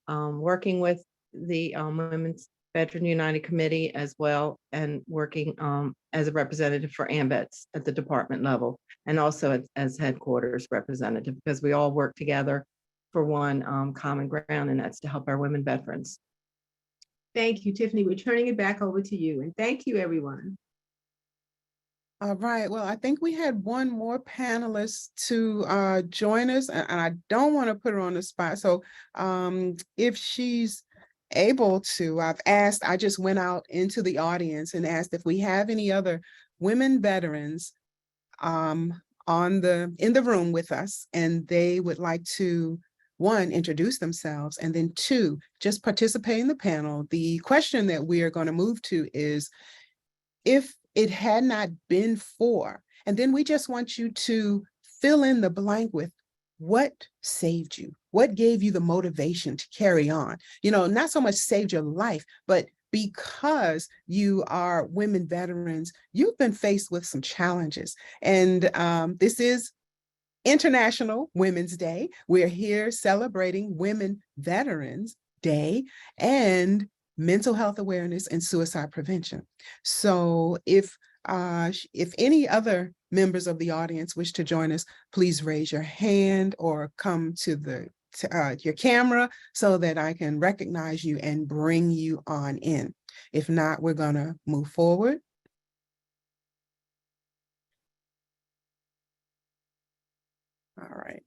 working with the Women's Veteran United Committee as well, and working as a representative for AMVETS at the department level, and also as headquarters representative, because we all work together for one common ground, and that's to help our women veterans. Thank you, Tiffany. We're turning it back over to you. And thank you, everyone. All right. Well, I think we had one more panelist to join us, and I don't want to put her on the spot. So if she's able to, I just went out into the audience and asked if we have any other women veterans in the room with us, and they would like to, one, introduce themselves, and then two, just participate in the panel. The question that we are going to move to is, if it had not been for, and then we just want you to fill in the blank with what saved you, what gave you the motivation to carry on. You know, not so much saved your life, but because you are women veterans, you've been faced with some challenges. And this is International Women's Day. We're here celebrating Women Veterans Day and mental health awareness and suicide prevention. So if any other members of the audience wish to join us, please raise your hand or come to your camera so that I can recognize you and bring you on in. If not, we're gonna move forward. All right.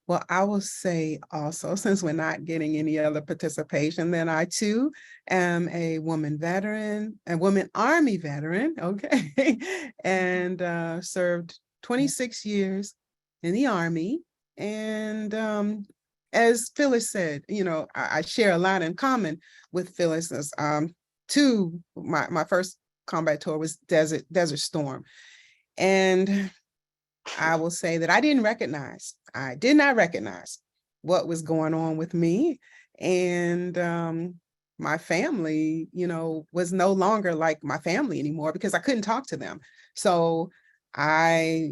Well, I will say also, since we're not getting any other participation, then I too am a woman veteran, a woman Army veteran, okay, and served 26 years in the Army. And as Phyllis said, you know, I share a lot in common with Phyllis. My first combat tour was Desert Storm. And I will say that I did not recognize what was going on with me. And my family, you know, was no longer like my family anymore because I couldn't talk to them. So I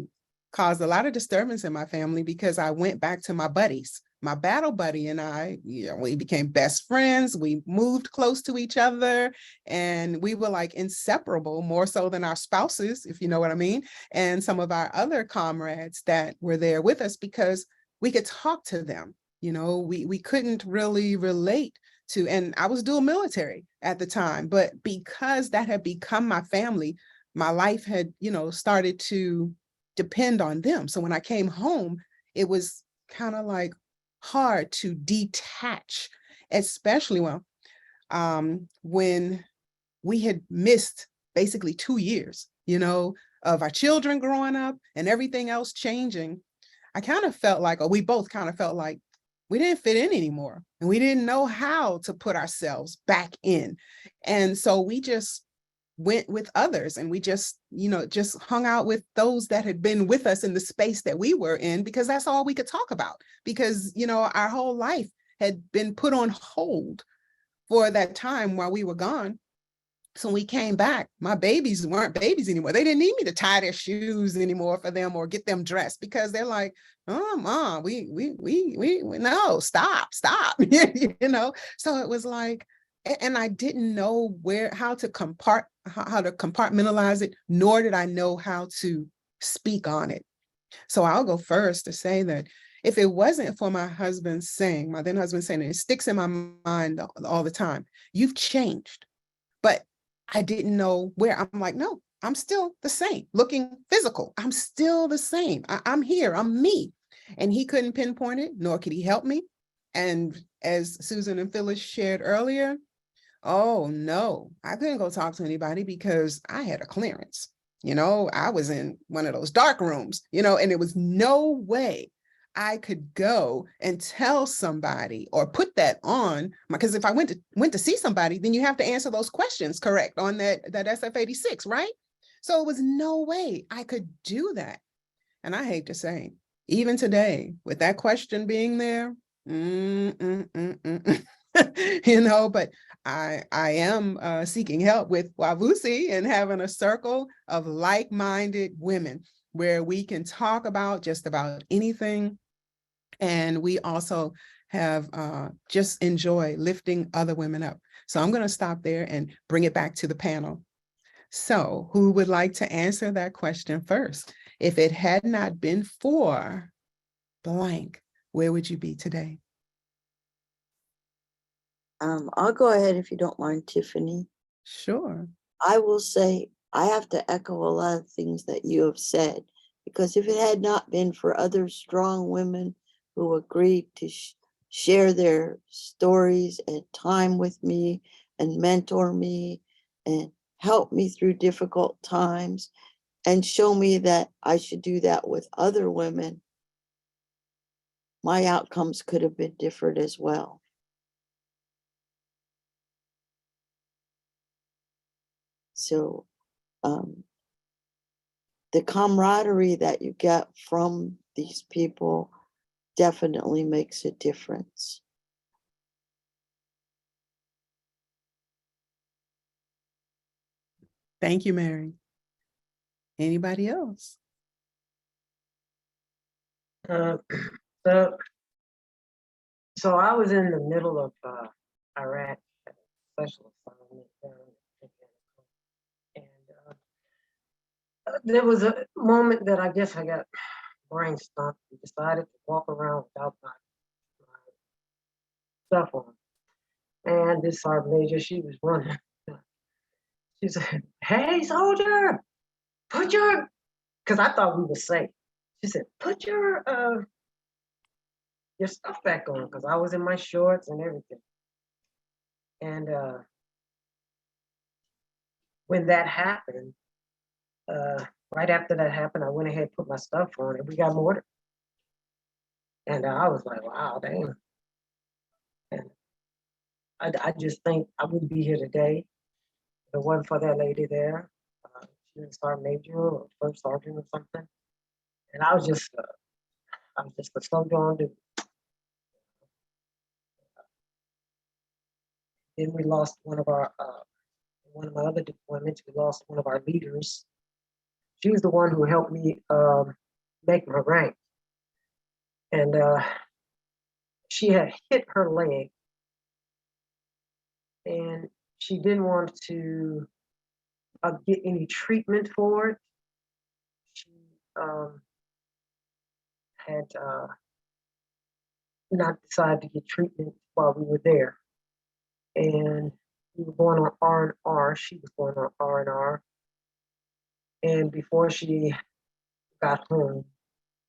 caused a lot of disturbance in my family because I went back to my buddies. My battle buddy and I, you know, we became best friends. We moved close to each other, and we were like inseparable, more so than our spouses, if you know what I mean, and some of our other comrades that were there with us, because we could talk to them. You know, we couldn't really relate to, and I was dual military at the time, but because that had become my family, my life had, you know, started to depend on them. So when I came home, it was kind of like hard to detach, especially when we had missed basically 2 years, you know, of our children growing up and everything else changing. I kind of felt like, or we both kind of felt like we didn't fit in anymore, and we didn't know how to put ourselves back in. And so we just went with others, and we just, you know, just hung out with those that had been with us in the space that we were in, because that's all we could talk about, because, you know, our whole life had been put on hold for that time while we were gone. So when we came back, my babies weren't babies anymore. They didn't need me to tie their shoes anymore for them or get them dressed, because they're like, oh, Mom, we no, stop, you know? So it was like, and I didn't know how to compartmentalize it, nor did I know how to speak on it. So I'll go first to say that if it wasn't for my then husband saying, and it sticks in my mind all the time, you've changed. But I didn't know where. I'm like, no, I'm still the same, looking physical. I'm still the same. I'm here, I'm me. And he couldn't pinpoint it, nor could he help me. And as Susan and Phyllis shared earlier, Oh no, I couldn't go talk to anybody because I had a clearance. I was in one of those dark rooms, and there was no way I could go and tell somebody or put that on, because if I went to see somebody, then you have to answer those questions correct on that SF-86, right? So it was no way I could do that. And I hate to say, even today, with that question being there, but I am seeking help with Wavusi and having a circle of like-minded women where we can talk about just about anything. And we also have just enjoy lifting other women up. So I'm going to stop there and bring it back to the panel. So who would like to answer that question first? If it had not been for blank, where would you be today? I'll go ahead if you don't mind, Tiffany. Sure. I will say I have to echo a lot of things that you have said, because if it had not been for other strong women who agreed to share their stories and time with me and mentor me and help me through difficult times and show me that I should do that with other women, my outcomes could have been different as well. So the camaraderie that you get from these people definitely makes a difference. Thank you, Mary. Anybody else? So I was in the middle of Iraq special assignment and there was a moment that I guess I got brain stumped and decided to walk around without my stuff on. And this sergeant major, she was running. She said, "Hey, soldier, put your," because I thought we were safe. She said, "Put your stuff back on," because I was in my shorts and everything. And when that happened, right after that happened, I went ahead and put my stuff on and we got mortared. And I was like, wow, damn. And I just think I wouldn't be here today if it wasn't for that lady there. She was sergeant major or first sergeant or something. And I was just a soldier on duty. Then we lost one of my other deployments. We lost one of our leaders. She was the one who helped me make my rank. And she had hit her leg and she didn't want to get any treatment for it. She had not decided to get treatment while we were there. And we were going on R&R. She was going on R&R. And before she got home,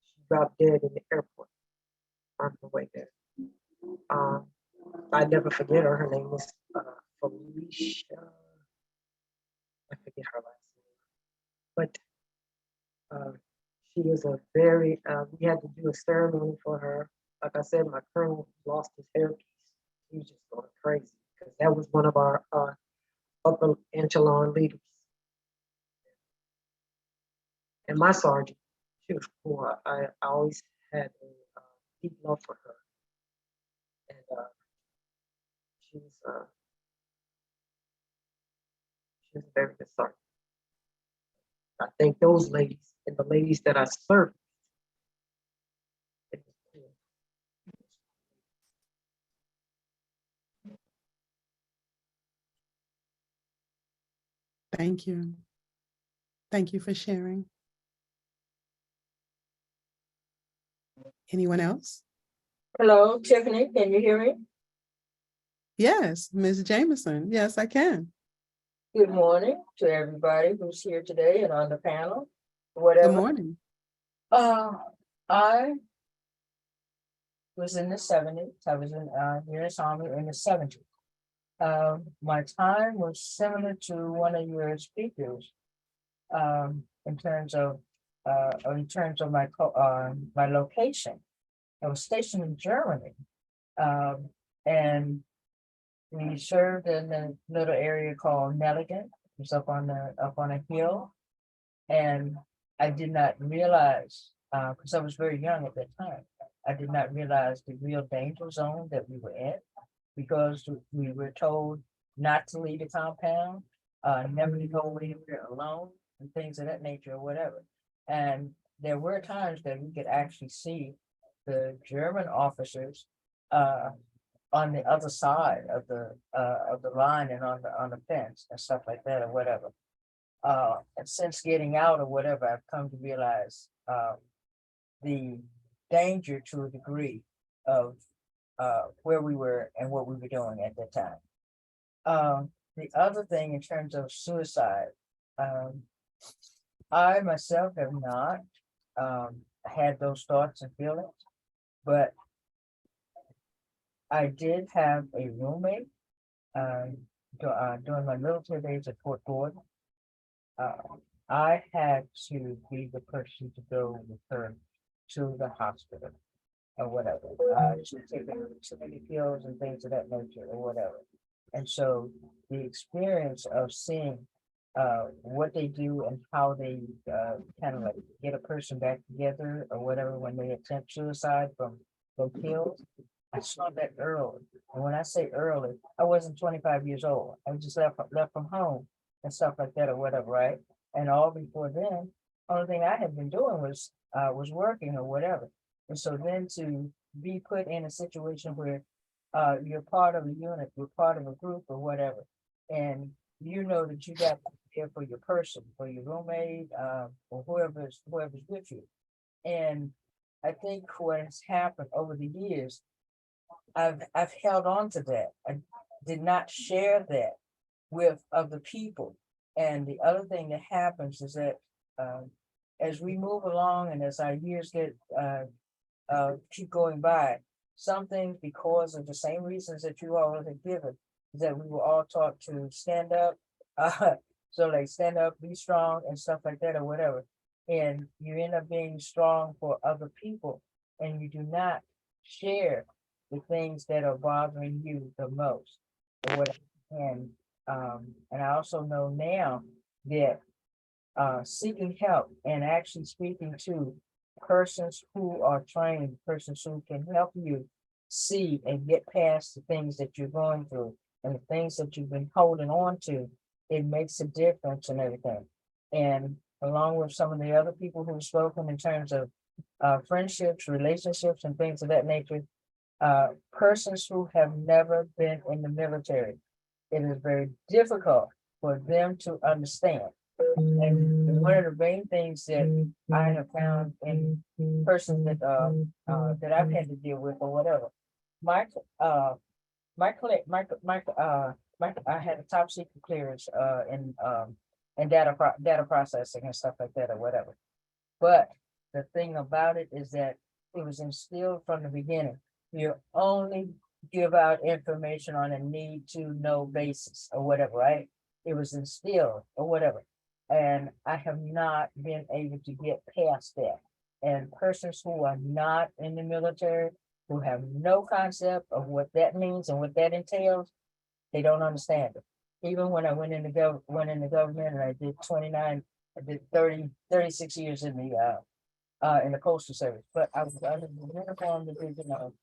she dropped dead in the airport on the way there. I never forget her. Her name was Felicia. I forget her last name. But she was a very, we had to do a ceremony for her. Like I said, my colonel lost his hairpiece. He was just going crazy because that was one of our upper echelon leaders. And my sergeant, she was cool. I always had a deep love for her. And she was a very good sergeant. I think those ladies and the ladies that I served, it was cool. Thank you. Thank you for sharing. Anyone else? Hello, Tiffany, can you hear me? Yes, Ms. Jameson. Yes, I can. Good morning to everybody who's here today and on the panel, whatever. Good morning. I was in the 70s. I was in U.S. Army in the 70s. My time was similar to one of your speakers, in terms of my location. I was stationed in Germany, and we served in a little area called Nelligan. It was up on a hill, and I did not realize, because I was very young at that time, I did not realize the real danger zone that we were in, because we were told not to leave the compound, never to go anywhere alone, and things of that nature or whatever. And there were times that we could actually see the German officers on the other side of the line and on the fence and stuff like that or whatever. And since getting out or whatever, I've come to realize the danger to a degree of where we were and what we were doing at that time. The other thing in terms of suicide, I myself have not had those thoughts and feelings, but I did have a roommate during my military days at Fort Gordon. I had to be the person to go with her to the hospital or whatever. She was taking too many pills and things of that nature or whatever. And so the experience of seeing what they do and how they kind of like get a person back together or whatever when they attempt suicide from pills, I saw that early. And when I say early, I wasn't 25 years old. I just left from home and stuff like that or whatever, right? And all before then, only thing I had been doing was working or whatever. And so then to be put in a situation where you're part of a unit, you're part of a group or whatever, and you know that you got to be there for your person, for your roommate, or whoever's with you. And I think what has happened over the years, I've held on to that. I did not share that with other people. And the other thing that happens is that as we move along and as our years keep going by, some things, because of the same reasons that you all have given, that we were all taught to stand up. So like stand up, be strong and stuff like that or whatever. And you end up being strong for other people and you do not share the things that are bothering you the most or whatever. And I also know now that seeking help and actually speaking to persons who are trained, persons who can help you see and get past the things that you're going through and the things that you've been holding on to, it makes a difference and everything. And along with some of the other people who've spoken in terms of friendships, relationships, and things of that nature, persons who have never been in the military, it is very difficult for them to understand. And one of the main things that I have found in persons that I've had to deal with or whatever, I had a top secret clearance in data processing and stuff like that or whatever. But the thing about it is that it was instilled from the beginning. You only give out information on a need to know basis or whatever, right? It was instilled or whatever. And I have not been able to get past that. And persons who are not in the military, who have no concept of what that means and what that entails, they don't understand it. Even when I went in the government and I did 36 years in the Postal Service, but I was under the uniform division of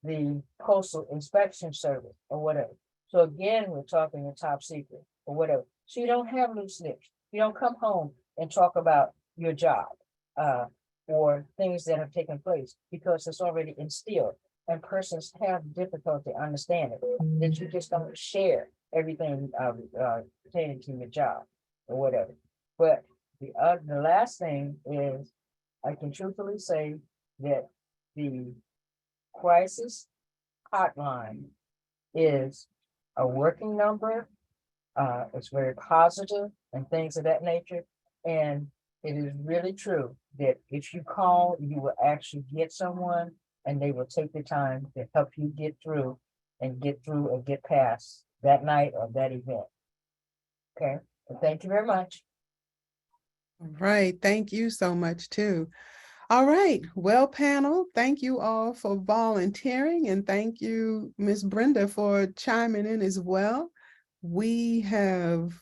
the Postal Inspection Service or whatever. So again, we're talking a top secret or whatever. So you don't have loose lips. You don't come home and talk about your job or things that have taken place because it's already instilled and persons have difficulty understanding that you just don't share everything pertaining to your job or whatever. But the last thing is I can truthfully say that the crisis hotline is a working number. It's very positive and things of that nature. And it is really true that if you call, you will actually get someone and they will take the time to help you get through and get through or get past that night or that event. Okay, well, thank you very much. All right, thank you so much too. All right, well, panel, thank you all for volunteering, and thank you, Miss Brenda, for chiming in as well. We have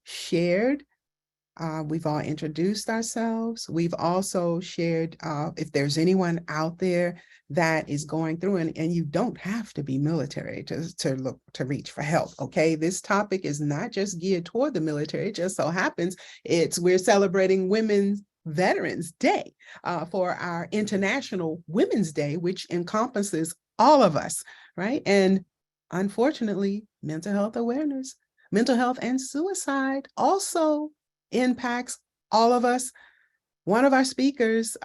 shared, we've all introduced ourselves. We've also shared, if there's anyone out there that is going through, and you don't have to be military to look to reach for help. Okay, this topic is not just geared toward the military. It just so happens we're celebrating Women's Veterans Day for our International Women's Day, which encompasses all of us, right? And unfortunately, mental health awareness, mental health and suicide also impacts all of us. One of our speakers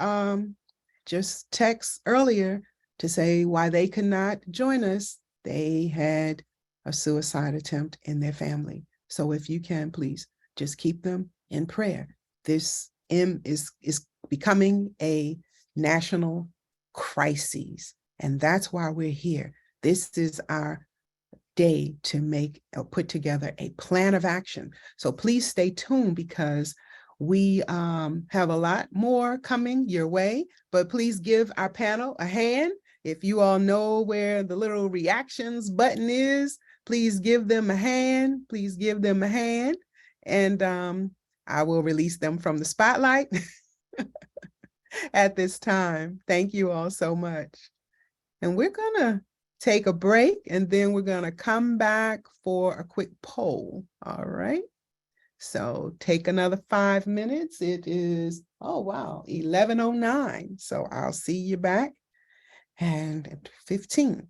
just text earlier to say why they could not join us. They had a suicide attempt in their family. So if you can, please just keep them in prayer. This is becoming a national crisis, and that's why we're here. This is our day to make or put together a plan of action. So please stay tuned, because we have a lot more coming your way, but please give our panel a hand. If you all know where the little reactions button is, please give them a hand. Please give them a hand. And I will release them from the spotlight at this time. Thank you all so much. And we're gonna take a break, and then we're gonna come back for a quick poll. All right. So take another 5 minutes. It is, oh wow, 11:09. So I'll see you back and at 15.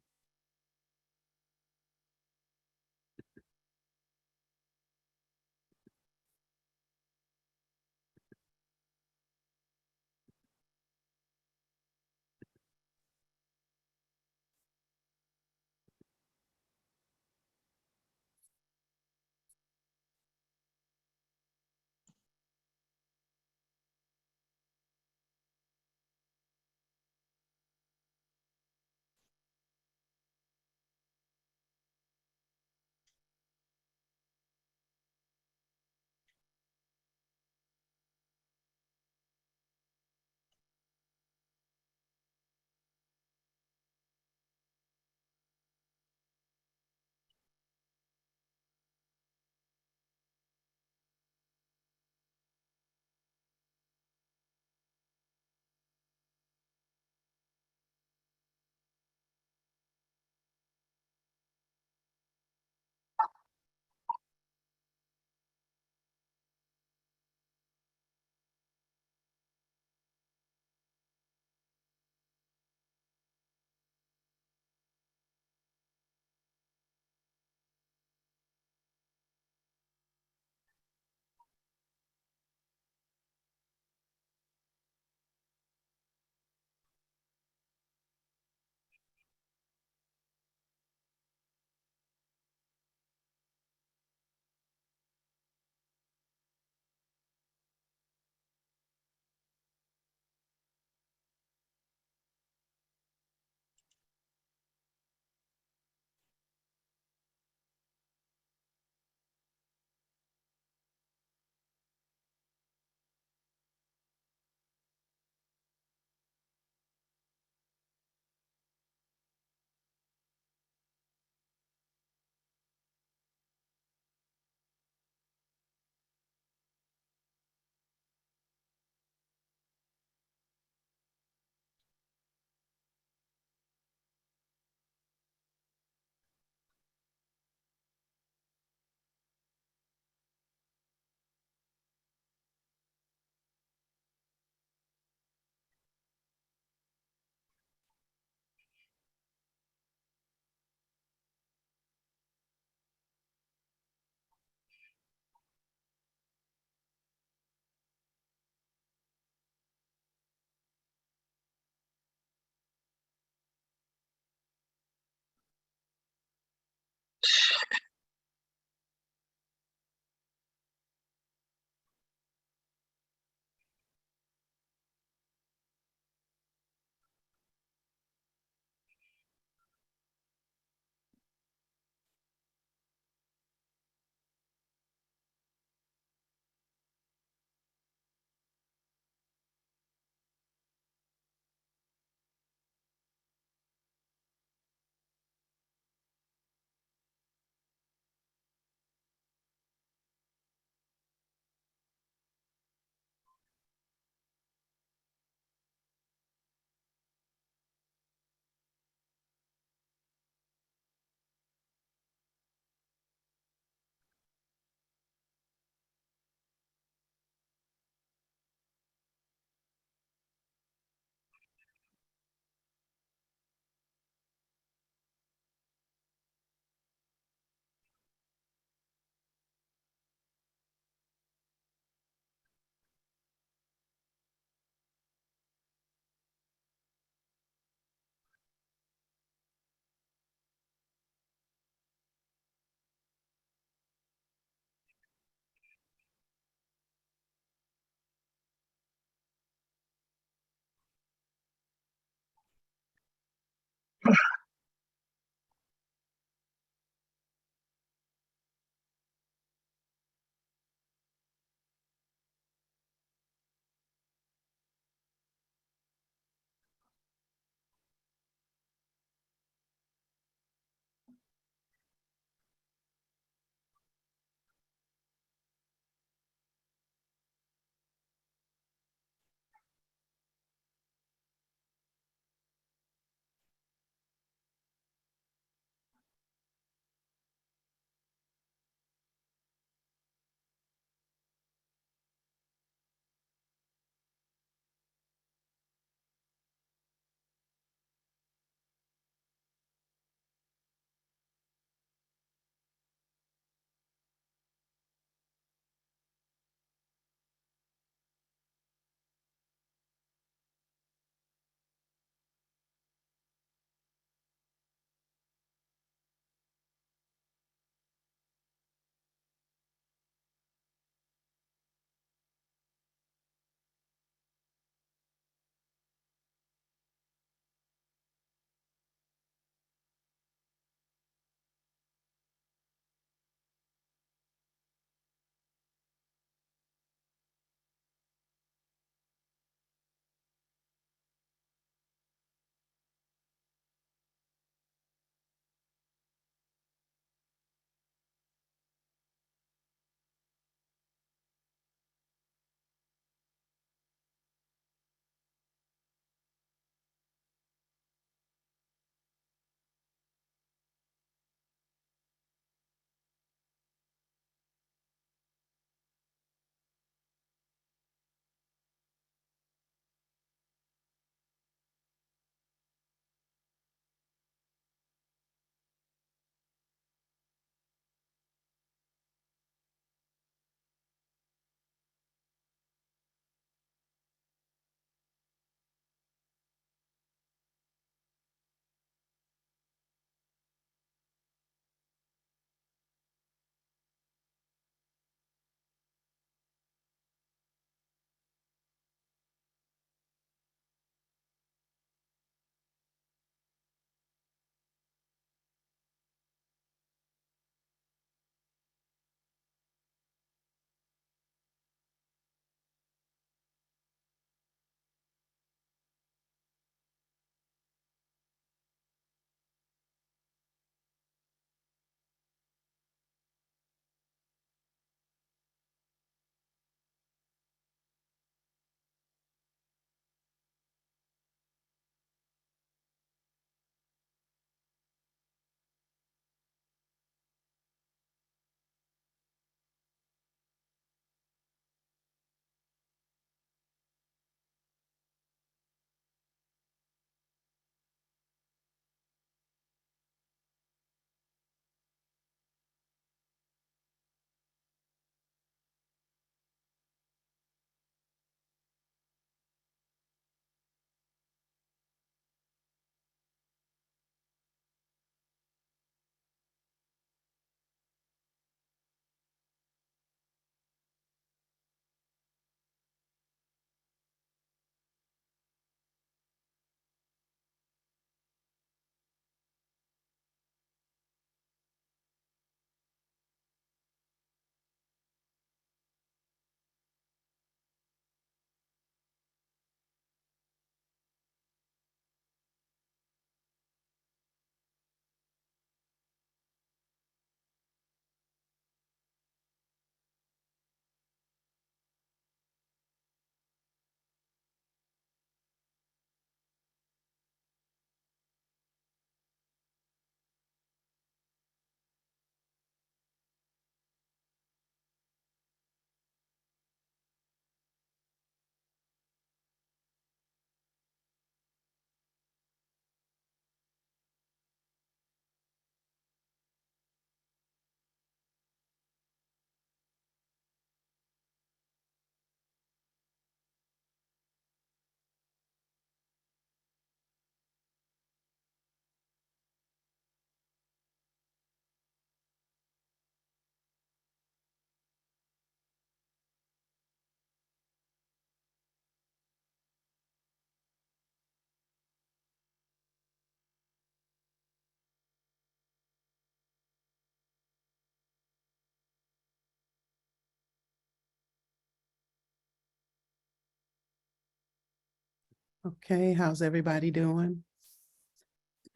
Okay, how's everybody doing?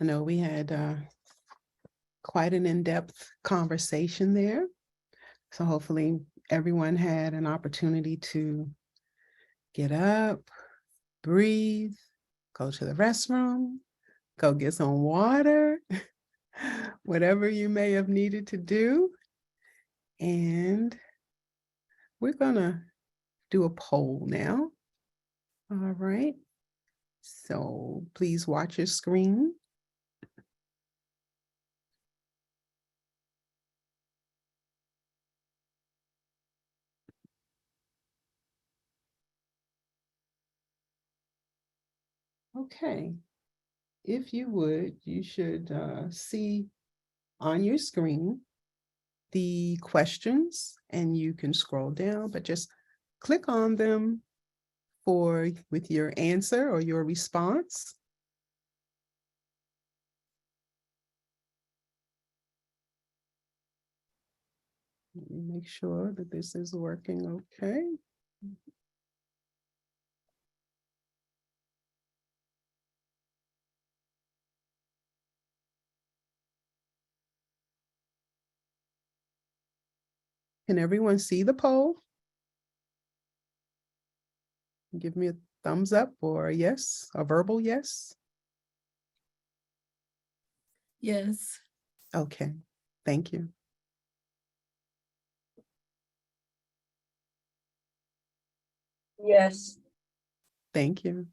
I know we had quite an in-depth conversation there. So hopefully everyone had an opportunity to get up, breathe, go to the restroom, go get some water, whatever you may have needed to do. And we're gonna do a poll now. All right. So please watch your screen. Okay. If you would, you should see on your screen the questions, and you can scroll down, but just click on them with your answer or your response. Let me make sure that this is working okay. Can everyone see the poll? Give me a thumbs up or a yes, a verbal yes. Yes. Okay, thank you. Yes. Thank you.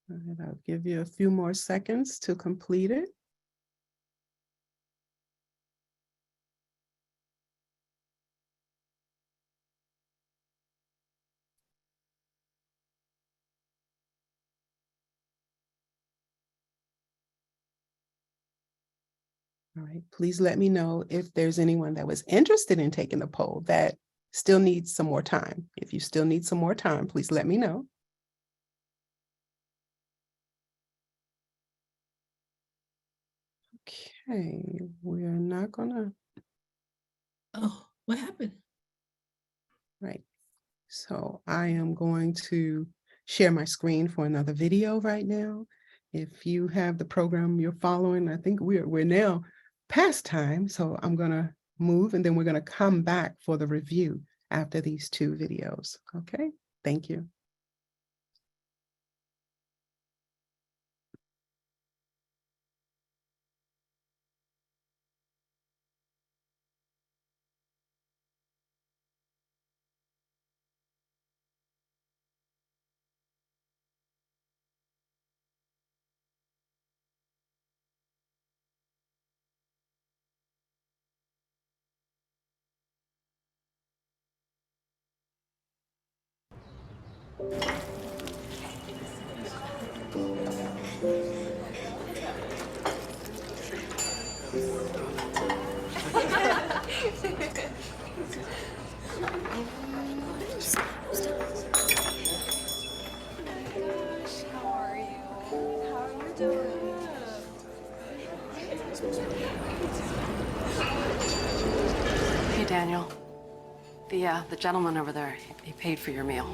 All right, I'll give you a few more seconds to complete it. All right, please let me know if there's anyone that was interested in taking the poll that still needs some more time. If you still need some more time, please let me know. Okay, we are not gonna. Oh, what happened? Right. So I am going to share my screen for another video right now. If you have the program you're following, I think we're now past time. So I'm gonna move and then we're gonna come back for the review after these two videos. Okay, thank you. Hey, Daniel. The gentleman over there, he paid for your meal.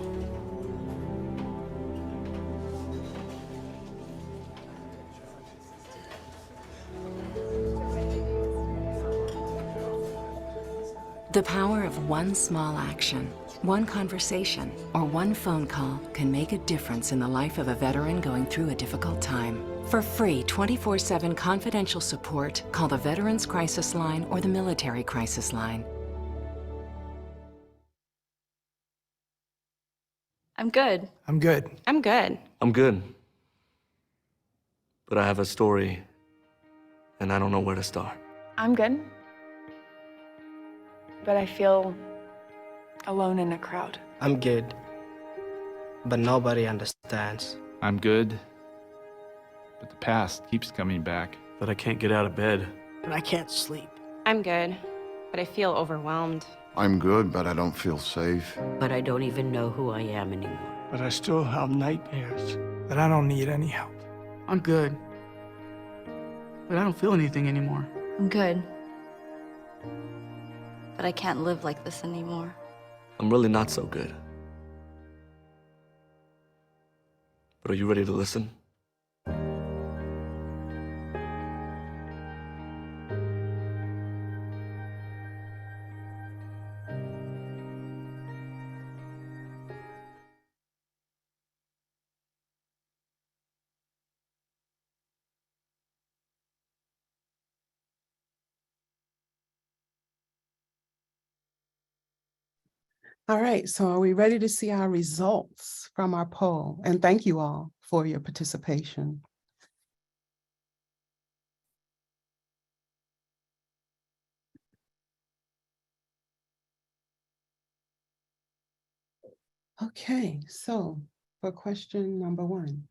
The power of one small action, one conversation, or one phone call can make a difference in the life of a veteran going through a difficult time. For free 24/7 confidential support, call the Veterans Crisis Line or the Military Crisis Line. I'm good. I'm good. I'm good. I'm good. But I have a story, and I don't know where to start. I'm good. But I feel alone in a crowd. I'm good. but nobody understands. I'm good, but the past keeps coming back. But I can't get out of bed. And I can't sleep. I'm good, but I feel overwhelmed. I'm good, but I don't feel safe. But I don't even know who I am anymore. But I still have nightmares that I don't need any help. I'm good, but I don't feel anything anymore. I'm good, but I can't live like this anymore. I'm really not so good. But are you ready to listen? All right, so are we ready to see our results from our poll? And thank you all for your participation. Okay, so for question number 1,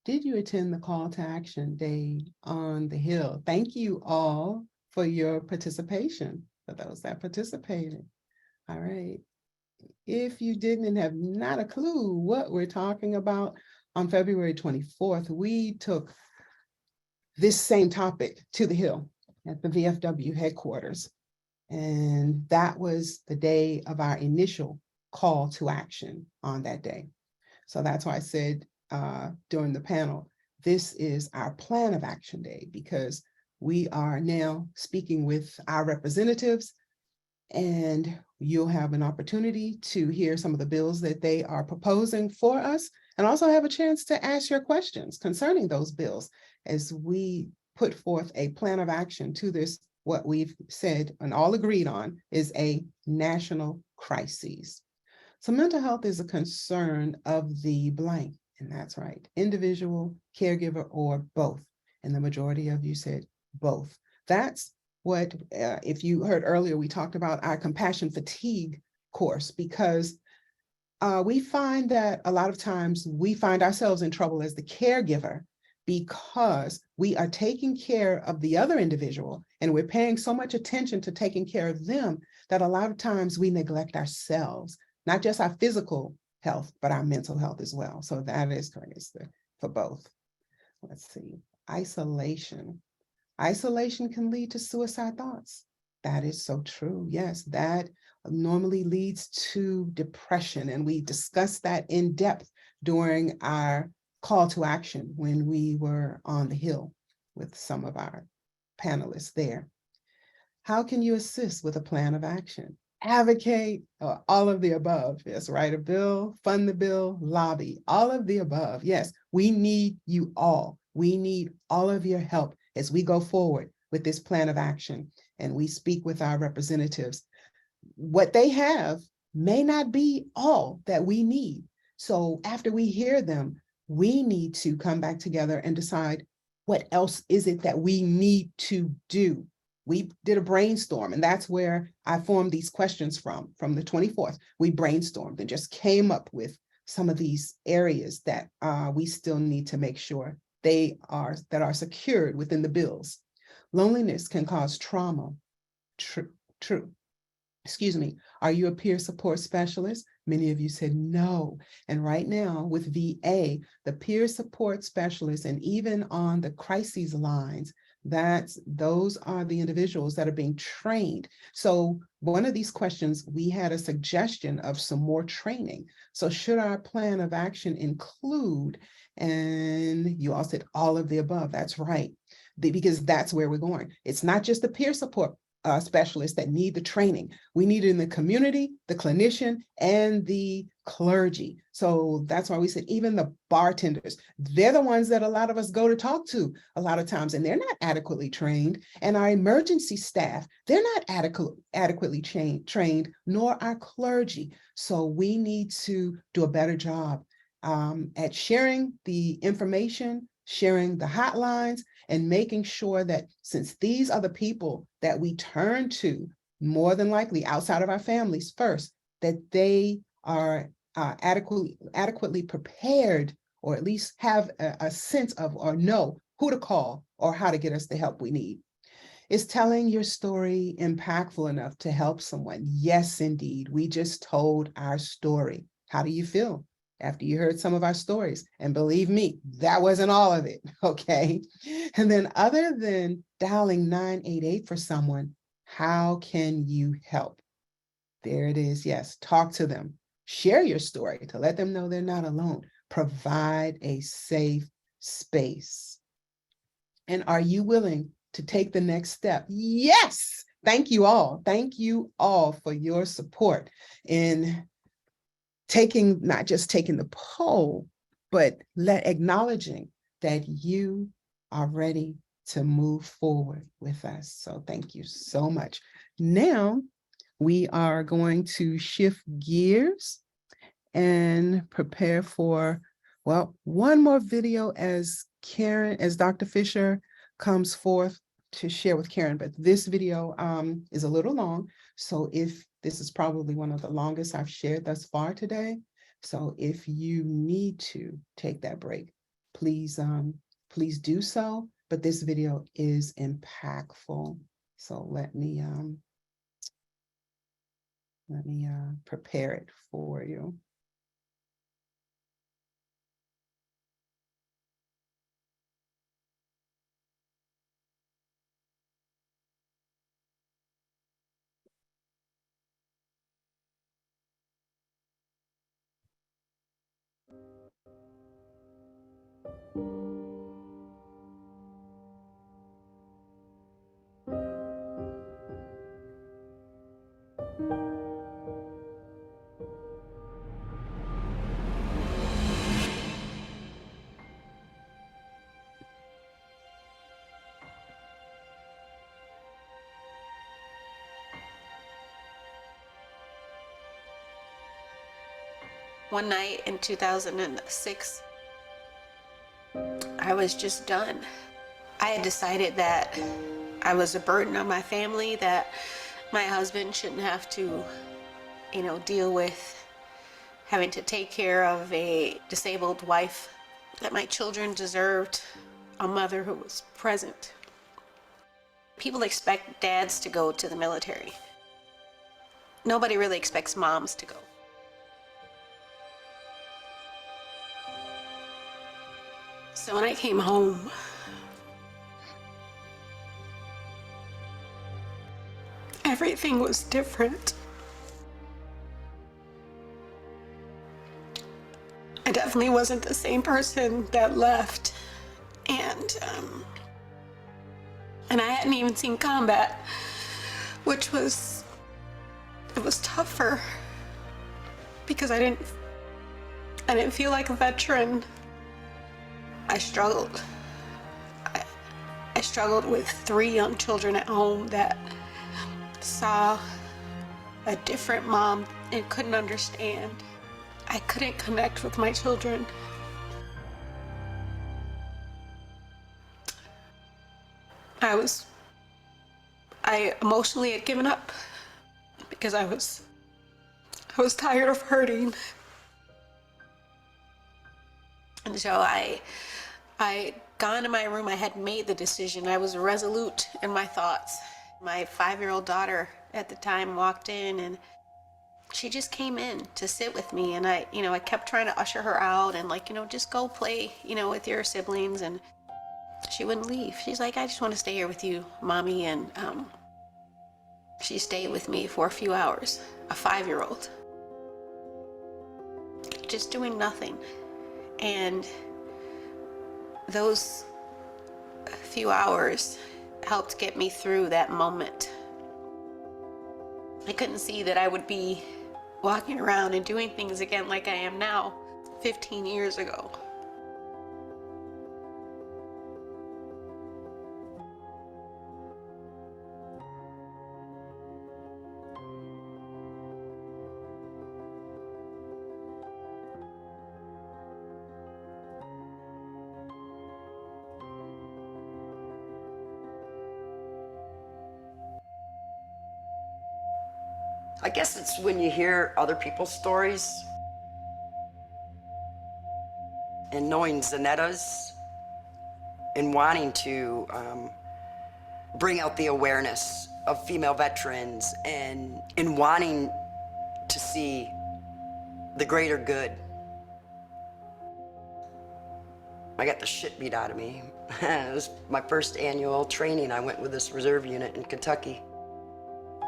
did you attend the call to action day on the Hill? Thank you all for your participation, for those that participated. All right. If you didn't and have not a clue what we're talking about, on February 24th, we took this same topic to the Hill at the VFW headquarters. And that was the day of our initial call to action on that day. So that's why I said during the panel, this is our plan of action day, because we are now speaking with our representatives, and you'll have an opportunity to hear some of the bills that they are proposing for us, and also have a chance to ask your questions concerning those bills as we put forth a plan of action to this, what we've said and all agreed on is a national crisis. So mental health is a concern of the blank, and that's right, individual, caregiver, or both. And the majority of you said both. That's what, if you heard earlier, we talked about our compassion fatigue course, because we find that a lot of times we find ourselves in trouble as the caregiver because we are taking care of the other individual and we're paying so much attention to taking care of them that a lot of times we neglect ourselves, not just our physical health, but our mental health as well. So that is correct for both. Let's see, isolation. Isolation can lead to suicide thoughts. That is so true. Yes, that normally leads to depression. And we discussed that in depth during our call to action when we were on the Hill with some of our panelists there. How can you assist with a plan of action? Advocate, all of the above. Yes, write a bill, fund the bill, lobby, all of the above. Yes, we need you all. We need all of your help as we go forward with this plan of action and we speak with our representatives. What they have may not be all that we need. So after we hear them, we need to come back together and decide what else is it that we need to do. We did a brainstorm, and that's where I formed these questions from the 24th. We brainstormed and just came up with some of these areas that we still need to make sure that are secured within the bills. Loneliness can cause trauma. True. Excuse me. Are you a peer support specialist? Many of you said no. And right now with VA, the peer support specialists, and even on the crises lines, those are the individuals that are being trained. So one of these questions, we had a suggestion of some more training. So should our plan of action include, and you all said all of the above, that's right, because that's where we're going. It's not just the peer support specialists that need the training. We need it in the community, the clinician, and the clergy. So that's why we said even the bartenders, they're the ones that a lot of us go to talk to a lot of times, and they're not adequately trained. And our emergency staff, they're not adequately trained, nor our clergy. So we need to do a better job at sharing the information, sharing the hotlines, and making sure that since these are the people that we turn to more than likely outside of our families first, that they are adequately prepared, or at least have a sense of or know who to call or how to get us the help we need. Is telling your story impactful enough to help someone? Yes, indeed. We just told our story. How do you feel after you heard some of our stories? And believe me, that wasn't all of it, okay? And then other than dialing 988 for someone, how can you help? There it is. Yes, talk to them. Share your story to let them know they're not alone. Provide a safe space. And are you willing to take the next step? Yes. Thank you all. Thank you all for your support in taking, not just taking the poll, but acknowledging that you are ready to move forward with us. So thank you so much. Now we are going to shift gears and prepare for, well, one more video as Dr. Fisher comes forth to share with Karen, but this video is a little long. So if this is probably one of the longest I've shared thus far today. So if you need to take that break, please do so. But this video is impactful. So let me prepare it for you. One night in 2006, I was just done. I had decided that I was a burden on my family, that my husband shouldn't have to, deal with having to take care of a disabled wife, that my children deserved a mother who was present. People expect dads to go to the military. Nobody really expects moms to go. So when I came home, everything was different. I definitely wasn't the same person that left. And I hadn't even seen combat, which was tougher because I didn't feel like a veteran. I struggled. I struggled with 3 young children at home that saw a different mom and couldn't understand. I couldn't connect with my children. I emotionally had given up because I was tired of hurting. And so I gone in my room. I had made the decision. I was resolute in my thoughts. My 5-year-old daughter at the time walked in, and she just came in to sit with me. And I kept trying to usher her out and just go play, with your siblings. And she wouldn't leave. She's like, I just want to stay here with you, Mommy. And she stayed with me for a few hours, a 5-year-old, just doing nothing. And those few hours helped get me through that moment. I couldn't see that I would be walking around and doing things again like I am now, 15 years ago. I guess it's when you hear other people's stories and knowing Zanetta's and wanting to bring out the awareness of female veterans and wanting to see the greater good. I got the shit beat out of me. It was my first annual training. I went with this reserve unit in Kentucky.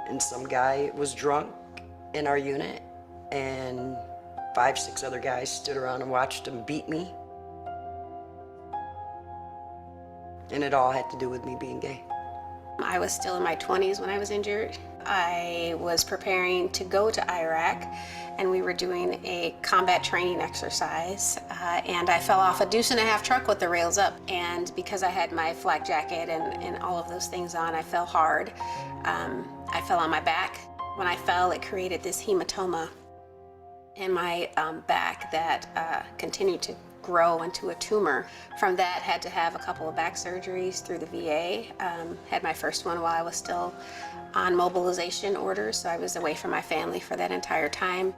And some guy was drunk in our unit, and 5, 6 other guys stood around and watched him beat me. And it all had to do with me being gay. I was still in my 20s when I was injured. I was preparing to go to Iraq, and we were doing a combat training exercise, and I fell off a 2.5 truck with the rails up. And because I had my flak jacket and all of those things on, I fell hard. I fell on my back. When I fell, it created this hematoma in my back that continued to grow into a tumor. From that, had to have a couple of back surgeries through the VA. Had my first one while I was still on mobilization orders, so I was away from my family for that entire time.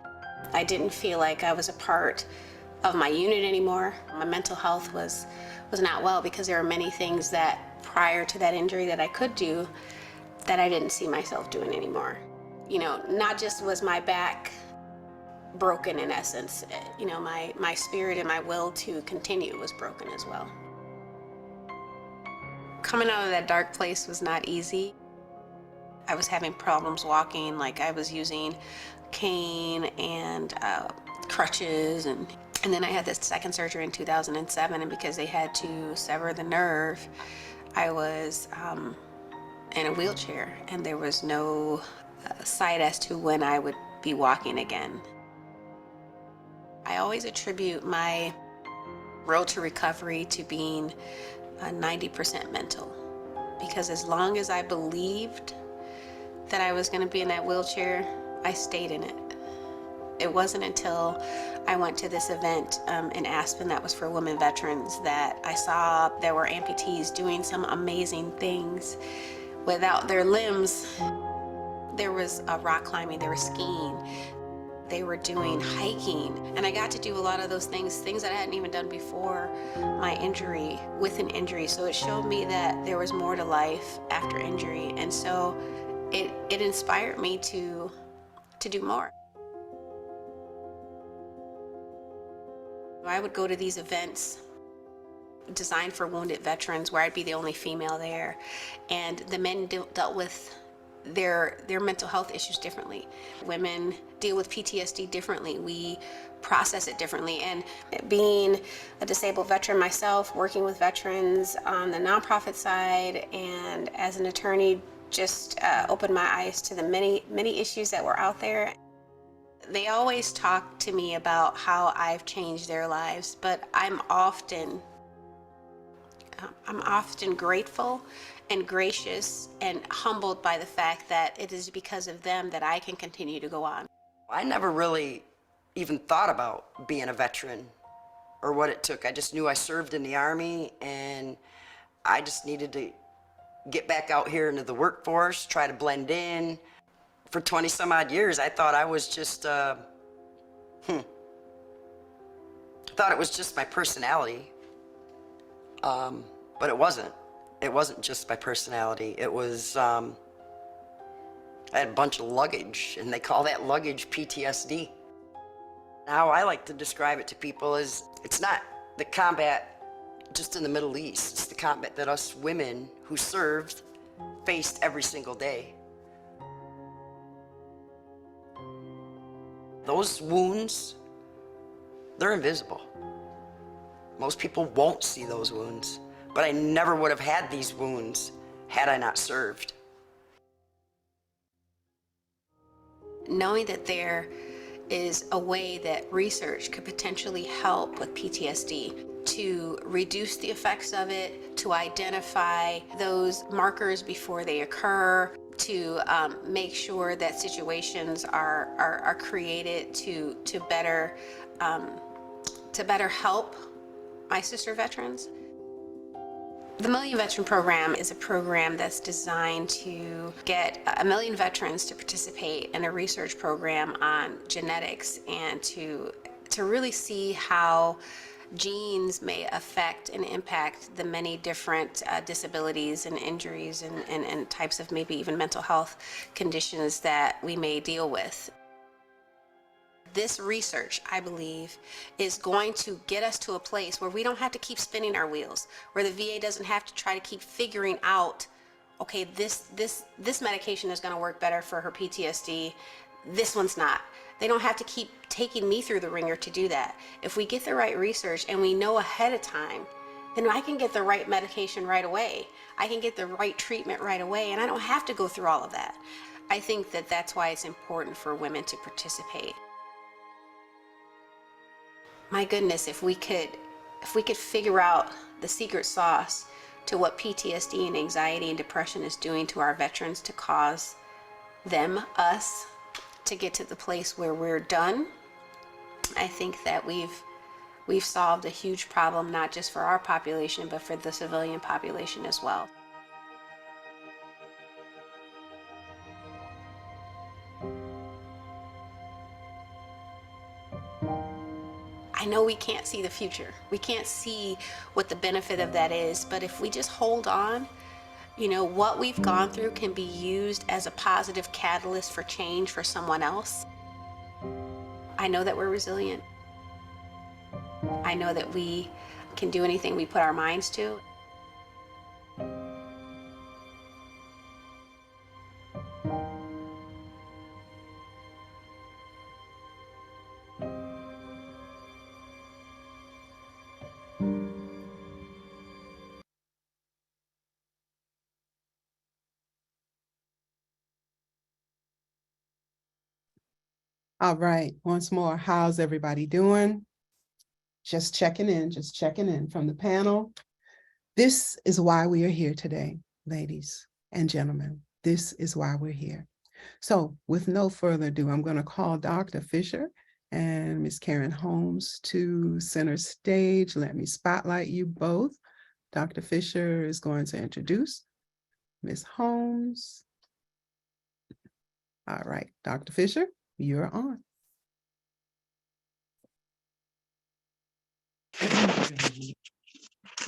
I didn't feel like I was a part of my unit anymore. My mental health was not well because there were many things that prior to that injury that I could do that I didn't see myself doing anymore. You know, not just was my back broken in essence, you know, my spirit and my will to continue was broken as well. Coming out of that dark place was not easy. I was having problems walking, like I was using cane and crutches, and then I had this second surgery in 2007, and because they had to sever the nerve, I was in a wheelchair, and there was no sight as to when I would be walking again. I always attribute my road to recovery to being 90% mental, because as long as I believed that I was going to be in that wheelchair, I stayed in it. It wasn't until I went to this event in Aspen that was for women veterans that I saw there were amputees doing some amazing things without their limbs. There was rock climbing, there was skiing, they were doing hiking, and I got to do a lot of those things that I hadn't even done before my injury, with an injury. So it showed me that there was more to life after injury, and so it inspired me to do more. I would go to these events designed for wounded veterans where I'd be the only female there, and the men dealt with their mental health issues differently. Women deal with PTSD differently. We process it differently. And being a disabled veteran myself, working with veterans on the nonprofit side and as an attorney, just opened my eyes to the many issues that were out there. They always talk to me about how I've changed their lives, but I'm often grateful and gracious and humbled by the fact that it is because of them that I can continue to go on. I never really even thought about being a veteran or what it took. I just knew I served in the Army, and I just needed to get back out here into the workforce, try to blend in. For 20 some odd years, I thought I was just, I thought it was just my personality. But it wasn't. It wasn't just my personality. It was, I had a bunch of luggage, and they call that luggage PTSD. How I like to describe it to people is, it's not the combat just in the Middle East. It's the combat that us women who served faced every single day. Those wounds, they're invisible. Most people won't see those wounds, but I never would have had these wounds had I not served. Knowing that there is a way that research could potentially help with PTSD, to reduce the effects of it, to identify those markers before they occur, to make sure that situations are created to better help my sister veterans. The Million Veteran Program is a program that's designed to get 1 million veterans to participate in a research program on genetics, and to really see how genes may affect and impact the many different disabilities and injuries and types of maybe even mental health conditions that we may deal with. This research, I believe, is going to get us to a place where we don't have to keep spinning our wheels, where the VA doesn't have to try to keep figuring out, okay, this medication is going to work better for her PTSD, this one's not. They don't have to keep taking me through the ringer to do that. If we get the right research and we know ahead of time, then I can get the right medication right away. I can get the right treatment right away, and I don't have to go through all of that. I think that that's why it's important for women to participate. My goodness, if we could figure out the secret sauce to what PTSD and anxiety and depression is doing to our veterans to cause them, us, to get to the place where we're done, I think that we've solved a huge problem, not just for our population, but for the civilian population as well. I know we can't see the future. We can't see what the benefit of that is, but if we just hold on, you know, what we've gone through can be used as a positive catalyst for change for someone else. I know that we're resilient. I know that we can do anything we put our minds to. All right, once more, how's everybody doing? Just checking in from the panel. This is why we are here today, ladies and gentlemen. This is why we're here. So with no further ado, I'm going to call Dr. Fisher and Ms. Karen Holmes to center stage. Let me spotlight you both. Dr. Fisher is going to introduce Ms. Holmes. All right, Dr. Fisher, you're on.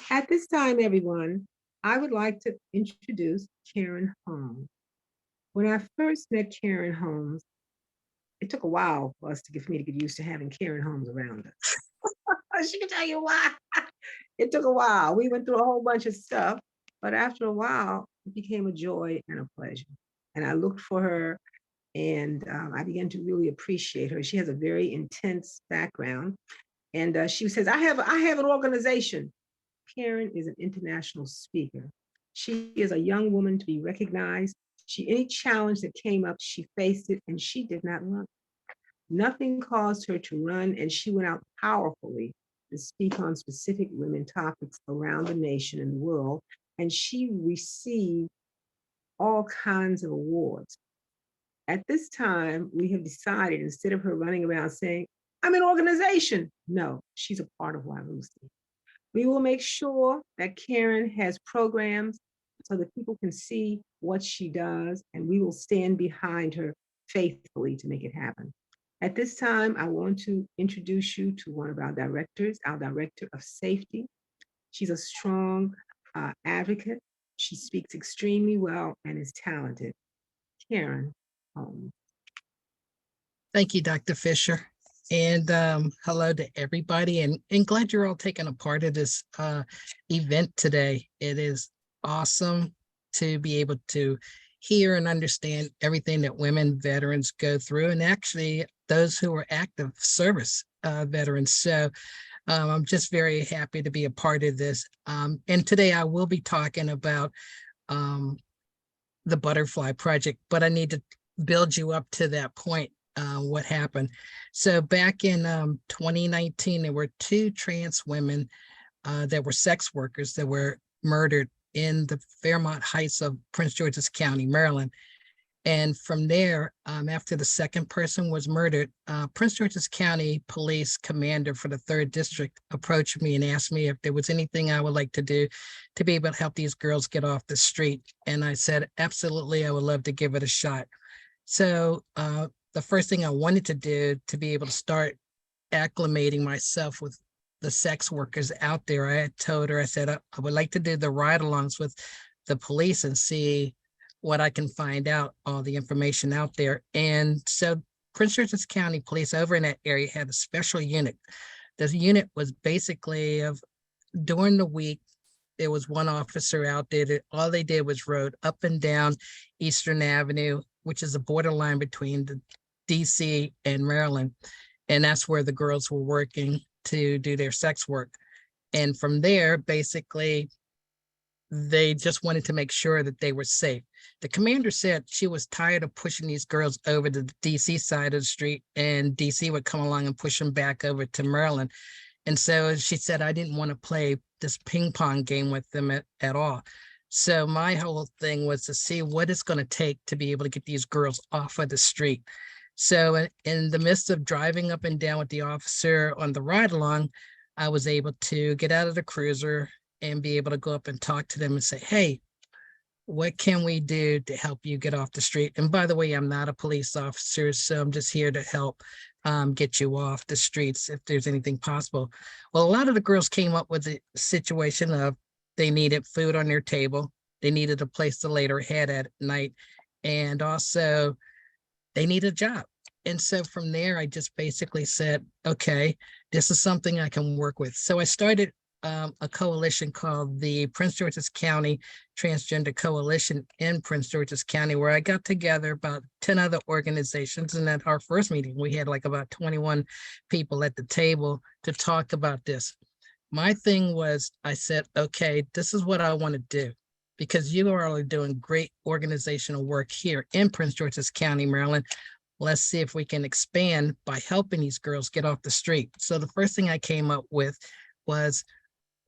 At this time, everyone, I would like to introduce Karen Holmes. When I first met Karen Holmes, it took a while for me to get used to having Karen Holmes around us. She can tell you why. It took a while. We went through a whole bunch of stuff, but after a while, it became a joy and a pleasure. And I looked for her, and I began to really appreciate her. She has a very intense background. And she says, I have an organization. Karen is an international speaker. She is a young woman to be recognized. Any challenge that came up, she faced it, and she did not run. Nothing caused her to run, and she went out powerfully to speak on specific women topics around the nation and the world. And she received all kinds of awards. At this time, we have decided, instead of her running around saying, I'm an organization. No, she's a part of Wai-Lucy. We will make sure that Karen has programs so that people can see what she does, and we will stand behind her faithfully to make it happen. At this time, I want to introduce you to one of our directors, our Director of Safety. She's a strong advocate. She speaks extremely well and is talented. Karen Holmes. Thank you, Dr. Fisher. And hello to everybody, and glad you're all taking a part of this event today. It is awesome to be able to hear and understand everything that women veterans go through, and actually those who are active service veterans. So I'm just very happy to be a part of this. And today I will be talking about the Butterfly Project, but I need to build you up to that point. What happened. So back in 2019, there were 2 trans women that were sex workers that were murdered in the Fairmont Heights of Prince George's County, Maryland. And from there, after the second person was murdered, Prince George's County Police Commander for the 3rd District approached me and asked me if there was anything I would like to do to be able to help these girls get off the street. And I said, absolutely, I would love to give it a shot. So the first thing I wanted to do to be able to start acclimating myself with the sex workers out there. I had told her, I said, I would like to do the ride-alongs with the police and see what I can find out, all the information out there. And so Prince George's County Police over in that area had a special unit. The unit was basically of during the week, there was one officer out there that all they did was rode up and down Eastern Avenue, which is a borderline between the DC and Maryland. And that's where the girls were working to do their sex work. And from there, basically, they just wanted to make sure that they were safe. The commander said she was tired of pushing these girls over to the DC side of the street, and DC would come along and push them back over to Maryland. And so she said, I didn't want to play this ping pong game with them at all. So my whole thing was to see what it's going to take to be able to get these girls off of the street. So in the midst of driving up and down with the officer on the ride along, I was able to get out of the cruiser and be able to go up and talk to them and say, hey, what can we do to help you get off the street? And by the way, I'm not a police officer, so I'm just here to help get you off the streets if there's anything possible. Well, a lot of the girls came up with the situation of they needed food on their table. They needed a place to lay their head at night. And also they need a job. And so from there, I just basically said, okay, this is something I can work with. So I started a coalition called the Prince George's County Transgender Coalition in Prince George's County, where I got together about 10 other organizations. And at our first meeting, we had like about 21 people at the table to talk about this. My thing was, I said, okay, this is what I want to do, because you are all doing great organizational work here in Prince George's County, Maryland. Let's see if we can expand by helping these girls get off the street. So the first thing I came up with was,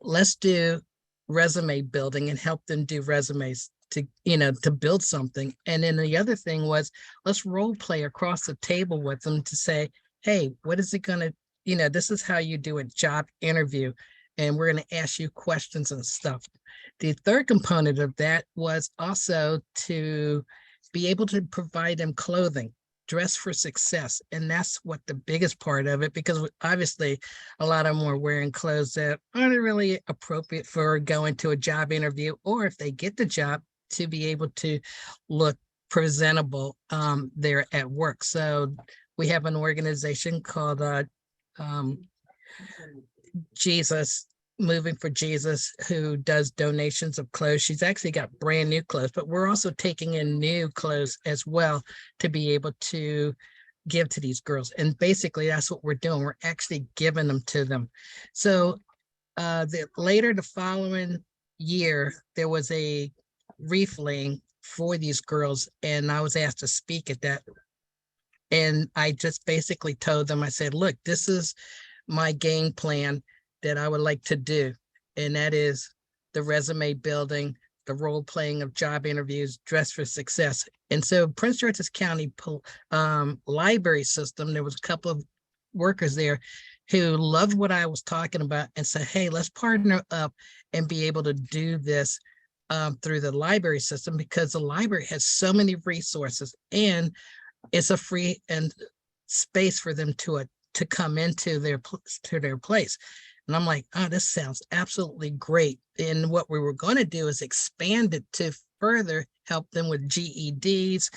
let's do resume building and help them do resumes to, to build something. And then the other thing was, let's role play across the table with them to say, hey, what is it gonna, this is how you do a job interview. And we're gonna ask you questions and stuff. The third component of that was also to be able to provide them clothing. Dress for success. And that's what the biggest part of it, because obviously a lot of them are wearing clothes that aren't really appropriate for going to a job interview, or if they get the job, to be able to look presentable there at work. So we have an organization called Jesus, Moving for Jesus, who does donations of clothes. She's actually got brand new clothes, but we're also taking in new clothes as well to be able to give to these girls. And basically that's what we're doing. We're actually giving them to them. So later the following year, there was a reefling for these girls, and I was asked to speak at that. And I just basically told them, I said, look, this is my game plan that I would like to do. And that is the resume building, the role playing of job interviews, dress for success. And so Prince George's County library system, there was a couple of workers there who loved what I was talking about and said, hey, let's partner up and be able to do this through the library system, because the library has so many resources and it's a free and space for them to come into their place. And I'm like, oh, this sounds absolutely great. And what we were going to do is expand it to further help them with GEDs,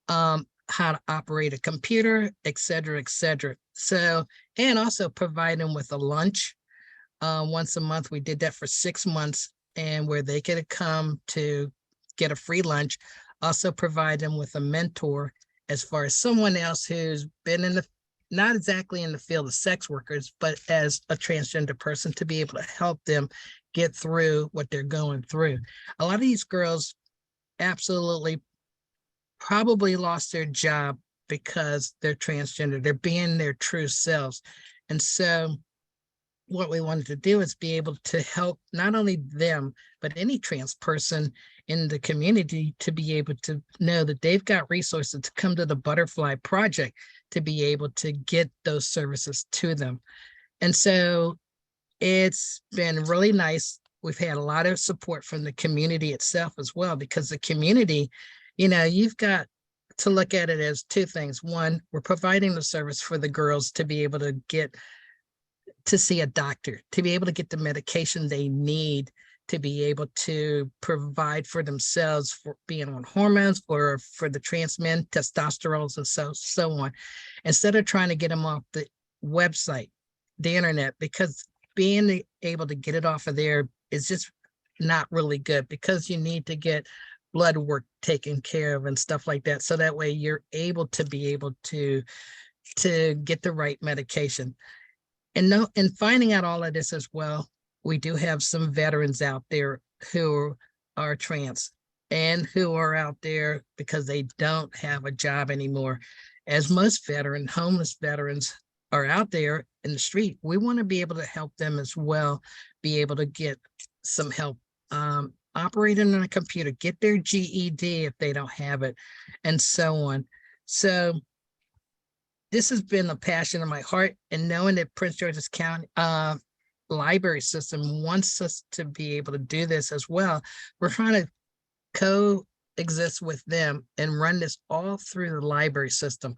how to operate a computer, et cetera, et cetera. So, and also provide them with a lunch once a month. We did that for 6 months, and where they could come to get a free lunch, also provide them with a mentor as far as someone else who's been in the not exactly in the field of sex workers, but as a transgender person, to be able to help them get through what they're going through. A lot of these girls absolutely probably lost their job because they're transgender. They're being their true selves. And so what we wanted to do is be able to help not only them, but any trans person in the community to be able to know that they've got resources to come to the Butterfly Project to be able to get those services to them. And so it's been really nice. We've had a lot of support from the community itself as well, because the community, you've got to look at it as two things. One, we're providing the service for the girls to be able to get to see a doctor, to be able to get the medication they need to be able to provide for themselves for being on hormones or for the trans men, testosterone and so on, instead of trying to get them off the website, the internet, because being able to get it off of there is just not really good, because you need to get blood work taken care of and stuff like that. So that way you're able to get the right medication. And finding out all of this as well, we do have some veterans out there who are trans and who are out there because they don't have a job anymore. As most homeless veterans are out there in the street, we want to be able to help them as well, be able to get some help operating on a computer, get their GED if they don't have it, and so on. So this has been a passion of my heart, and knowing that Prince George's County library system wants us to be able to do this as well. We're trying to coexist with them and run this all through the library system.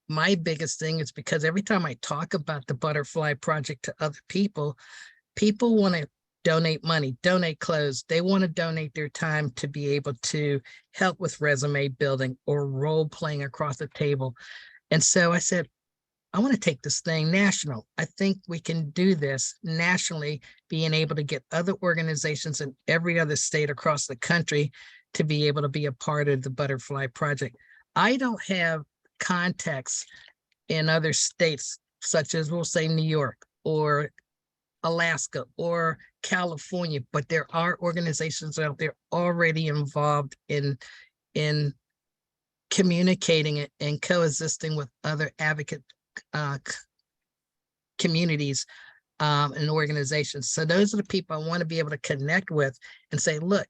My biggest thing is because every time I talk about the Butterfly Project to other people, people want to donate money, donate clothes. They want to donate their time to be able to help with resume building or role playing across the table. And so I said, I want to take this thing national. I think we can do this nationally, being able to get other organizations in every other state across the country to be able to be a part of the Butterfly Project. I don't have contacts in other states, such as we'll say New York or Alaska or California, but there are organizations out there already involved in communicating it and coexisting with other advocate communities and organizations. So those are the people I want to be able to connect with and say, look,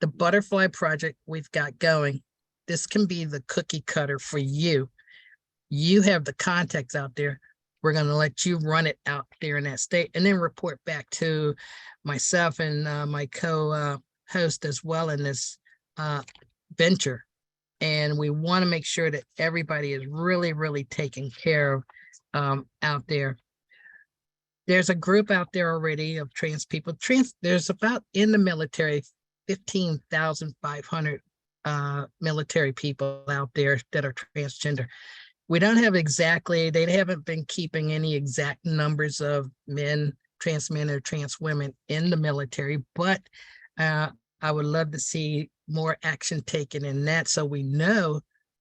the Butterfly Project we've got going, this can be the cookie cutter for you. You have the contacts out there. We're going to let you run it out there in that state and then report back to myself and my co-host as well in this venture. And we want to make sure that everybody is really, really taken care of out there. There's a group out there already of trans people. There's about in the military 15,500 military people out there that are transgender. We don't have they haven't been keeping any exact numbers of trans men or trans women in the military, but I would love to see more action taken in that, so we know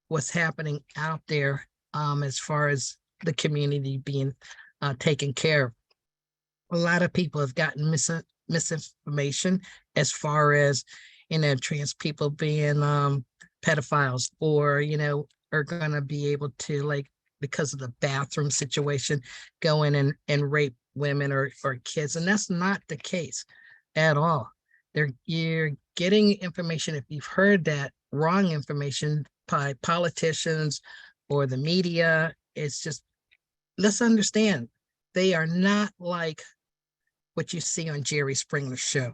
what's happening out there as far as the community being taken care of. A lot of people have gotten misinformation as far as, trans people being pedophiles or, are going to be able to, like, because of the bathroom situation, go in and rape women or kids. And that's not the case at all. You're getting information, if you've heard that, wrong information by politicians or the media. It's just, let's understand, they are not like what you see on Jerry Springer's show.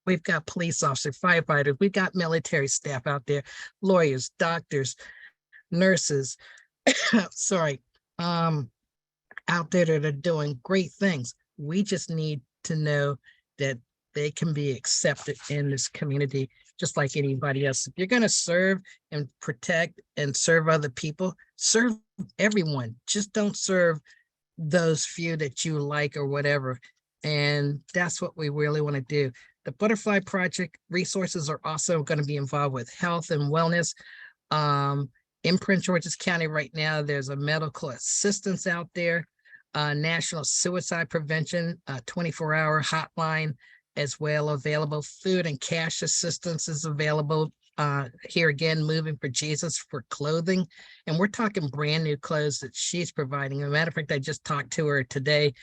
We've got police officers, firefighters, we've got military staff out there, lawyers, doctors, nurses, out there that are doing great things. We just need to know that they can be accepted in this community just like anybody else. If you're going to serve and protect and serve other people, serve everyone. Just don't serve those few that you like or whatever. And that's what we really want to do. The Butterfly Project resources are also going to be involved with health and wellness. In Prince George's County right now, there's a medical assistance out there, National Suicide Prevention, 24-hour hotline as well available. Food and cash assistance is available. Here again, Moving for Jesus for clothing. And we're talking brand new clothes that she's providing. As a matter of fact, I just talked to her today,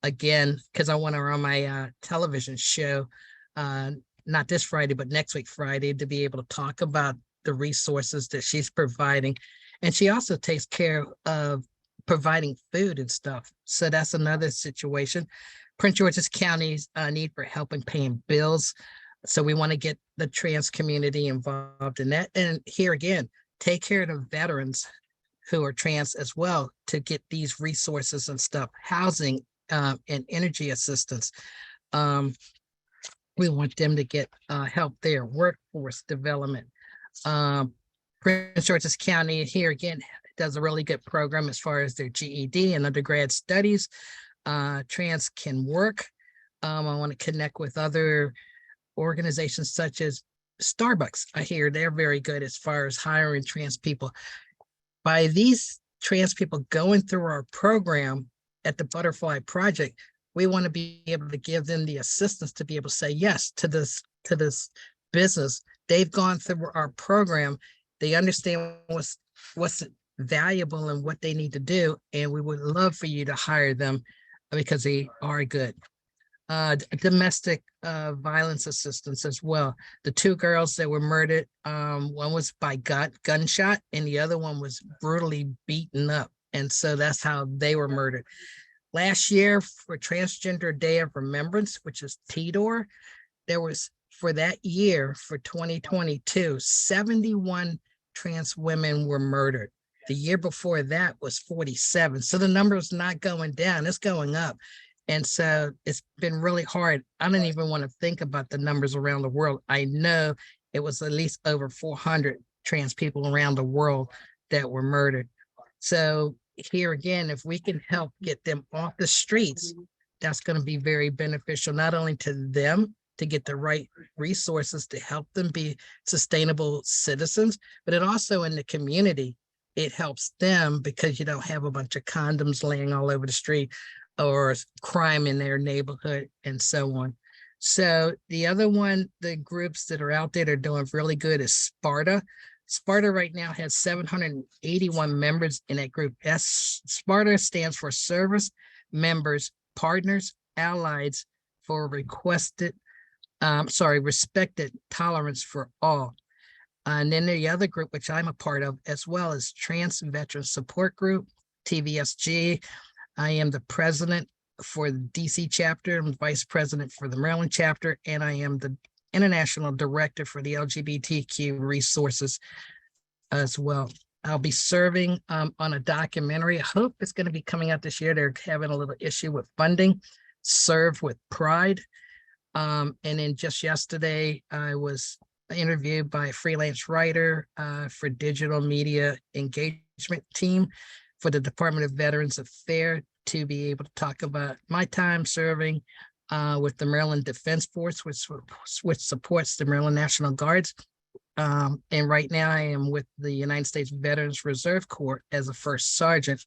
again, because I want her on my television show, not this Friday, but next week, Friday, to be able to talk about the resources that she's providing. And she also takes care of providing food and stuff. So that's another situation. Prince George's County's need for help in paying bills. So we want to get the trans community involved in that. And here again, take care of the veterans who are trans as well to get these resources and stuff, housing and energy assistance. We want them to get help there, workforce development. Prince George's County here again does a really good program as far as their GED and undergrad studies. Trans can work. I want to connect with other organizations such as Starbucks. I hear they're very good as far as hiring trans people. By these trans people going through our program at the Butterfly Project, we want to be able to give them the assistance to be able to say yes to this business. They've gone through our program. They understand what's valuable and what they need to do. And we would love for you to hire them because they are good. Domestic violence assistance as well. The two girls that were murdered, one was by gunshot and the other one was brutally beaten up. And so that's how they were murdered. Last year for Transgender Day of Remembrance, which is TDOR, there was, for that year, for 2022, 71 trans women were murdered. The year before that was 47. So the number is not going down, it's going up. And so it's been really hard. I don't even want to think about the numbers around the world. I know it was at least over 400 trans people around the world that were murdered. So here again, if we can help get them off the streets, that's going to be very beneficial, not only to them to get the right resources to help them be sustainable citizens, but it also in the community, it helps them because you don't have a bunch of condoms laying all over the street or crime in their neighborhood and so on. So the other one, the groups that are out there that are doing really good is Sparta. Sparta right now has 781 members in that group. Sparta stands for Service Members, Partners, Allies for Respected Tolerance for All. And then the other group, which I'm a part of as well, is Trans Veteran Support Group, TVSG. I am the president for the DC chapter. I'm vice president for the Maryland chapter, and I am the international director for the LGBTQ resources as well. I'll be serving on a documentary. I hope it's going to be coming out this year. They're having a little issue with funding. Serve with Pride. And then just yesterday, I was interviewed by a freelance writer for digital media engagement team for the Department of Veterans Affairs to be able to talk about my time serving with the Maryland Defense Force, which supports the Maryland National Guards. And right now I am with the United States Veterans Reserve Corps as a first sergeant.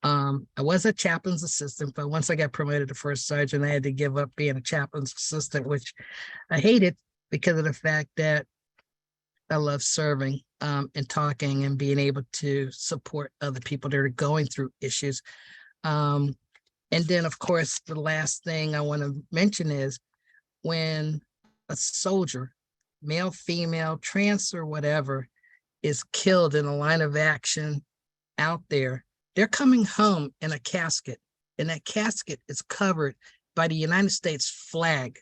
I was a chaplain's assistant, but once I got promoted to first sergeant, I had to give up being a chaplain's assistant, which I hated because of the fact that I love serving and talking and being able to support other people that are going through issues. And then, of course, the last thing I want to mention is when a soldier, male, female, trans, or whatever, is killed in a line of action out there, they're coming home in a casket, and that casket is covered by the United States flag.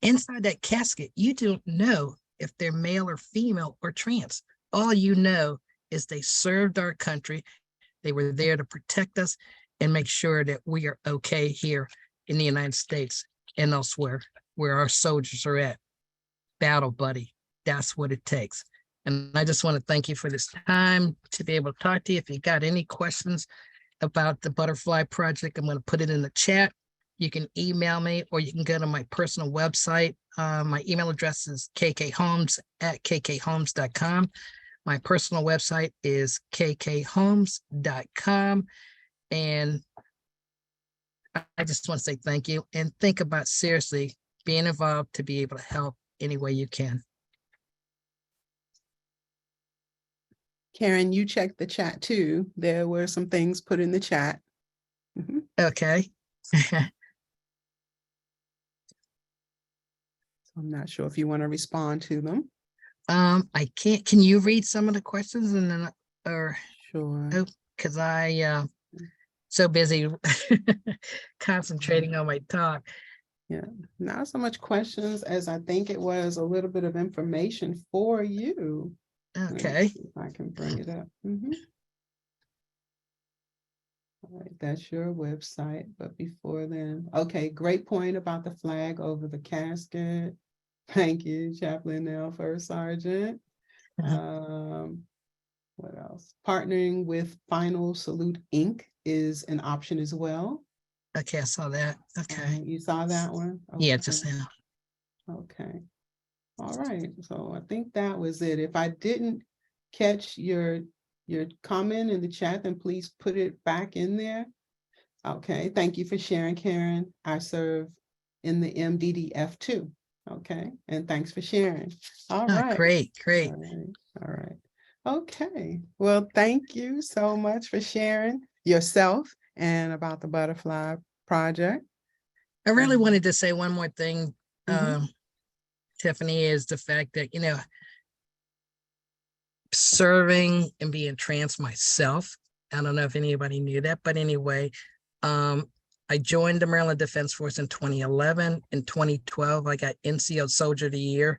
Inside that casket, you don't know if they're male or female or trans. All you know is they served our country. They were there to protect us and make sure that we are okay here in the United States and elsewhere where our soldiers are at. Battle buddy, that's what it takes. And I just want to thank you for this time to be able to talk to you. If you got any questions about the Butterfly Project, I'm going to put it in the chat. You can email me or you can go to my personal website. My email address is kkhomes@kkhomes.com. My personal website is kkhomes.com. And I just want to say thank you and think about seriously being involved to be able to help any way you can. Karen, you checked the chat too. There were some things put in the chat. Okay. I'm not sure if you want to respond to them. I can't. Can you read some of the questions and then, or sure? Because I so busy concentrating on my talk. Yeah, not so much questions as I think it was a little bit of information for you. Okay. If I can bring it up. that's your website, but before then, okay, great point about the flag over the casket. Thank you, Chaplain Nell, First Sergeant. What else? Partnering with Final Salute Inc. is an option as well. Okay, I saw that. Okay. You saw that one? Yeah, Okay. just now. Okay. All right. So I think that was it. If I didn't catch your comment in the chat, then please put it back in there. Okay. Thank you for sharing, Karen. I serve in the MDDF too. Okay. And thanks for sharing. All right. Great, great. All right. Okay. Well, thank you so much for sharing yourself and about the Butterfly Project. I really wanted to say one more thing, Mhm. Tiffany, is the fact that, you know, serving and being trans myself, I don't know if anybody knew that, but anyway, I joined the Maryland Defense Force in 2011. In 2012, I got NCO Soldier of the Year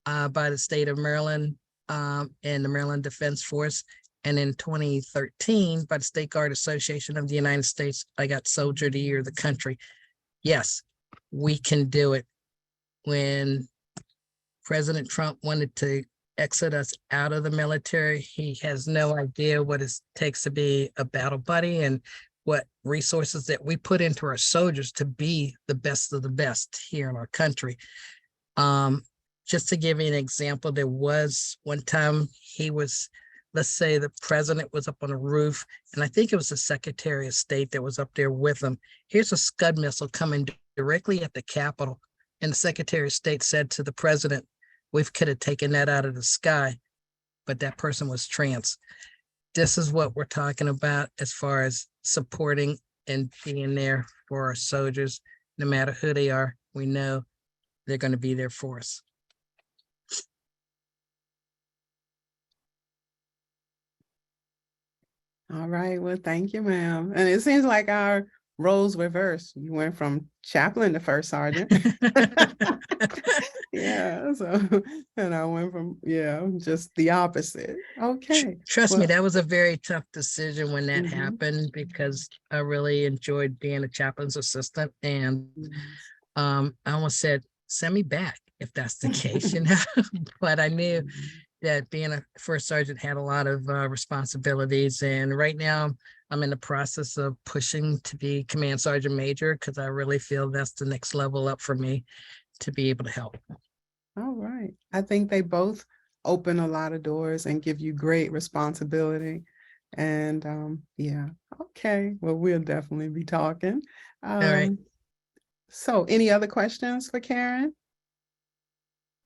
by the state of Maryland and the Maryland Defense Force. And in 2013, by the State Guard Association of the United States, I got Soldier of the Year of the country. Yes, we can do it. When President Trump wanted to exit us out of the military, he has no idea what it takes to be a battle buddy and what resources that we put into our soldiers to be the best of the best here in our country. Just to give you an example, there was one time let's say the president was up on a roof, and I think it was the Secretary of State that was up there with him. Here's a Scud missile coming directly at the Capitol. And the Secretary of State said to the president, we could have taken that out of the sky, but that person was trans. This is what we're talking about as far as supporting and being there for our soldiers. No matter who they are, we know they're going to be there for us. All right. Well, thank you, ma'am. And it seems like our roles reversed. You went from chaplain to first sergeant. Yeah. So, and I went from, just the opposite. Okay. Trust me, Well, that was a very tough decision when that happened, because I really enjoyed being a chaplain's assistant. And I almost said, send me back if that's the case, you know, but I knew that being a first sergeant had a lot of responsibilities. And right now I'm in the process of pushing to be command sergeant major, because I really feel that's the next level up for me to be able to help. All right. I think they both open a lot of doors and give you great responsibility. And okay. Well, we'll definitely be talking. All right. So any other questions for Karen?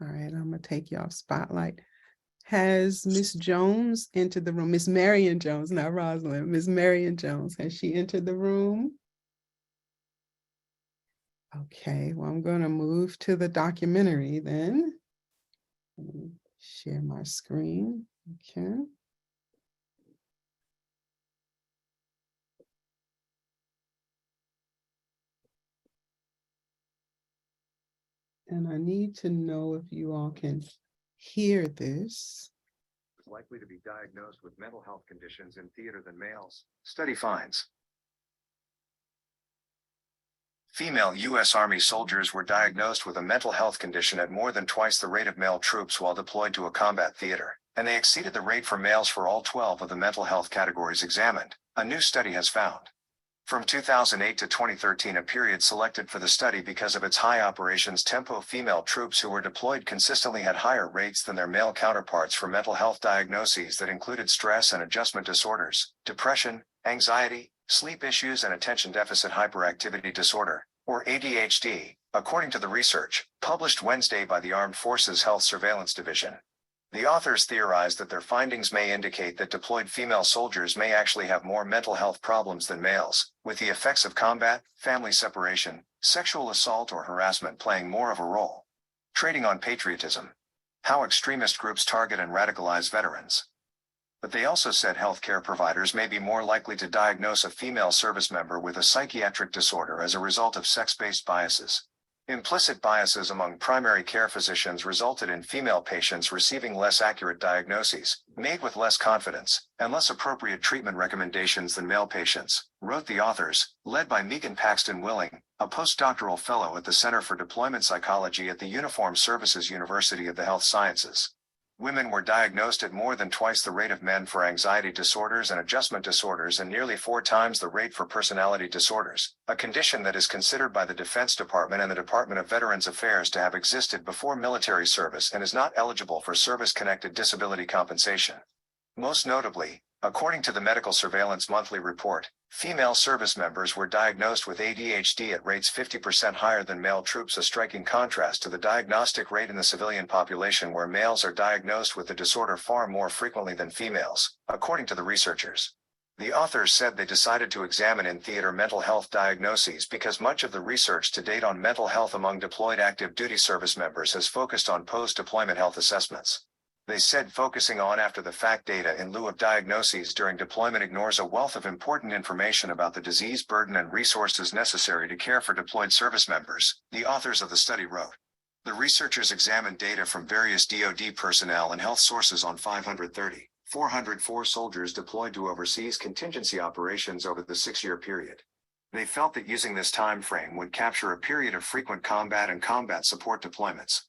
All right, I'm gonna take you off spotlight. Has Miss Jones entered the room? Miss Marion Jones, not Rosalind. Miss Marion Jones, has she entered the room? Okay, well, I'm going to move to the documentary then. Let me share my screen. Okay. And I need to know if you all can hear this. Likely to be diagnosed with mental health conditions in theater than males. Study finds. Female U.S. Army soldiers were diagnosed with a mental health condition at more than twice the rate of male troops while deployed to a combat theater, and they exceeded the rate for males for all 12 of the mental health categories examined, a new study has found. From 2008 to 2013, a period selected for the study because of its high operations tempo, female troops who were deployed consistently had higher rates than their male counterparts for mental health diagnoses that included stress and adjustment disorders, depression, anxiety, sleep issues, and attention deficit hyperactivity disorder, or ADHD, according to the research published Wednesday by the Armed Forces Health Surveillance Division. The authors theorized that their findings may indicate that deployed female soldiers may actually have more mental health problems than males, with the effects of combat, family separation, sexual assault, or harassment playing more of a role. Trading on patriotism. How extremist groups target and radicalize veterans. But they also said healthcare providers may be more likely to diagnose a female service member with a psychiatric disorder as a result of sex-based biases. Implicit biases among primary care physicians resulted in female patients receiving less accurate diagnoses, made with less confidence, and less appropriate treatment recommendations than male patients, wrote the authors, led by Megan Paxton Willing, a postdoctoral fellow at the Center for Deployment Psychology at the Uniformed Services University of the Health Sciences. Women were diagnosed at more than twice the rate of men for anxiety disorders and adjustment disorders and nearly 4 times the rate for personality disorders, a condition that is considered by the Defense Department and the Department of Veterans Affairs to have existed before military service and is not eligible for service-connected disability compensation. Most notably, according to the Medical Surveillance Monthly Report, female service members were diagnosed with ADHD at rates 50% higher than male troops, a striking contrast to the diagnostic rate in the civilian population where males are diagnosed with the disorder far more frequently than females, according to the researchers. The authors said they decided to examine in theater mental health diagnoses because much of the research to date on mental health among deployed active duty service members has focused on post-deployment health assessments. They said focusing on after-the-fact data in lieu of diagnoses during deployment ignores a wealth of important information about the disease burden and resources necessary to care for deployed service members, the authors of the study wrote. The researchers examined data from various DoD personnel and health sources on 404 soldiers deployed to overseas contingency operations over the 6-year period. They felt that using this time frame would capture a period of frequent combat and combat support deployments.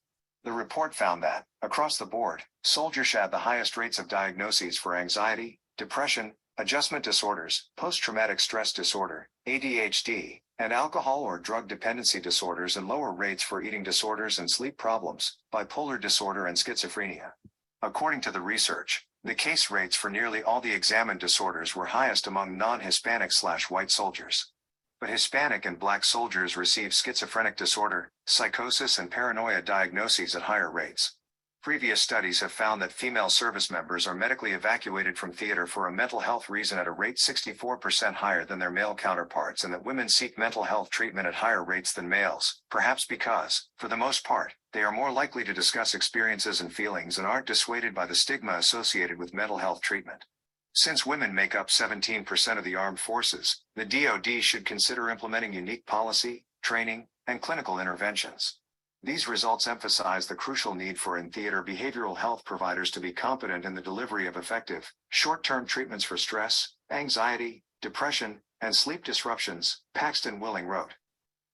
The report found that, across the board, soldiers had the highest rates of diagnoses for anxiety, depression, adjustment disorders, post-traumatic stress disorder, ADHD, and alcohol or drug dependency disorders, and lower rates for eating disorders and sleep problems, bipolar disorder and schizophrenia. According to the research, the case rates for nearly all the examined disorders were highest among non-Hispanic/white soldiers. But Hispanic and Black soldiers received schizophrenic disorder, psychosis, and paranoia diagnoses at higher rates. Previous studies have found that female service members are medically evacuated from theater for a mental health reason at a rate 64% higher than their male counterparts, and that women seek mental health treatment at higher rates than males, perhaps because, for the most part, they are more likely to discuss experiences and feelings and aren't dissuaded by the stigma associated with mental health treatment. Since women make up 17% of the armed forces, the DoD should consider implementing unique policy, training, and clinical interventions. These results emphasize the crucial need for in-theater behavioral health providers to be competent in the delivery of effective, short-term treatments for stress, anxiety, depression, and sleep disruptions, Paxton Willing wrote.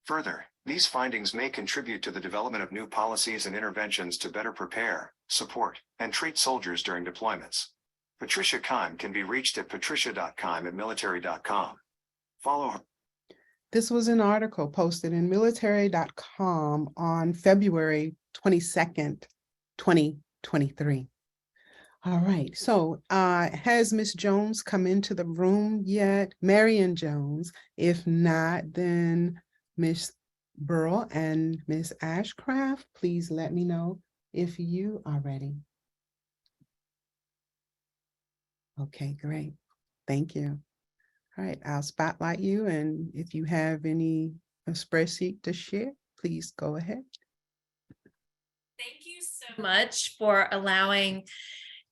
Further, these findings may contribute to the development of new policies and interventions to better prepare, support, and treat soldiers during deployments. Patricia Keim can be reached at patricia.keim@military.com. Follow her. This was an article posted in military.com on February 22nd, 2023. All right, so has Ms. Jones come into the room yet? Marion Jones. If not, then Ms. Burrell and Ms. Ashcraft, please let me know if you are ready. Okay, great. Thank you. All right, I'll spotlight you, and if you have any spreadsheet to share, please go ahead. Thank you so much for allowing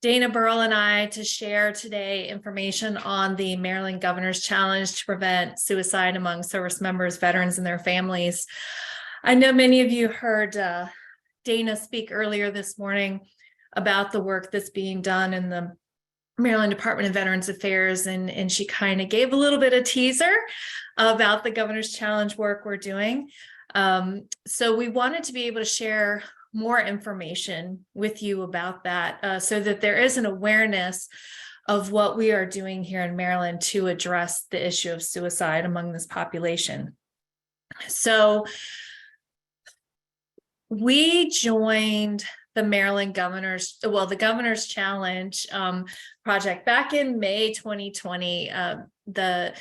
Dana Burrell and I to share today information on the Maryland Governor's Challenge to prevent suicide among service members, veterans, and their families. I know many of you heard Dana speak earlier this morning about the work that's being done in the Maryland Department of Veterans Affairs, and she kind of gave a little bit of teaser about the Governor's Challenge work we're doing. So we wanted to be able to share more information with you about that so that there is an awareness of what we are doing here in Maryland to address the issue of suicide among this population. So we joined the Maryland the Governor's Challenge project back in May 2020. The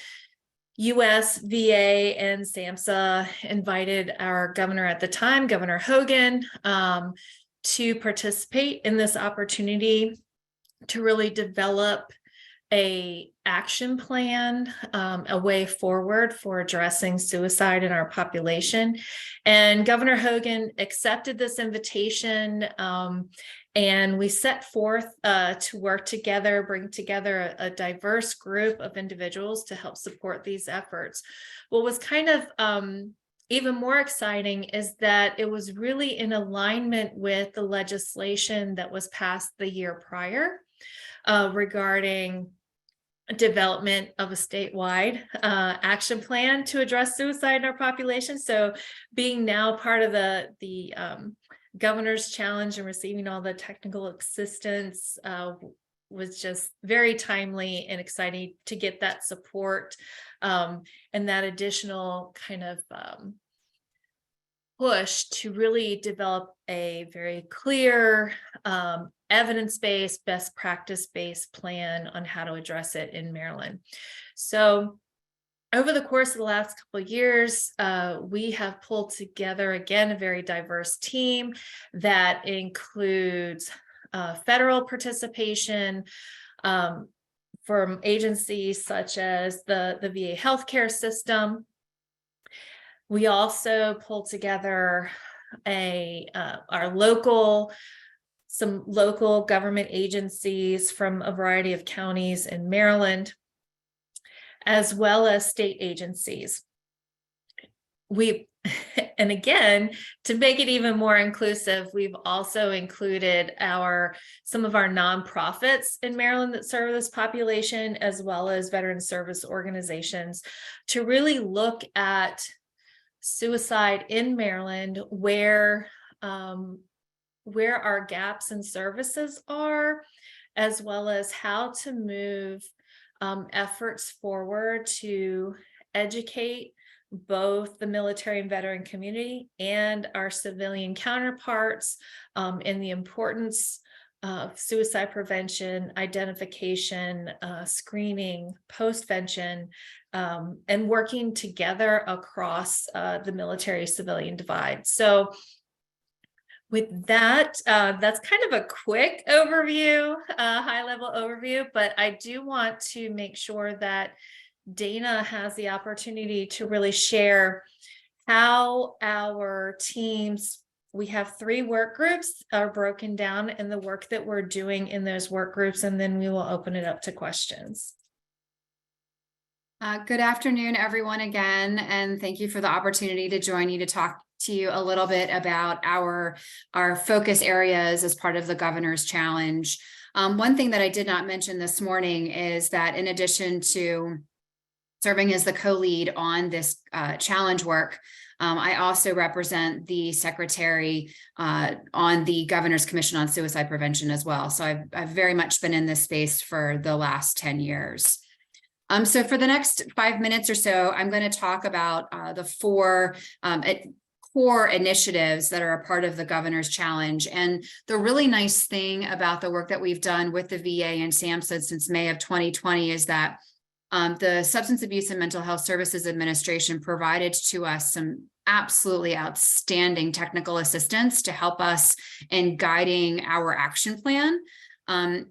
US, VA, and SAMHSA invited our governor at the time, Governor Hogan, to participate in this opportunity to really develop an action plan, a way forward for addressing suicide in our population. And Governor Hogan accepted this invitation, and we set forth to work together, bring together a diverse group of individuals to help support these efforts. What was kind of even more exciting is that it was really in alignment with the legislation that was passed the year prior regarding development of a statewide action plan to address suicide in our population. So being now part of the governor's challenge and receiving all the technical assistance was just very timely and exciting to get that support and that additional kind of push to really develop a very clear evidence-based, best practice-based plan on how to address it in Maryland. So over the course of the last couple of years, we have pulled together, again, a very diverse team that includes federal participation from agencies such as the VA healthcare system. We also pulled together some local government agencies from a variety of counties in Maryland, as well as state agencies. And again, to make it even more inclusive, we've also included some of our nonprofits in Maryland that serve this population, as well as veteran service organizations, to really look at suicide in Maryland, where our gaps in services are, as well as how to move efforts forward to educate both the military and veteran community and our civilian counterparts in the importance of suicide prevention, identification, screening, postvention, and working together across the military-civilian divide. So with that, that's kind of a quick overview, high-level overview, but I do want to make sure that Dana has the opportunity to really share how our teams, we have 3 work groups, are broken down in the work that we're doing in those work groups, and then we will open it up to questions. Good afternoon, everyone, again, and thank you for the opportunity to join you to talk to you a little bit about our focus areas as part of the Governor's Challenge. One thing that I did not mention this morning is that in addition to serving as the co-lead on this challenge work, I also represent the secretary on the Governor's Commission on Suicide Prevention as well. So I've very much been in this space for the last 10 years. So for the next 5 minutes or so, I'm going to talk about the 4 core initiatives that are a part of the Governor's Challenge. And the really nice thing about the work that we've done with the VA and SAMHSA since May of 2020 is that the Substance Abuse and Mental Health Services Administration provided to us some absolutely outstanding technical assistance to help us in guiding our action plan.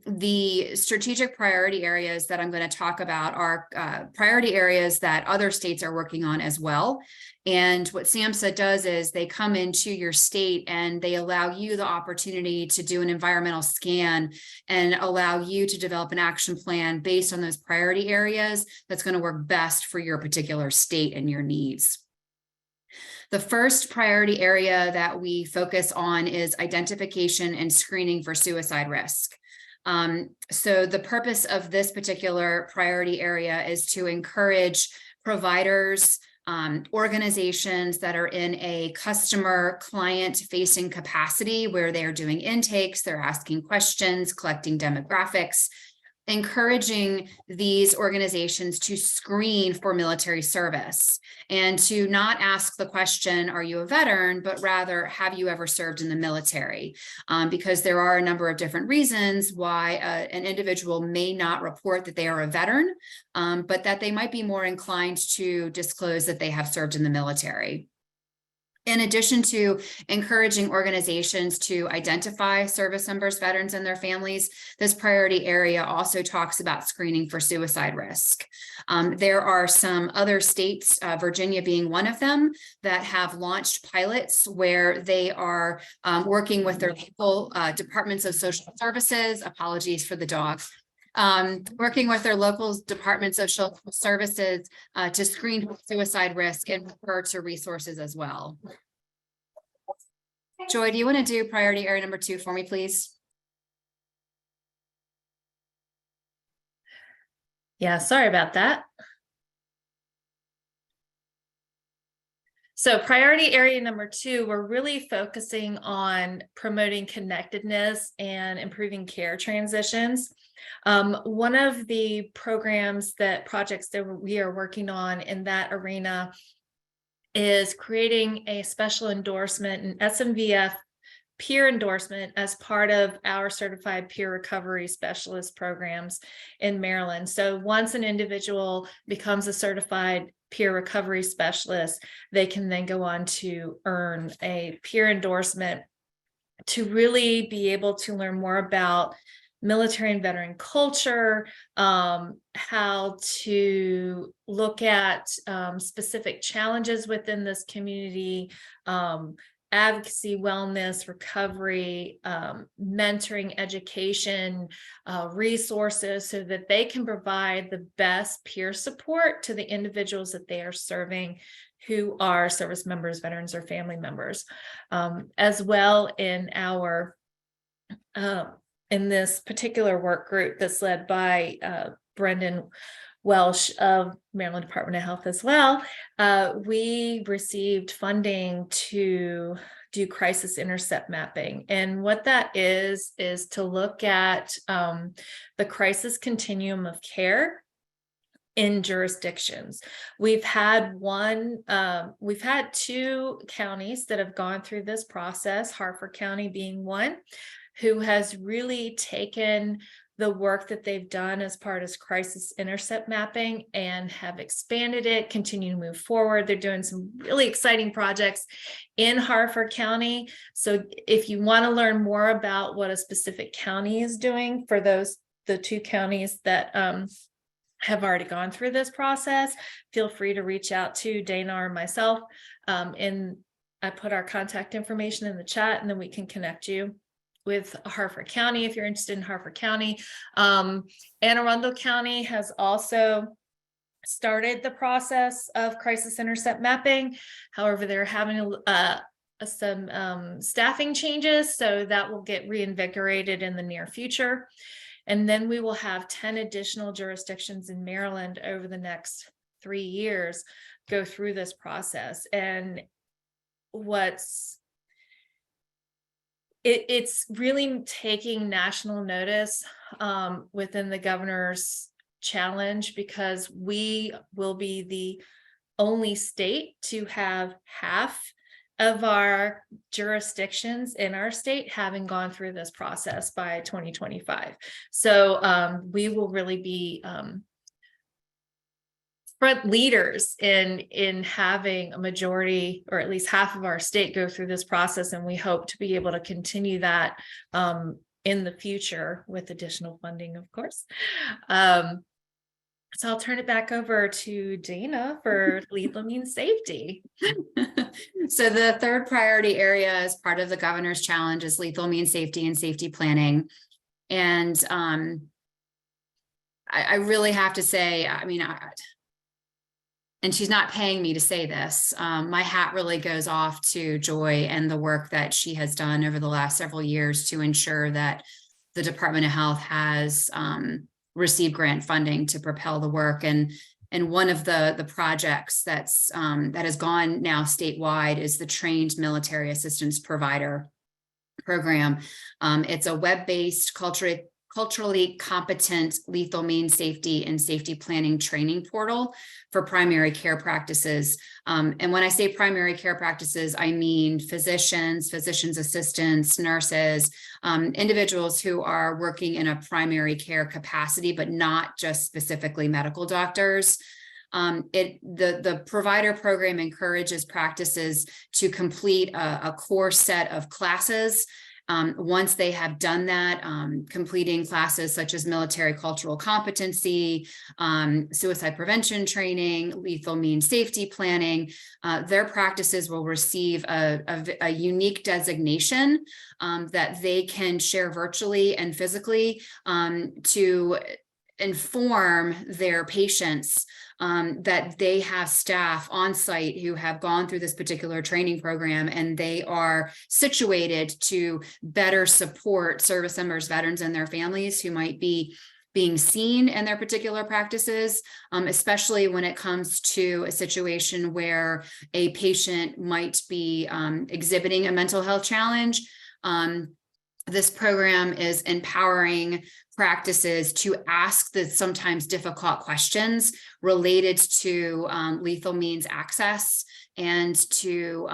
The strategic priority areas that I'm going to talk about are priority areas that other states are working on as well. And what SAMHSA does is they come into your state and they allow you the opportunity to do an environmental scan and allow you to develop an action plan based on those priority areas that's going to work best for your particular state and your needs. The first priority area that we focus on is identification and screening for suicide risk. So the purpose of this particular priority area is to encourage providers, organizations that are in a customer client facing capacity where they're doing intakes, they're asking questions, collecting demographics, encouraging these organizations to screen for military service and to not ask the question, are you a veteran, but rather, have you ever served in the military? Because there are a number of different reasons why an individual may not report that they are a veteran, but that they might be more inclined to disclose that they have served in the military. In addition to encouraging organizations to identify service members, veterans, and their families, this priority area also talks about screening for suicide risk. There are some other states, Virginia being one of them, that have launched pilots where they are working with their local departments of social services, apologies for the dog, working with their local departments of social services to screen suicide risk and refer to resources as well. Joy, do you want to do priority area number 2 for me, please? Yeah, sorry about that. So priority area number 2, we're really focusing on promoting connectedness and improving care transitions. One of the projects that we are working on in that arena is creating a special endorsement, an SMVF peer endorsement as part of our certified peer recovery specialist programs in Maryland. So once an individual becomes a certified peer recovery specialist, they can then go on to earn a peer endorsement to really be able to learn more about military and veteran culture, how to look at specific challenges within this community, advocacy, wellness, recovery, mentoring, education, resources, so that they can provide the best peer support to the individuals that they are serving who are service members, veterans, or family members. As well, in our in this particular work group that's led by Brendan Welsh of Maryland Department of Health as well, we received funding to do crisis intercept mapping. And what that is to look at the crisis continuum of care in jurisdictions. We've had 2 counties that have gone through this process, Harford County being one, who has really taken the work that they've done as part of crisis intercept mapping and have expanded it, continue to move forward. They're doing some really exciting projects in Harford County. So if you want to learn more about what a specific county is doing for the 2 counties that have already gone through this process, feel free to reach out to Dana or myself. I put our contact information in the chat, and then we can connect you with Harford County if you're interested in Harford County. Anne Arundel County has also started the process of crisis intercept mapping. However, they're having some staffing changes, so that will get reinvigorated in the near future. And then we will have 10 additional jurisdictions in Maryland over the next 3 years go through this process. And it's really taking national notice within the governor's challenge, because we will be the only state to have half of our jurisdictions in our state having gone through this process by 2025. So we will really be front leaders in having a majority, or at least half of our state, go through this process, and we hope to be able to continue that in the future with additional funding, of course. So I'll turn it back over to Dana for lethal means safety. So the third priority area as part of the governor's challenge is lethal means safety and safety planning. And I really have to say, I mean, and she's not paying me to say this, my hat really goes off to Joy and the work that she has done over the last several years to ensure that the Department of Health has received grant funding to propel the work. And one of the projects that has gone now statewide is the Trained Military Assistance Provider program. It's a web-based, culturally competent lethal means safety and safety planning training portal for primary care practices. And when I say primary care practices, I mean physicians, physician's assistants, nurses, individuals who are working in a primary care capacity, but not just specifically medical doctors. The provider program encourages practices to complete a core set of classes. Once they have done that, completing classes such as military cultural competency, suicide prevention training, lethal means safety planning, their practices will receive a unique designation that they can share virtually and physically to inform their patients that they have staff on site who have gone through this particular training program, and they are situated to better support service members, veterans, and their families who might be being seen in their particular practices, especially when it comes to a situation where a patient might be exhibiting a mental health challenge. This program is empowering practices to ask the sometimes difficult questions related to lethal means access, and to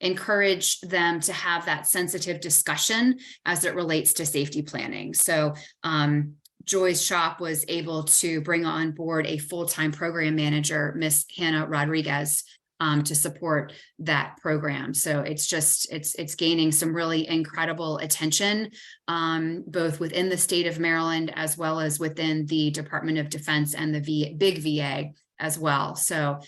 encourage them to have that sensitive discussion as it relates to safety planning. So Joy's shop was able to bring on board a full-time program manager, Miss Hannah Rodriguez, to support that program. So it's gaining some really incredible attention, both within the state of Maryland as well as within the Department of Defense and the big VA as well. So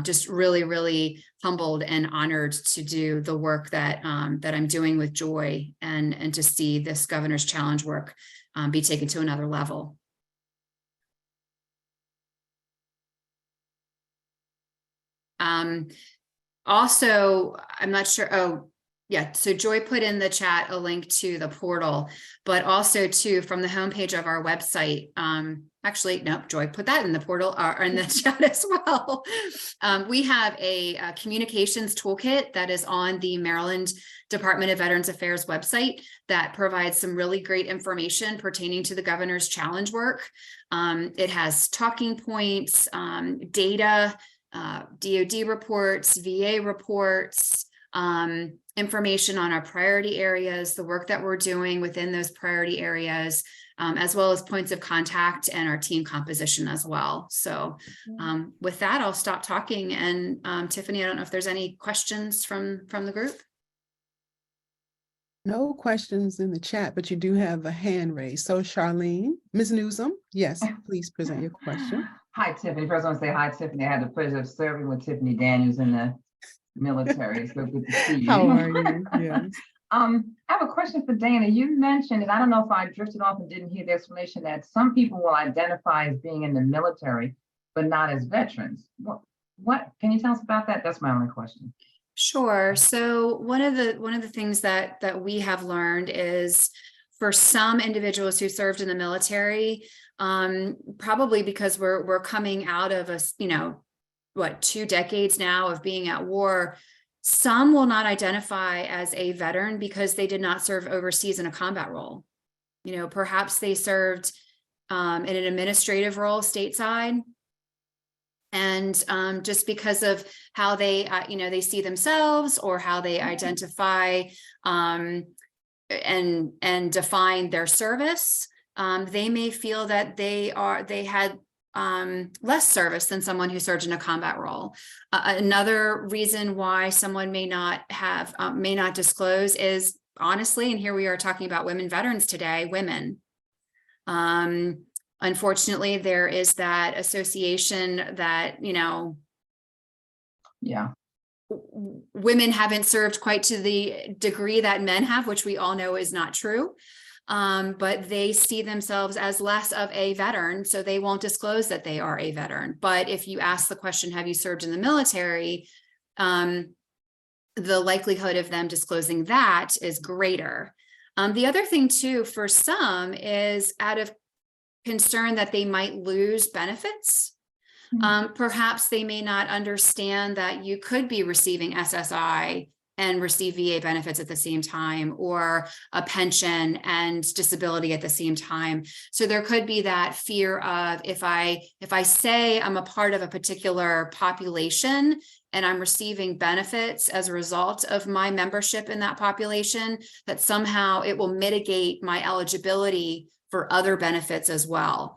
just really, really humbled and honored to do the work that that I'm doing with Joy, and to see this Governor's Challenge work be taken to another level. Also, I'm not sure. Oh, yeah. So Joy put in the chat a link to the portal, but also too from the homepage of our website. Actually, no, Joy put that in the portal or in the chat as well. We have a communications toolkit that is on the Maryland Department of Veterans Affairs website that provides some really great information pertaining to the Governor's Challenge work. It has talking points, data, DoD reports, VA reports, information on our priority areas, the work that we're doing within those priority areas, as well as points of contact and our team composition as well. So with that, I'll stop talking. And Tiffany, I don't know if there's any questions from the group. No questions in the chat, but you do have a hand raised. So Charlene, Ms. Newsom, yes, please present your question. Hi, Tiffany. First, I want to say hi, Tiffany. I had the pleasure of serving with Tiffany Daniels in the military. So good to see you. How are you? Yes. I have a question for Dana. You mentioned, and I don't know if I drifted off and didn't hear the explanation, that some people will identify as being in the military, but not as veterans. What can you tell us about that? That's my only question. Sure. So one of the things that we have learned is, for some individuals who served in the military, probably because we're coming out of a 2 decades now of being at war, some will not identify as a veteran because they did not serve overseas in a combat role. Perhaps they served in an administrative role stateside. And just because of how they, they see themselves, or how they identify and define their service, they may feel that they had less service than someone who served in a combat role. Another reason why someone may not disclose is, honestly, and here we are talking about women veterans today, women. Unfortunately, there is that association that, women haven't served quite to the degree that men have, which we all know is not true. But they see themselves as less of a veteran, so they won't disclose that they are a veteran. But if you ask the question, have you served in the military? The likelihood of them disclosing that is greater. The other thing too, for some, is out of concern that they might lose benefits. Perhaps they may not understand that you could be receiving SSI and receive VA benefits at the same time, or a pension and disability at the same time. So there could be that fear of, if I say I'm a part of a particular population and I'm receiving benefits as a result of my membership in that population, that somehow it will mitigate my eligibility for other benefits as well.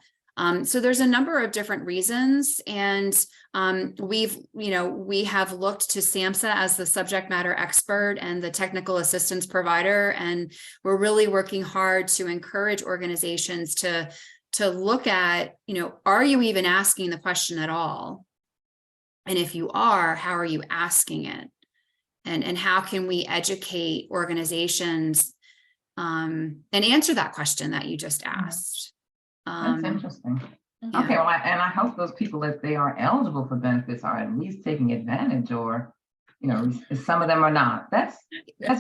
So there's a number of different reasons, and we have looked to SAMHSA as the subject matter expert and the technical assistance provider, and we're really working hard to encourage organizations to look at, are you even asking the question at all? And if you are, how are you asking it? And how can we educate organizations and answer that question that you just asked? That's interesting. Yeah. Okay, well, and I hope those people, if they are eligible for benefits, are at least taking advantage, or, you know, some of them are not. That's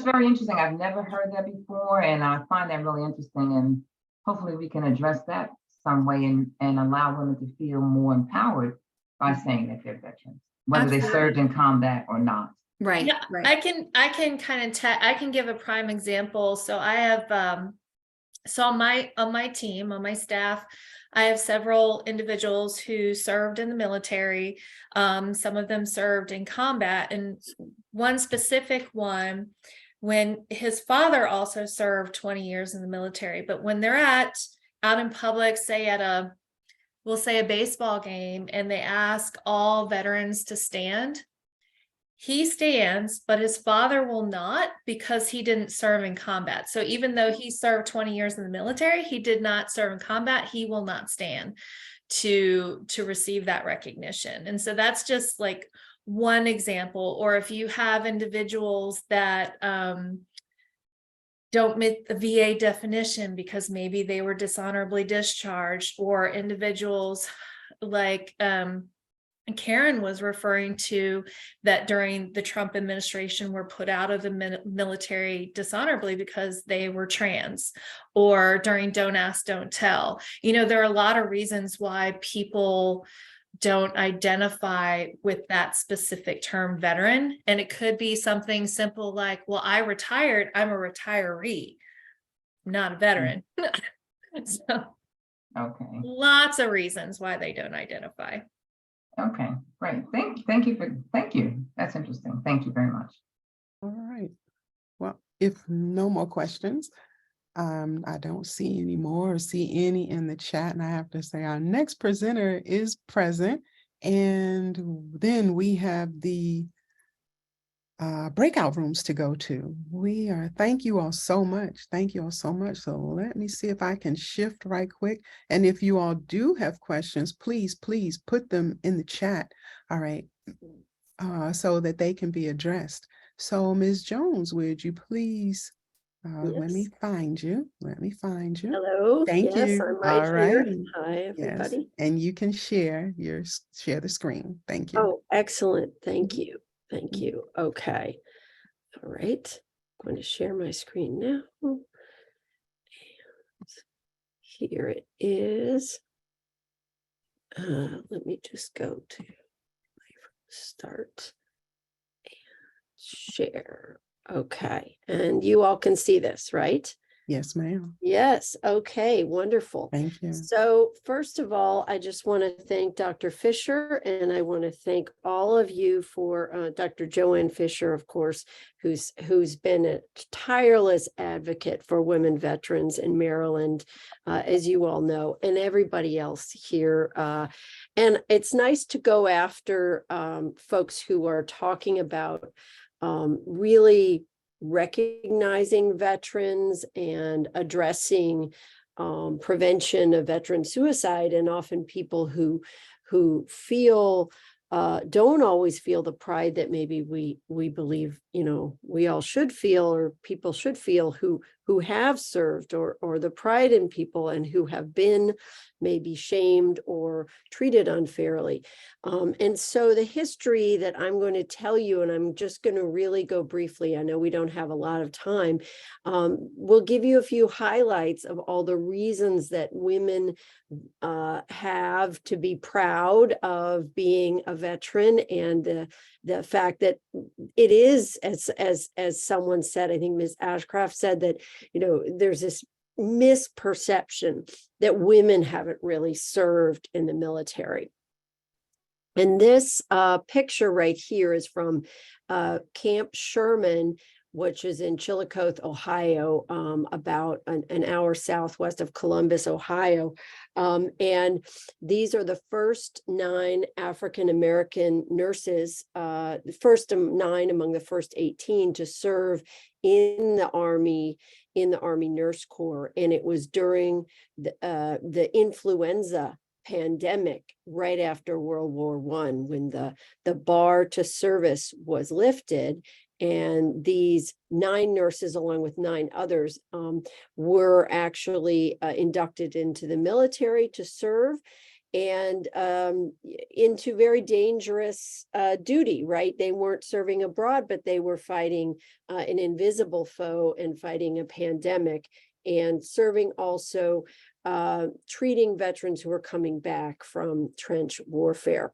very interesting. I've never heard that before, and I find that really interesting. And hopefully we can address that some way and allow women to feel more empowered by saying that they're veterans, whether they served in combat or not. Right. Yeah, Right. I can kind of I can give a prime example. So I have so on my team, on my staff, I have several individuals who served in the military. Some of them served in combat, and one specific one, when his father also served 20 years in the military, but when they're out in public, say at we'll say a baseball game, and they ask all veterans to stand, he stands, but his father will not, because he didn't serve in combat. So even though he served 20 years in the military, he did not serve in combat. He will not stand to receive that recognition. And so that's just like one example. Or if you have individuals that don't meet the VA definition because maybe they were dishonorably discharged, or individuals like Karen was referring to, that during the Trump administration were put out of the military dishonorably because they were trans, or during Don't Ask, Don't Tell. You know, there are a lot of reasons why people don't identify with that specific term veteran. And it could be something simple like, well, I retired, I'm a retiree, not a veteran. So, okay. Lots of reasons why they don't identify. Okay, great. Thank you. That's interesting. Thank you very much. All right. Well, if no more questions, I don't see any more or see any in the chat. And I have to say our next presenter is present. And then we have the breakout rooms to go to. Thank you all so much. Thank you all so much. So let me see if I can shift right quick. And if you all do have questions, please put them in the chat. All right. So that they can be addressed. So Ms. Jones, would you please, let me find you. Hello. Thank you. I'm right all here. right. Hi, everybody. Yes. And you can share the screen. Thank you. Oh, excellent. Thank you. Thank you. Okay. All right. I'm going to share my screen now. And here it is. Let me just go to start and share. Okay. And you all can see this, right? Yes, ma'am. Yes. Okay. Wonderful. Thank you. So first of all, I just want to thank Dr. Fisher, and I want to thank all of you for Dr. Joanne Fisher, of course, who's been a tireless advocate for women veterans in Maryland, as you all know, and everybody else here. And it's nice to go after folks who are talking about really recognizing veterans and addressing prevention of veteran suicide, and often people who feel don't always feel the pride that maybe we believe, you know, we all should feel, or people should feel who have served, or the pride in people and who have been maybe shamed or treated unfairly. And so the history that I'm going to tell you, and I'm just going to really go briefly, I know we don't have a lot of time, we'll give you a few highlights of all the reasons that women have to be proud of being a veteran, and the fact that it is, as someone said, I think Ms. Ashcraft said, that, you know, there's this misperception that women haven't really served in the military. And this picture right here is from Camp Sherman, which is in Chillicothe, Ohio, about an hour southwest of Columbus, Ohio. And these are the first 9 African-American nurses, the first 9 among the first 18 to serve in the Army Nurse Corps. And it was during the influenza pandemic right after World War I, when the bar to service was lifted, And these 9 nurses, along with 9 others, were actually inducted into the military to serve, and into very dangerous duty, right? They weren't serving abroad, but they were fighting an invisible foe and fighting a pandemic, and serving also treating veterans who were coming back from trench warfare.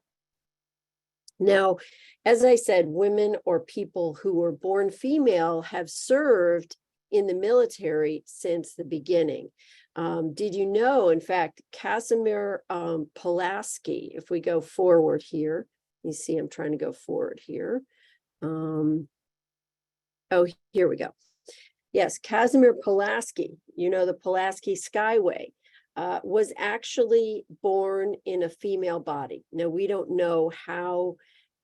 Now, as I said, women or people who were born female have served in the military since the beginning. Did you know, in fact, Casimir Pulaski, if we go forward here, you see I'm trying to go forward here. Oh, here we go. Yes, Casimir Pulaski, you know, the Pulaski Skyway, was actually born in a female body. Now, we don't know how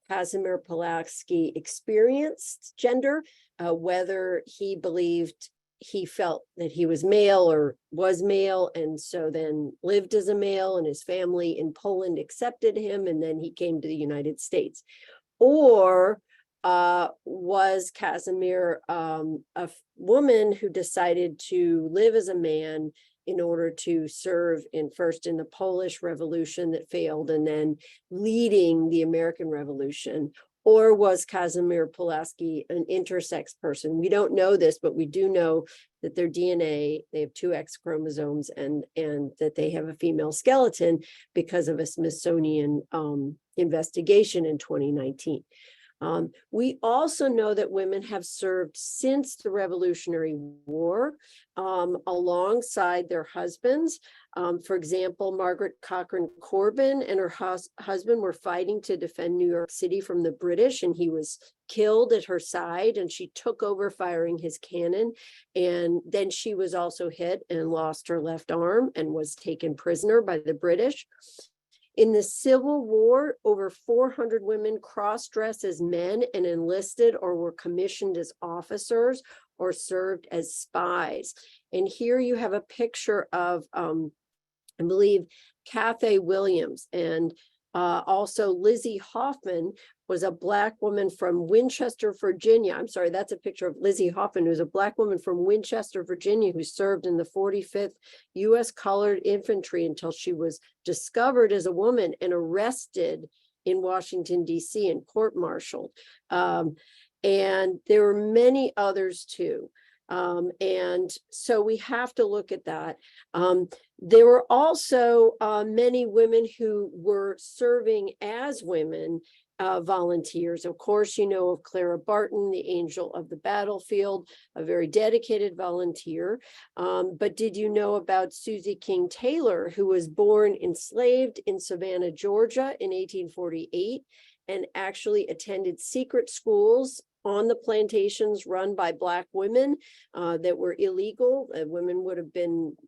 Casimir Pulaski experienced gender, whether he believed he felt that he was male or was male, and so then lived as a male, and his family in Poland accepted him, and then he came to the United States. Or was Casimir a woman who decided to live as a man in order to serve first in the Polish Revolution that failed, and then leading the American Revolution? Or was Casimir Pulaski an intersex person? We don't know this, but we do know that their DNA, they have 2 X chromosomes, and that they have a female skeleton because of a Smithsonian investigation in 2019. We also know that women have served since the Revolutionary War alongside their husbands. For example, Margaret Cochrane Corbin and her husband were fighting to defend New York City from the British, and he was killed at her side, and she took over firing his cannon. And then she was also hit and lost her left arm and was taken prisoner by the British. In the Civil War, over 400 women cross-dressed as men and enlisted or were commissioned as officers or served as spies. And here you have a picture of, I believe, Cathay Williams, and also Lizzie Hoffman was a Black woman from Winchester, Virginia. I'm sorry, that's a picture of Lizzie Hoffman, who's a Black woman from Winchester, Virginia, who served in the 45th U.S. Colored Infantry until she was discovered as a woman and arrested in Washington, D.C. and court-martialed. And there were many others too. And so we have to look at that. There were also many women who were serving as women volunteers. Of course, you know of Clara Barton, the angel of the battlefield, a very dedicated volunteer. But did you know about Susie King Taylor, who was born enslaved in Savannah, Georgia in 1848, and actually attended secret schools on the plantations run by Black women that were illegal? Women would have been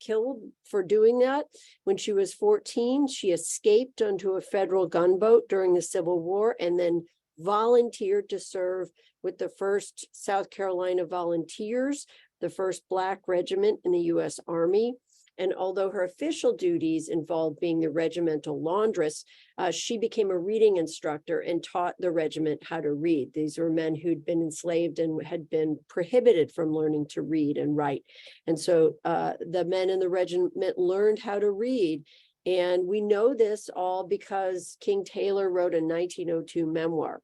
killed for doing that. When she was 14, she escaped onto a federal gunboat during the Civil War and then volunteered to serve with the 1st South Carolina Volunteers, the 1st Black Regiment in the U.S. Army. And although her official duties involved being the regimental laundress, she became a reading instructor and taught the regiment how to read. These were men who'd been enslaved and had been prohibited from learning to read and write. And so the men in the regiment learned how to read. And we know this all because King Taylor wrote a 1902 memoir.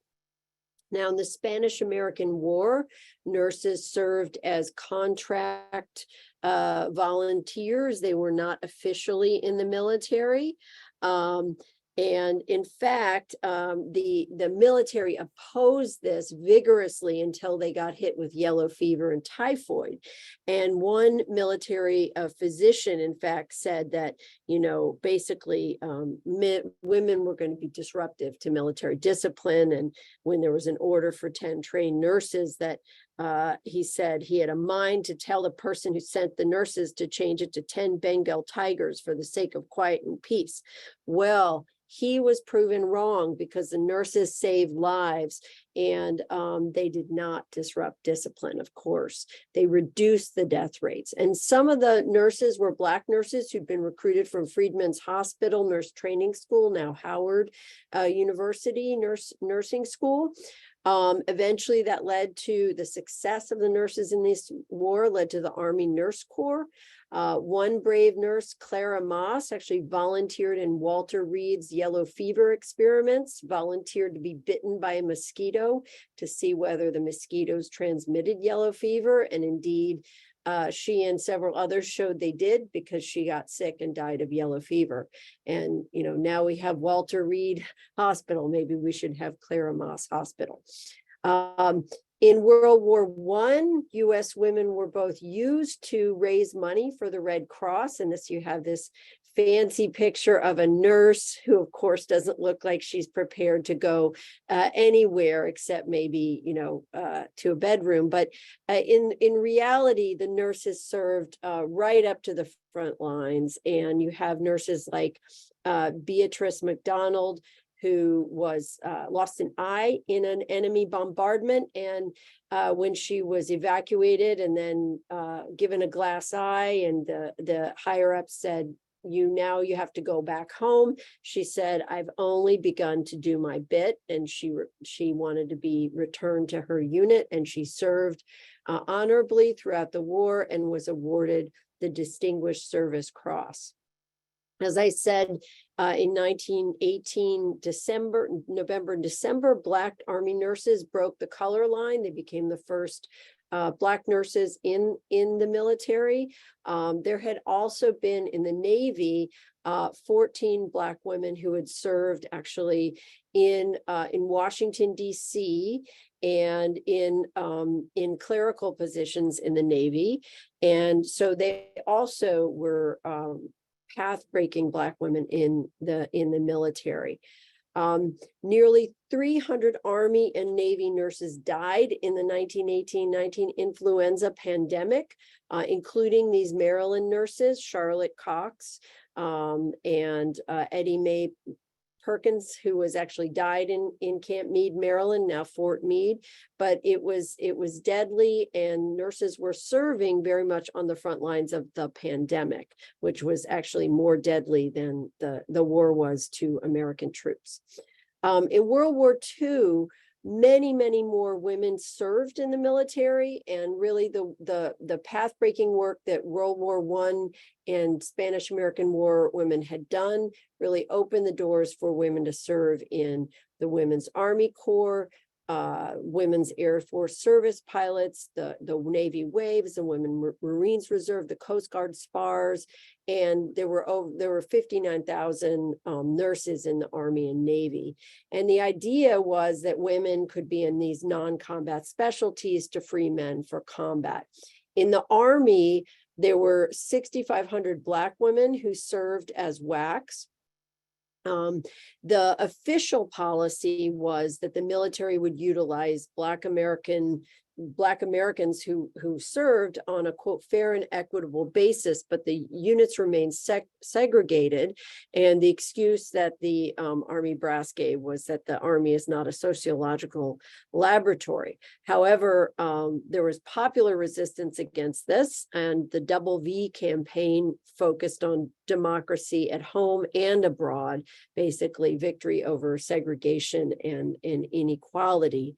Now, in the Spanish-American War, nurses served as contract volunteers. They were not officially in the military. And in fact, the military opposed this vigorously until they got hit with yellow fever and typhoid. And one military physician, in fact, said that, you know, basically women were going to be disruptive to military discipline. And when there was an order for 10 trained nurses, that he said he had a mind to tell the person who sent the nurses to change it to 10 Bengal tigers for the sake of quiet and peace. Well, he was proven wrong because the nurses saved lives, and they did not disrupt discipline, of course. They reduced the death rates. And some of the nurses were Black nurses who'd been recruited from Freedman's Hospital Nurse Training School, now Howard University Nursing School. Eventually that led to the success of the nurses in this war, led to the Army Nurse Corps. One brave nurse, Clara Moss, actually volunteered in Walter Reed's yellow fever experiments, volunteered to be bitten by a mosquito to see whether the mosquitoes transmitted yellow fever. And indeed, she and several others showed they did, because she got sick and died of yellow fever. And, you know, now we have Walter Reed Hospital. Maybe we should have Clara Moss Hospital. In World War I, U.S. women were both used to raise money for the Red Cross. And you have this fancy picture of a nurse who, of course, doesn't look like she's prepared to go anywhere except maybe, you know, to a bedroom. But in reality, the nurses served right up to the front lines. And you have nurses like Beatrice McDonald, who was lost an eye in an enemy bombardment. And when she was evacuated and then given a glass eye, and the higher up said, you have to go back home. She said, I've only begun to do my bit. And she wanted to be returned to her unit, and she served honorably throughout the war and was awarded the Distinguished Service Cross. As I said, in 1918, November and December, Black Army nurses broke the color line. They became the first Black nurses in the military. There had also been in the Navy 14 Black women who had served actually in Washington, D.C., and in clerical positions in the Navy. And so they also were path-breaking Black women in the military. Nearly 300 Army and Navy nurses died in the 1918-19 influenza pandemic, including these Maryland nurses, Charlotte Cox and Eddie Mae Perkins, who was actually died in Camp Meade, Maryland, now Fort Meade. But it was deadly, and nurses were serving very much on the front lines of the pandemic, which was actually more deadly than the war was to American troops. In World War II, many more women served in the military, and really the path-breaking work that World War I and Spanish-American War women had done really opened the doors for women to serve in the Women's Army Corps, Women's Air Force Service pilots, the Navy Waves, the Women Marines Reserve, the Coast Guard SPARS, and there were 59,000 nurses in the Army and Navy. And the idea was that women could be in these non-combat specialties to free men for combat. In the Army, there were 6,500 Black women who served as WACs. The official policy was that the military would utilize Black Americans who served on a, quote, fair and equitable basis, but the units remained segregated. And the excuse that the Army brass gave was that the Army is not a sociological laboratory. However, there was popular resistance against this, and the Double V campaign focused on democracy at home and abroad, basically victory over segregation and inequality.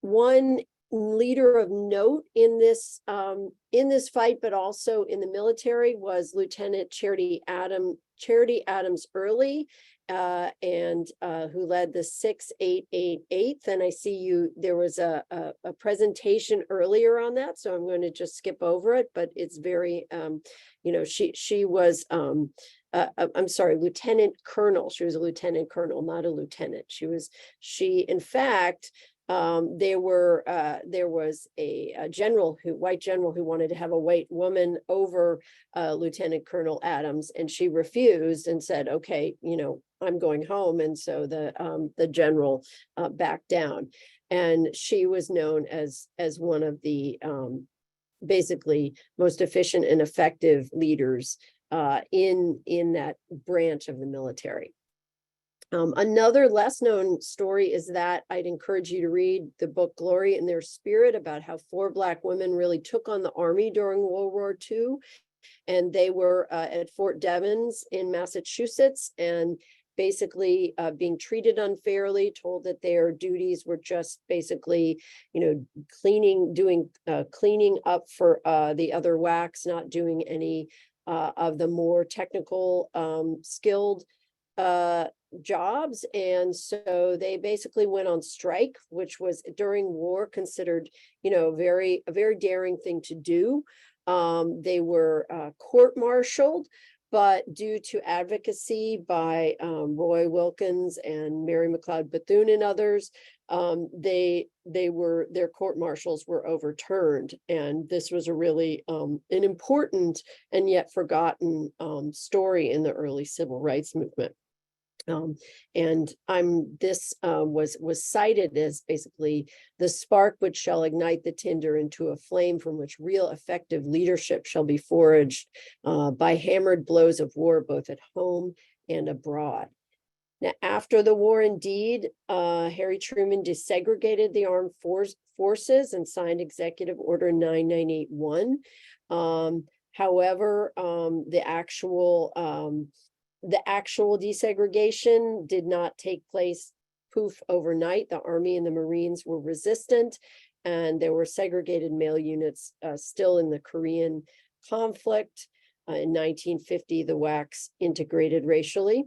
One leader of note in this fight, but also in the military, was Lieutenant Charity Adams Early, and who led the 688th. And I see there was a presentation earlier on that, so I'm going to just skip over it. But it's very, she was. I'm sorry, Lieutenant Colonel. She was a Lieutenant Colonel, not a lieutenant. In fact. There was a white general who wanted to have a white woman over Lieutenant Colonel Adams, and she refused and said, okay, I'm going home. And so the general backed down, and she was known as one of the basically most efficient and effective leaders in that branch of the military. Another less known story is that I'd encourage you to read the book Glory in Their Spirit, about how 4 Black women really took on the Army during World War II. And they were at Fort Devens in Massachusetts, and basically being treated unfairly, told that their duties were just basically, cleaning up for the other WACs, not doing any of the more technical skilled jobs. And so they basically went on strike, which was during war considered, a very daring thing to do. They were court-martialed, but due to advocacy by Roy Wilkins and Mary McLeod Bethune and others, their court-martials were overturned. And this was a really an important and yet forgotten story in the early civil rights movement. This was cited as basically the spark which shall ignite the tinder into a flame from which real effective leadership shall be forged by hammered blows of war, both at home and abroad. Now, after the war, indeed, Harry Truman desegregated the armed forces and signed Executive Order 9981. However, the actual desegregation did not take place poof overnight. The Army and the Marines were resistant, and there were segregated male units still in the Korean conflict. In 1950, the WACs integrated racially.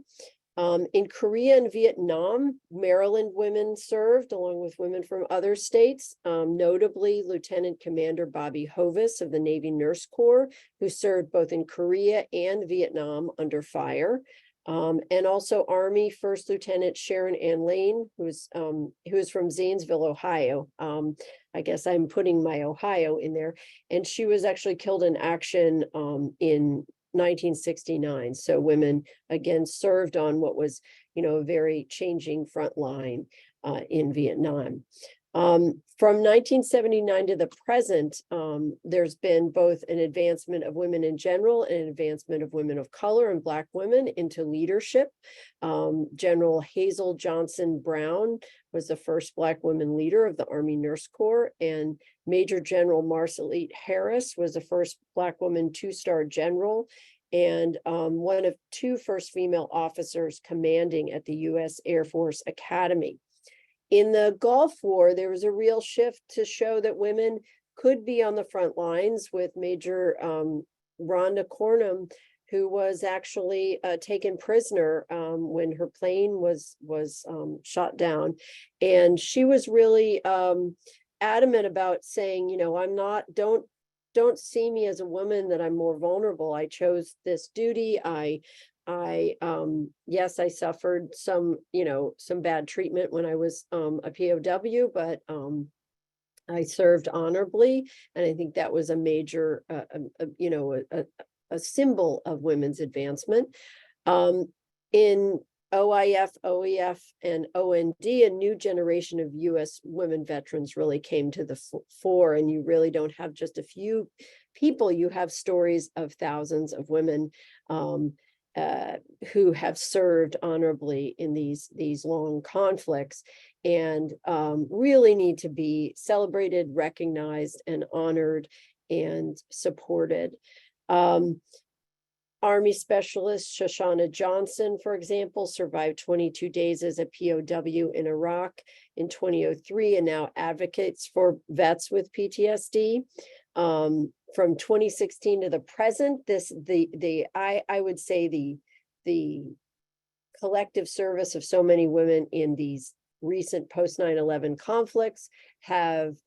In Korea and Vietnam, Maryland women served along with women from other states, notably Lieutenant Commander Bobby Hovis of the Navy Nurse Corps, who served both in Korea and Vietnam under fire. And also Army First Lieutenant Sharon Ann Lane, who is from Zanesville, Ohio. I guess I'm putting my Ohio in there. And she was actually killed in action in 1969. So women again served on what was, a very changing front line in Vietnam. From 1979 to the present, there's been both an advancement of women in general and an advancement of women of color and Black women into leadership. General Hazel Johnson Brown was the first Black woman leader of the Army Nurse Corps, and Major General Marcelite Harris was the first Black woman two-star general and one of two first female officers commanding at the U.S. Air Force Academy. In the Gulf War, there was a real shift to show that women could be on the front lines, with Major Rhonda Cornum, who was actually taken prisoner when her plane was shot down. And she was really adamant about saying, don't see me as a woman that I'm more vulnerable. I chose this duty. Yes, I suffered some bad treatment when I was a POW, but I served honorably. And I think that was a major, a symbol of women's advancement. In OIF, OEF, and OND, a new generation of U.S. women veterans really came to the fore, and you really don't have just a few people. You have stories of thousands of women who have served honorably in these long conflicts, and really need to be celebrated, recognized, and honored and supported. Army Specialist Shoshana Johnson, for example, survived 22 days as a POW in Iraq in 2003 and now advocates for vets with PTSD. From 2016 to the present, I would say the collective service of so many women in these recent post 9/11 conflicts have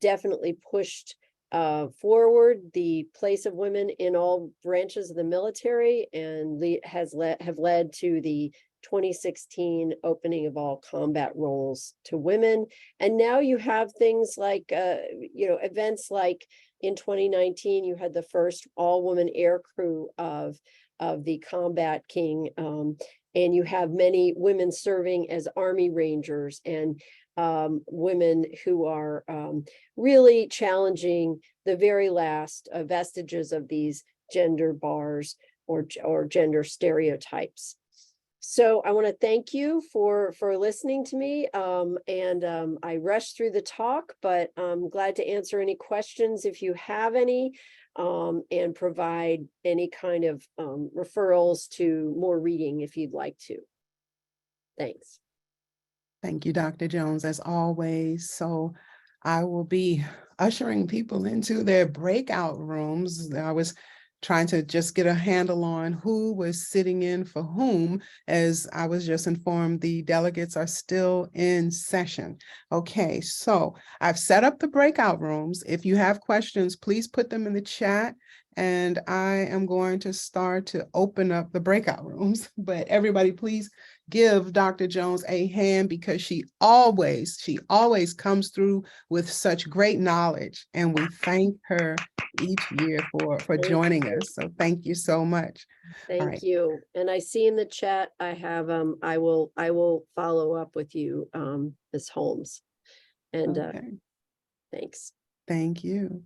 definitely pushed forward the place of women in all branches of the military, and have led to the 2016 opening of all combat roles to women. And now you have things like events like in 2019 you had the first all-woman air crew of the Combat King, and you have many women serving as Army Rangers and women who are really challenging the very last vestiges of these gender bars or gender stereotypes. So I want to thank you for listening to me, and I rushed through the talk, but I'm glad to answer any questions if you have any, and provide any kind of referrals to more reading if you'd like to. Thanks. Thank you, Dr. Jones, as always. So I will be ushering people into their breakout rooms. I was trying to just get a handle on who was sitting in for whom, as I was just informed the delegates are still in session. Okay, so I've set up the breakout rooms. If you have questions, please put them in the chat. And I am going to start to open up the breakout rooms. But everybody, please give Dr. Jones a hand, because she always comes through with such great knowledge. And we thank her each year for joining us. So thank you so much. All Thank right. you. And I see in the chat, I have, I will follow up with you, Ms. Holmes. And Okay. thanks. Thank you.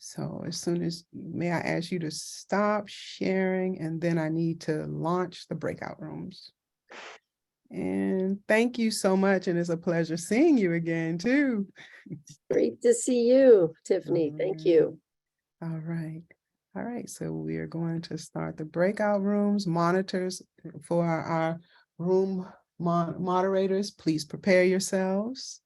So as soon as, may I ask you to stop sharing, and then I need to launch the breakout rooms. And thank you so much. And it's a pleasure seeing you again too. Great to see you, Tiffany. Thank you. All right. All right. So we are going to start the breakout rooms. Monitors for our room moderators, please prepare yourselves.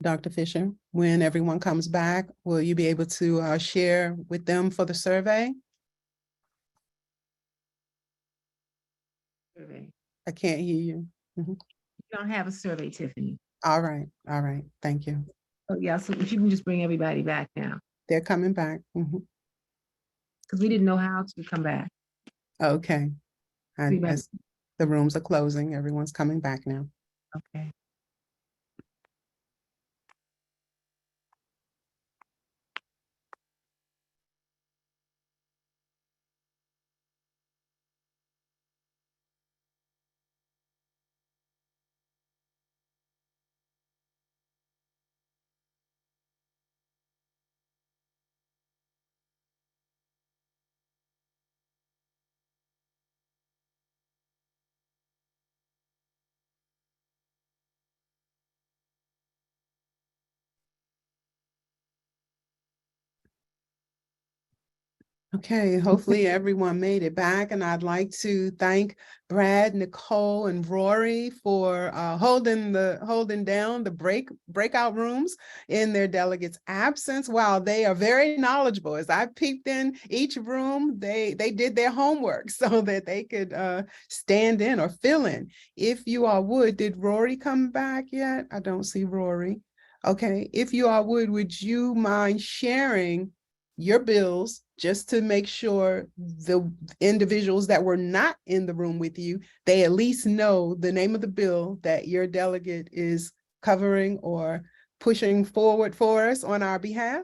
Dr. Fisher, when everyone comes back, will you be able to share with them for the survey? Survey. I can't hear you. Mhm. You don't have a survey, Tiffany. All right, thank you. Oh, yeah, so if you can just bring everybody back now, They're coming back. Mhm. because we didn't know how to come back. Okay. And Everybody- as the rooms are closing, everyone's coming back now. Okay. Okay, hopefully everyone made it back, and I'd like to thank Brad, Nicole, and Rory for holding down the breakout rooms in their delegates' absence. Wow, they are very knowledgeable. As I peeked in each room, they did their homework so that they could stand in or fill in. If you all would, did Rory come back yet? I don't see Rory. Okay, if you all would you mind sharing your bills just to make sure the individuals that were not in the room with you, they at least know the name of the bill that your delegate is covering or pushing forward for us on our behalf?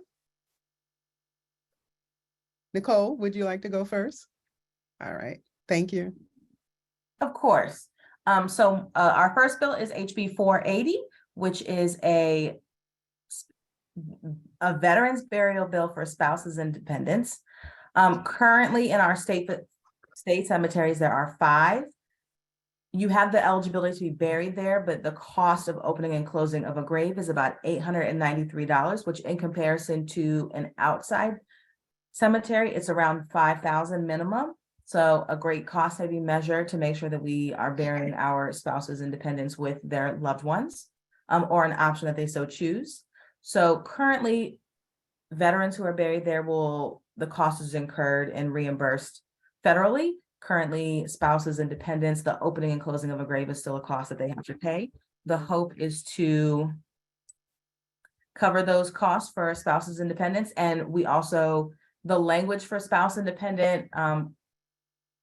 Nicole, would you like to go first? All right, thank you. Of course. So our first bill is HB 480, which is a veterans burial bill for spouses and dependents. Currently in our state cemeteries, there are 5. You have the eligibility to be buried there, but the cost of opening and closing of a grave is about $893, which in comparison to an outside cemetery, it's around $5,000 minimum. So a great cost heavy measure to make sure that we are burying our spouses and dependents with their loved ones, or an option that they so choose. So currently, veterans who are buried there the cost is incurred and reimbursed federally. Currently, spouses and dependents, the opening and closing of a grave is still a cost that they have to pay. The hope is to cover those costs for spouses and dependents. And we also, the language for spouse and dependent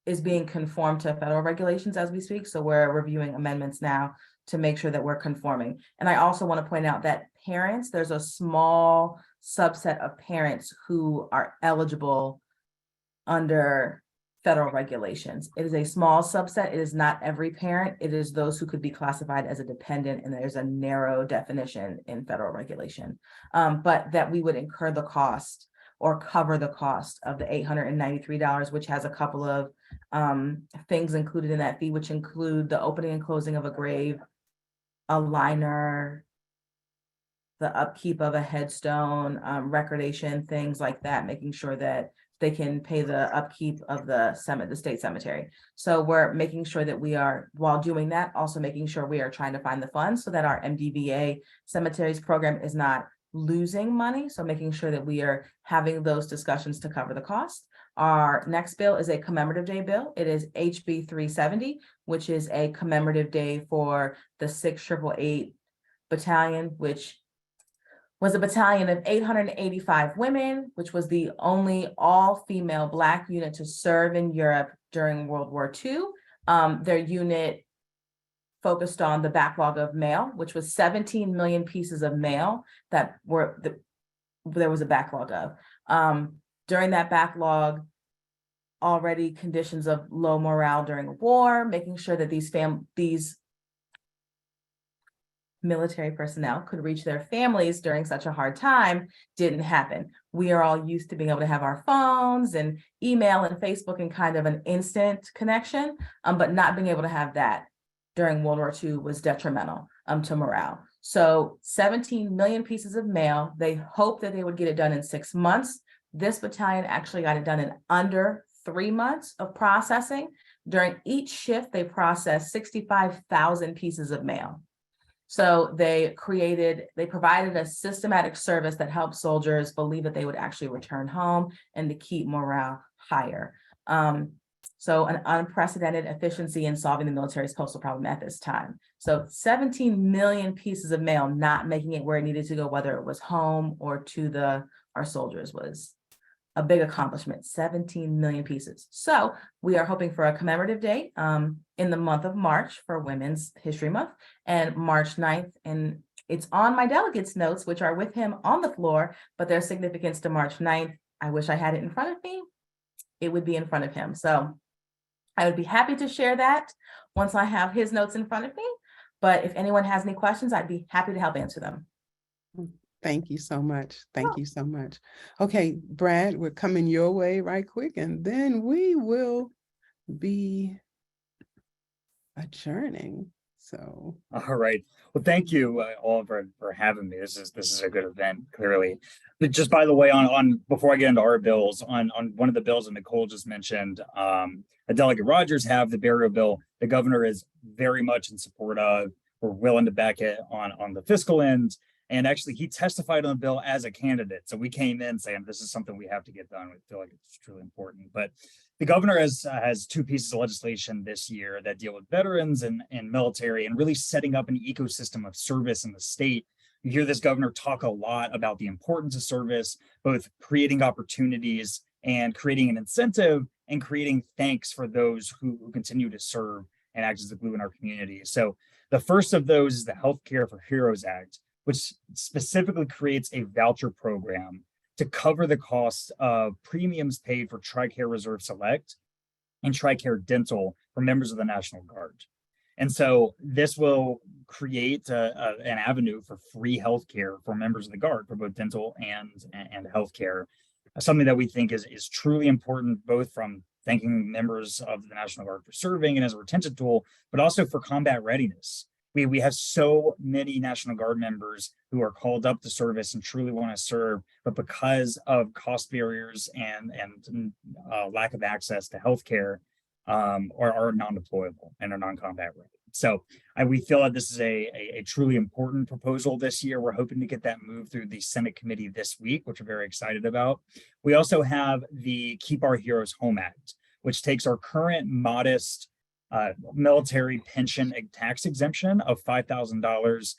is being conformed to federal regulations as we speak. So we're reviewing amendments now to make sure that we're conforming. And I also want to point out that parents, there's a small subset of parents who are eligible under federal regulations. It is a small subset. It is not every parent. It is those who could be classified as a dependent, and there's a narrow definition in federal regulation. But that we would incur the cost or cover the cost of the $893, which has a couple of things included in that fee, which include the opening and closing of a grave, a liner, the upkeep of a headstone, recordation, things like that, making sure that they can pay the upkeep of the state cemetery. So we're making sure that we are, while doing that, also making sure we are trying to find the funds so that our MDBA cemeteries program is not losing money. So making sure that we are having those discussions to cover the cost. Our next bill is a commemorative day bill. It is HB 370, which is a commemorative day for the 688 Battalion, which was a battalion of 885 women, which was the only all-female Black unit to serve in Europe during World War II. Their unit focused on the backlog of mail, which was 17 million pieces of mail that there was a backlog of. During that backlog, already conditions of low morale during war, making sure that these military personnel could reach their families during such a hard time didn't happen. We are all used to being able to have our phones and email and Facebook and kind of an instant connection, but not being able to have that during World War II was detrimental to morale. So 17 million pieces of mail. They hoped that they would get it done in 6 months. This battalion actually got it done in under 3 months of processing. During each shift, they processed 65,000 pieces of mail. So they provided a systematic service that helped soldiers believe that they would actually return home and to keep morale higher. So an unprecedented efficiency in solving the military's postal problem at this time. So 17 million pieces of mail not making it where it needed to go, whether it was home or to our soldiers, was a big accomplishment. 17 million pieces. So we are hoping for a commemorative day in the month of March for Women's History Month, and March 9th. And it's on my delegates notes, which are with him on the floor, but there's significance to March 9th. I wish I had it in front of me. It would be in front of him. So I would be happy to share that once I have his notes in front of me. But if anyone has any questions, I'd be happy to help answer them. Thank you so much. Thank you so much. Okay, Brad, we're coming your way right quick, and then we will be adjourning. So. All right. Well, thank you all for having me. This is a good event, clearly. But just by the way, on before I get into our bills, on one of the bills that Nicole just mentioned, Delegate Rogers have the burial bill. The governor is very much in support of. We're willing to back it on the fiscal end. And actually, he testified on the bill as a candidate. So we came in saying this is something we have to get done. We feel like it's truly important. But the governor has two pieces of legislation this year that deal with veterans and military, and really setting up an ecosystem of service in the state. You hear this governor talk a lot about the importance of service, both creating opportunities and creating an incentive and creating thanks for those who continue to serve and act as the glue in our community. So the first of those is the Healthcare for Heroes Act, which specifically creates a voucher program to cover the cost of premiums paid for TRICARE Reserve Select and TRICARE Dental for members of the National Guard. And so this will create an avenue for free healthcare for members of the Guard for both dental and healthcare, something that we think is truly important, both from thanking members of the National Guard for serving and as a retention tool, but also for combat readiness. We have so many National Guard members who are called up to service and truly want to serve, but because of cost barriers and lack of access to healthcare, are non-deployable and are non-combat ready. So we feel that this is a truly important proposal this year. We're hoping to get that moved through the Senate committee this week, which we're very excited about. We also have the Keep Our Heroes Home Act, which takes our current modest military pension tax exemption of $5,000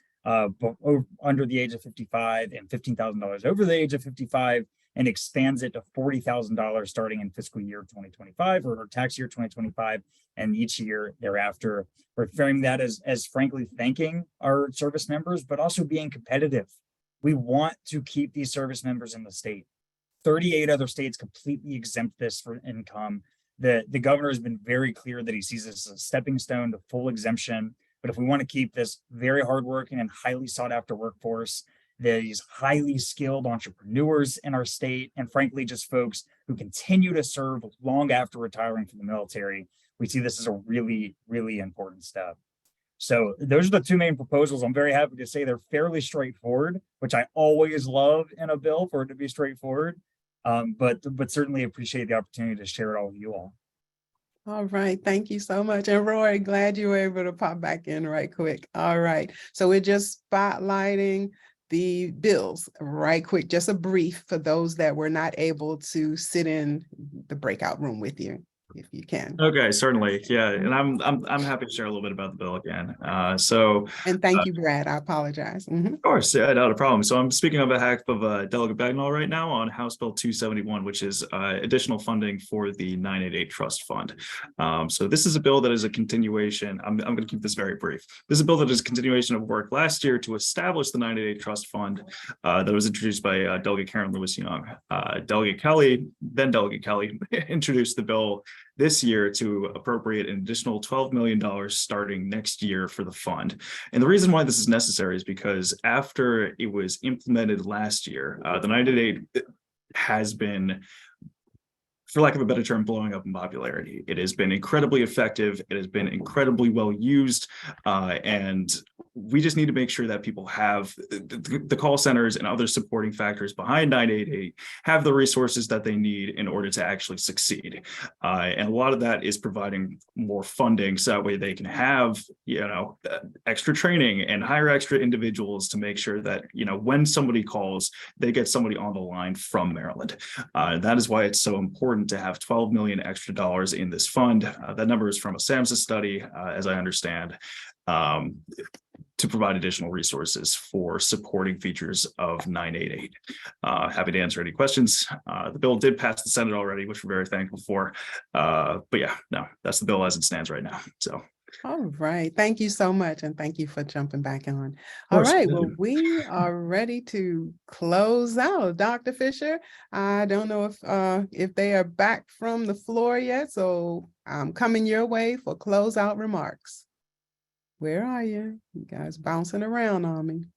under the age of 55 and $15,000 over the age of 55, and expands it to $40,000 starting in fiscal year 2025 or tax year 2025 and each year thereafter. We're framing that as frankly thanking our service members, but also being competitive. We want to keep these service members in the state. 38 other states completely exempt this for income. The governor has been very clear that he sees this as a stepping stone to full exemption. But if we want to keep this very hardworking and highly sought after workforce, these highly skilled entrepreneurs in our state, and frankly, just folks who continue to serve long after retiring from the military, we see this as a really, really important step. So those are the two main proposals. I'm very happy to say they're fairly straightforward, which I always love in a bill for it to be straightforward. But certainly appreciate the opportunity to share it all with you all. All right, thank you so much. And Roy, glad you were able to pop back in right quick. All right, so we're just spotlighting the bills right quick, just a brief for those that were not able to sit in the breakout room with you, if you can. Okay, certainly. Yeah, and I'm happy to share a little bit about the bill again. And thank you, Brad. I apologize. Of course, yeah, not a problem. So I'm speaking on behalf of Delegate Bagnall right now on House Bill 271, which is additional funding for the 988 Trust Fund. So this is a bill that is a continuation. I'm going to keep this very brief. This is a bill that is a continuation of work last year to establish the 988 Trust Fund that was introduced by Delegate Karen Lewis Young. Delegate Kelly introduced the bill this year to appropriate an additional $12 million starting next year for the fund. And the reason why this is necessary is because after it was implemented last year, the 988 has been for lack of a better term, blowing up in popularity. It has been incredibly effective. It has been incredibly well used. And we just need to make sure that people have the call centers and other supporting factors behind 988 have the resources that they need in order to actually succeed. And a lot of that is providing more funding so that way they can have, extra training and hire extra individuals to make sure that, when somebody calls, they get somebody on the line from Maryland. That is why it's so important to have $12 million extra dollars in this fund. That number is from a SAMHSA study, as I understand, to provide additional resources for supporting features of 988. Happy to answer any questions. The bill did pass the Senate already, which we're very thankful for. But yeah, no, that's the bill as it stands right now. So. All right. Thank you so much. And thank you for jumping back on. All right. Well, we are ready to close out. Dr. Fisher, I don't know if they are back from the floor yet. So I'm coming your way for closeout remarks. Where are you? You guys bouncing around on me.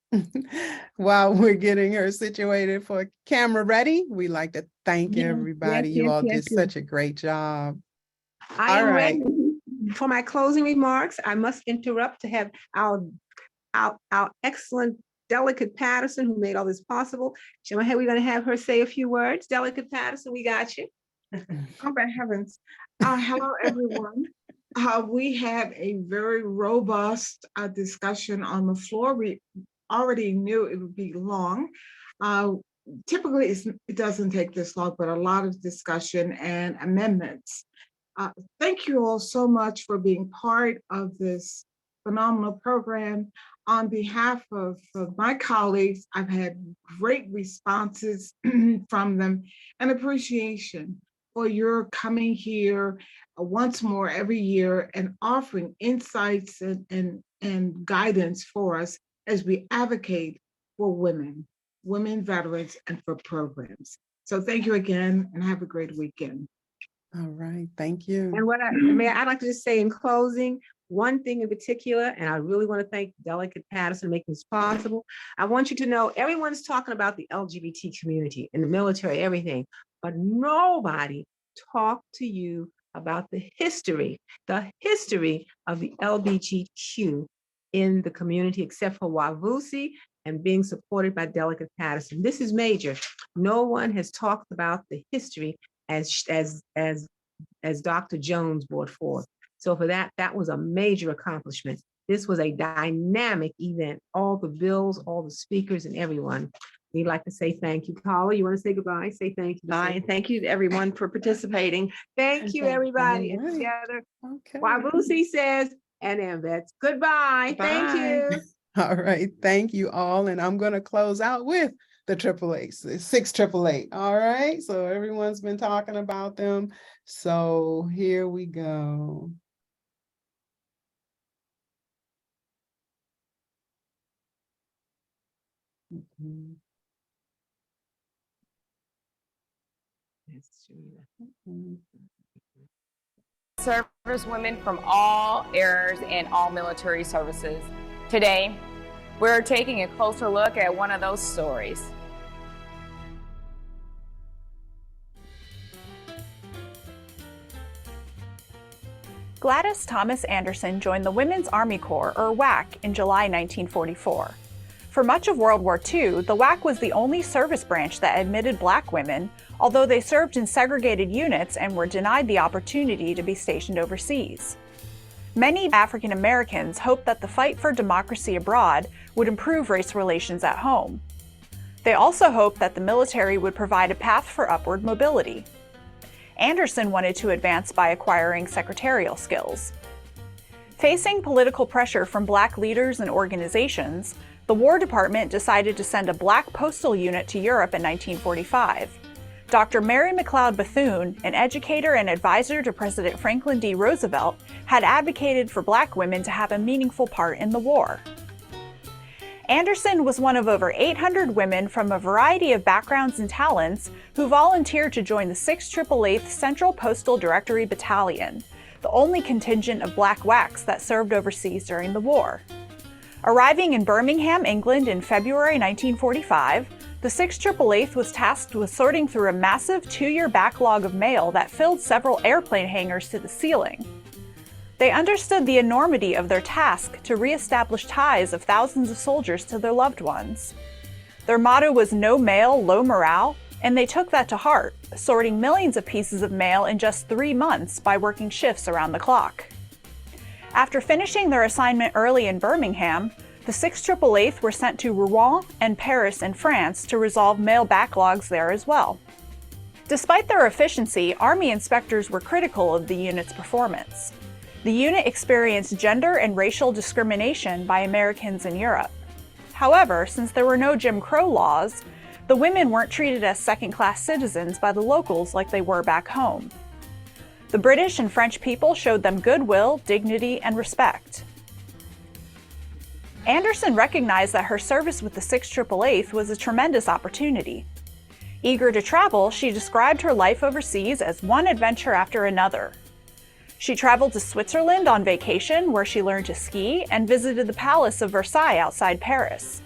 While we're getting her situated for camera ready, we'd like to thank everybody. You all did such a great job. I am ready. For my closing remarks, I must interrupt to have our excellent Delegate Patterson, who made all this possible. We're going to have her say a few words. Delegate Patterson, we got you. Oh, my heavens. Hello, everyone. We had a very robust discussion on the floor. We already knew it would be long. Typically, it doesn't take this long, but a lot of discussion and amendments. Thank you all so much for being part of this phenomenal program. On behalf of my colleagues, I've had great responses from them and appreciation for your coming here once more every year and offering insights and guidance for us as we advocate for women veterans, and for programs. So thank you again and have a great weekend. All right, thank you. And I'd like to just say in closing, one thing in particular, and I really want to thank Delegate Patterson for making this possible. I want you to know everyone's talking about the LGBT community in the military, everything, but nobody talked to you about the history of the LGBTQ in the community, except for Wawusi and being supported by Delegate Patterson. This is major. No one has talked about the history as Dr. Jones brought forth. So for that was a major accomplishment. This was a dynamic event. All the bills, all the speakers, and everyone. We'd like to say thank you. Paula, you want to say goodbye? Say thank you. Bye, and thank you to everyone for participating. Thank you, everybody. And together, Wawusi says, and AMVETS, goodbye. Thank you. All right, thank you all. And I'm going to close out with the 688. All right, so everyone's been talking about them. So here we go. Service women from all eras and all military services. Today, we're taking a closer look at one of those stories. Gladys Thomas Anderson joined the Women's Army Corps, or WAC, in July 1944. For much of World War II, the WAC was the only service branch that admitted Black women, although they served in segregated units and were denied the opportunity to be stationed overseas. Many African Americans hoped that the fight for democracy abroad would improve race relations at home. They also hoped that the military would provide a path for upward mobility. Anderson wanted to advance by acquiring secretarial skills. Facing political pressure from Black leaders and organizations, the War Department decided to send a Black postal unit to Europe in 1945. Dr. Mary McLeod Bethune, an educator and advisor to President Franklin D. Roosevelt, had advocated for Black women to have a meaningful part in the war. Anderson was one of over 800 women from a variety of backgrounds and talents who volunteered to join the 688th Central Postal Directory Battalion, the only contingent of Black WACs that served overseas during the war. Arriving in Birmingham, England in February 1945, The 688th was tasked with sorting through a massive 2-year backlog of mail that filled several airplane hangars to the ceiling. They understood the enormity of their task to reestablish ties of thousands of soldiers to their loved ones. Their motto was "No mail, low morale," and they took that to heart, sorting millions of pieces of mail in just 3 months by working shifts around the clock. After finishing their assignment early in Birmingham, the 688th were sent to Rouen and Paris in France to resolve mail backlogs there as well. Despite their efficiency, Army inspectors were critical of the unit's performance. The unit experienced gender and racial discrimination by Americans in Europe. However, since there were no Jim Crow laws, the women weren't treated as second-class citizens by the locals like they were back home. The British and French people showed them goodwill, dignity, and respect. Anderson recognized that her service with the 688th was a tremendous opportunity. Eager to travel, she described her life overseas as one adventure after another. She traveled to Switzerland on vacation, where she learned to ski and visited the Palace of Versailles outside Paris.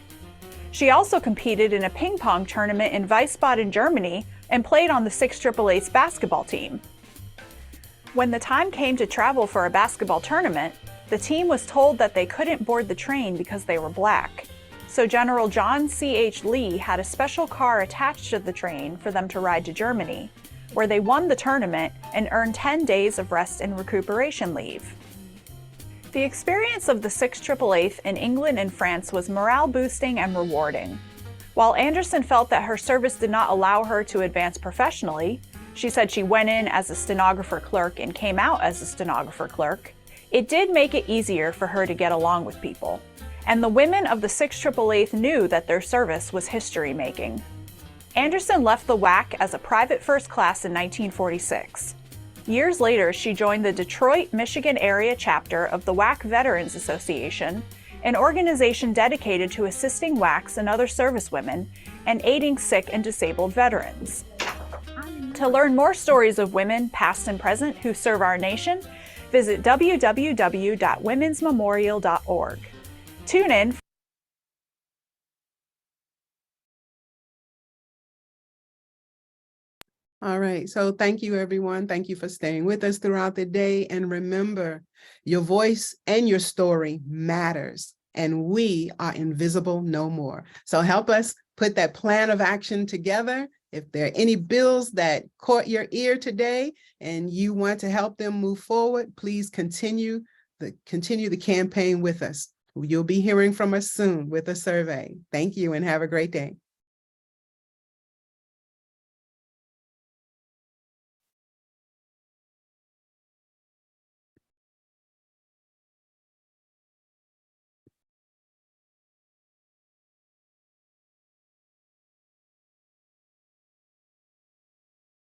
She also competed in a ping pong tournament in Wiesbaden, Germany, and played on the 688's basketball team. When the time came to travel for a basketball tournament, the team was told that they couldn't board the train because they were Black. So General John C.H. Lee had a special car attached to the train for them to ride to Germany, where they won the tournament and earned 10 days of rest and recuperation leave. The experience of the 688th in England and France was morale-boosting and rewarding. While Anderson felt that her service did not allow her to advance professionally, she said she went in as a stenographer clerk and came out as a stenographer clerk, it did make it easier for her to get along with people. And the women of the 688th knew that their service was history-making. Anderson left the WAC as a private first class in 1946. Years later, she joined the Detroit, Michigan area chapter of the WAC Veterans Association, an organization dedicated to assisting WACs and other servicewomen and aiding sick and disabled veterans. To learn more stories of women, past and present, who serve our nation, visit www.womensmemorial.org. Tune in. All right, so thank you, everyone. Thank you for staying with us throughout the day. And remember, your voice and your story matters, and we are invisible no more. So help us put that plan of action together. If there are any bills that caught your ear today and you want to help them move forward, please continue the campaign with us. You'll be hearing from us soon with a survey. Thank you and have a great day.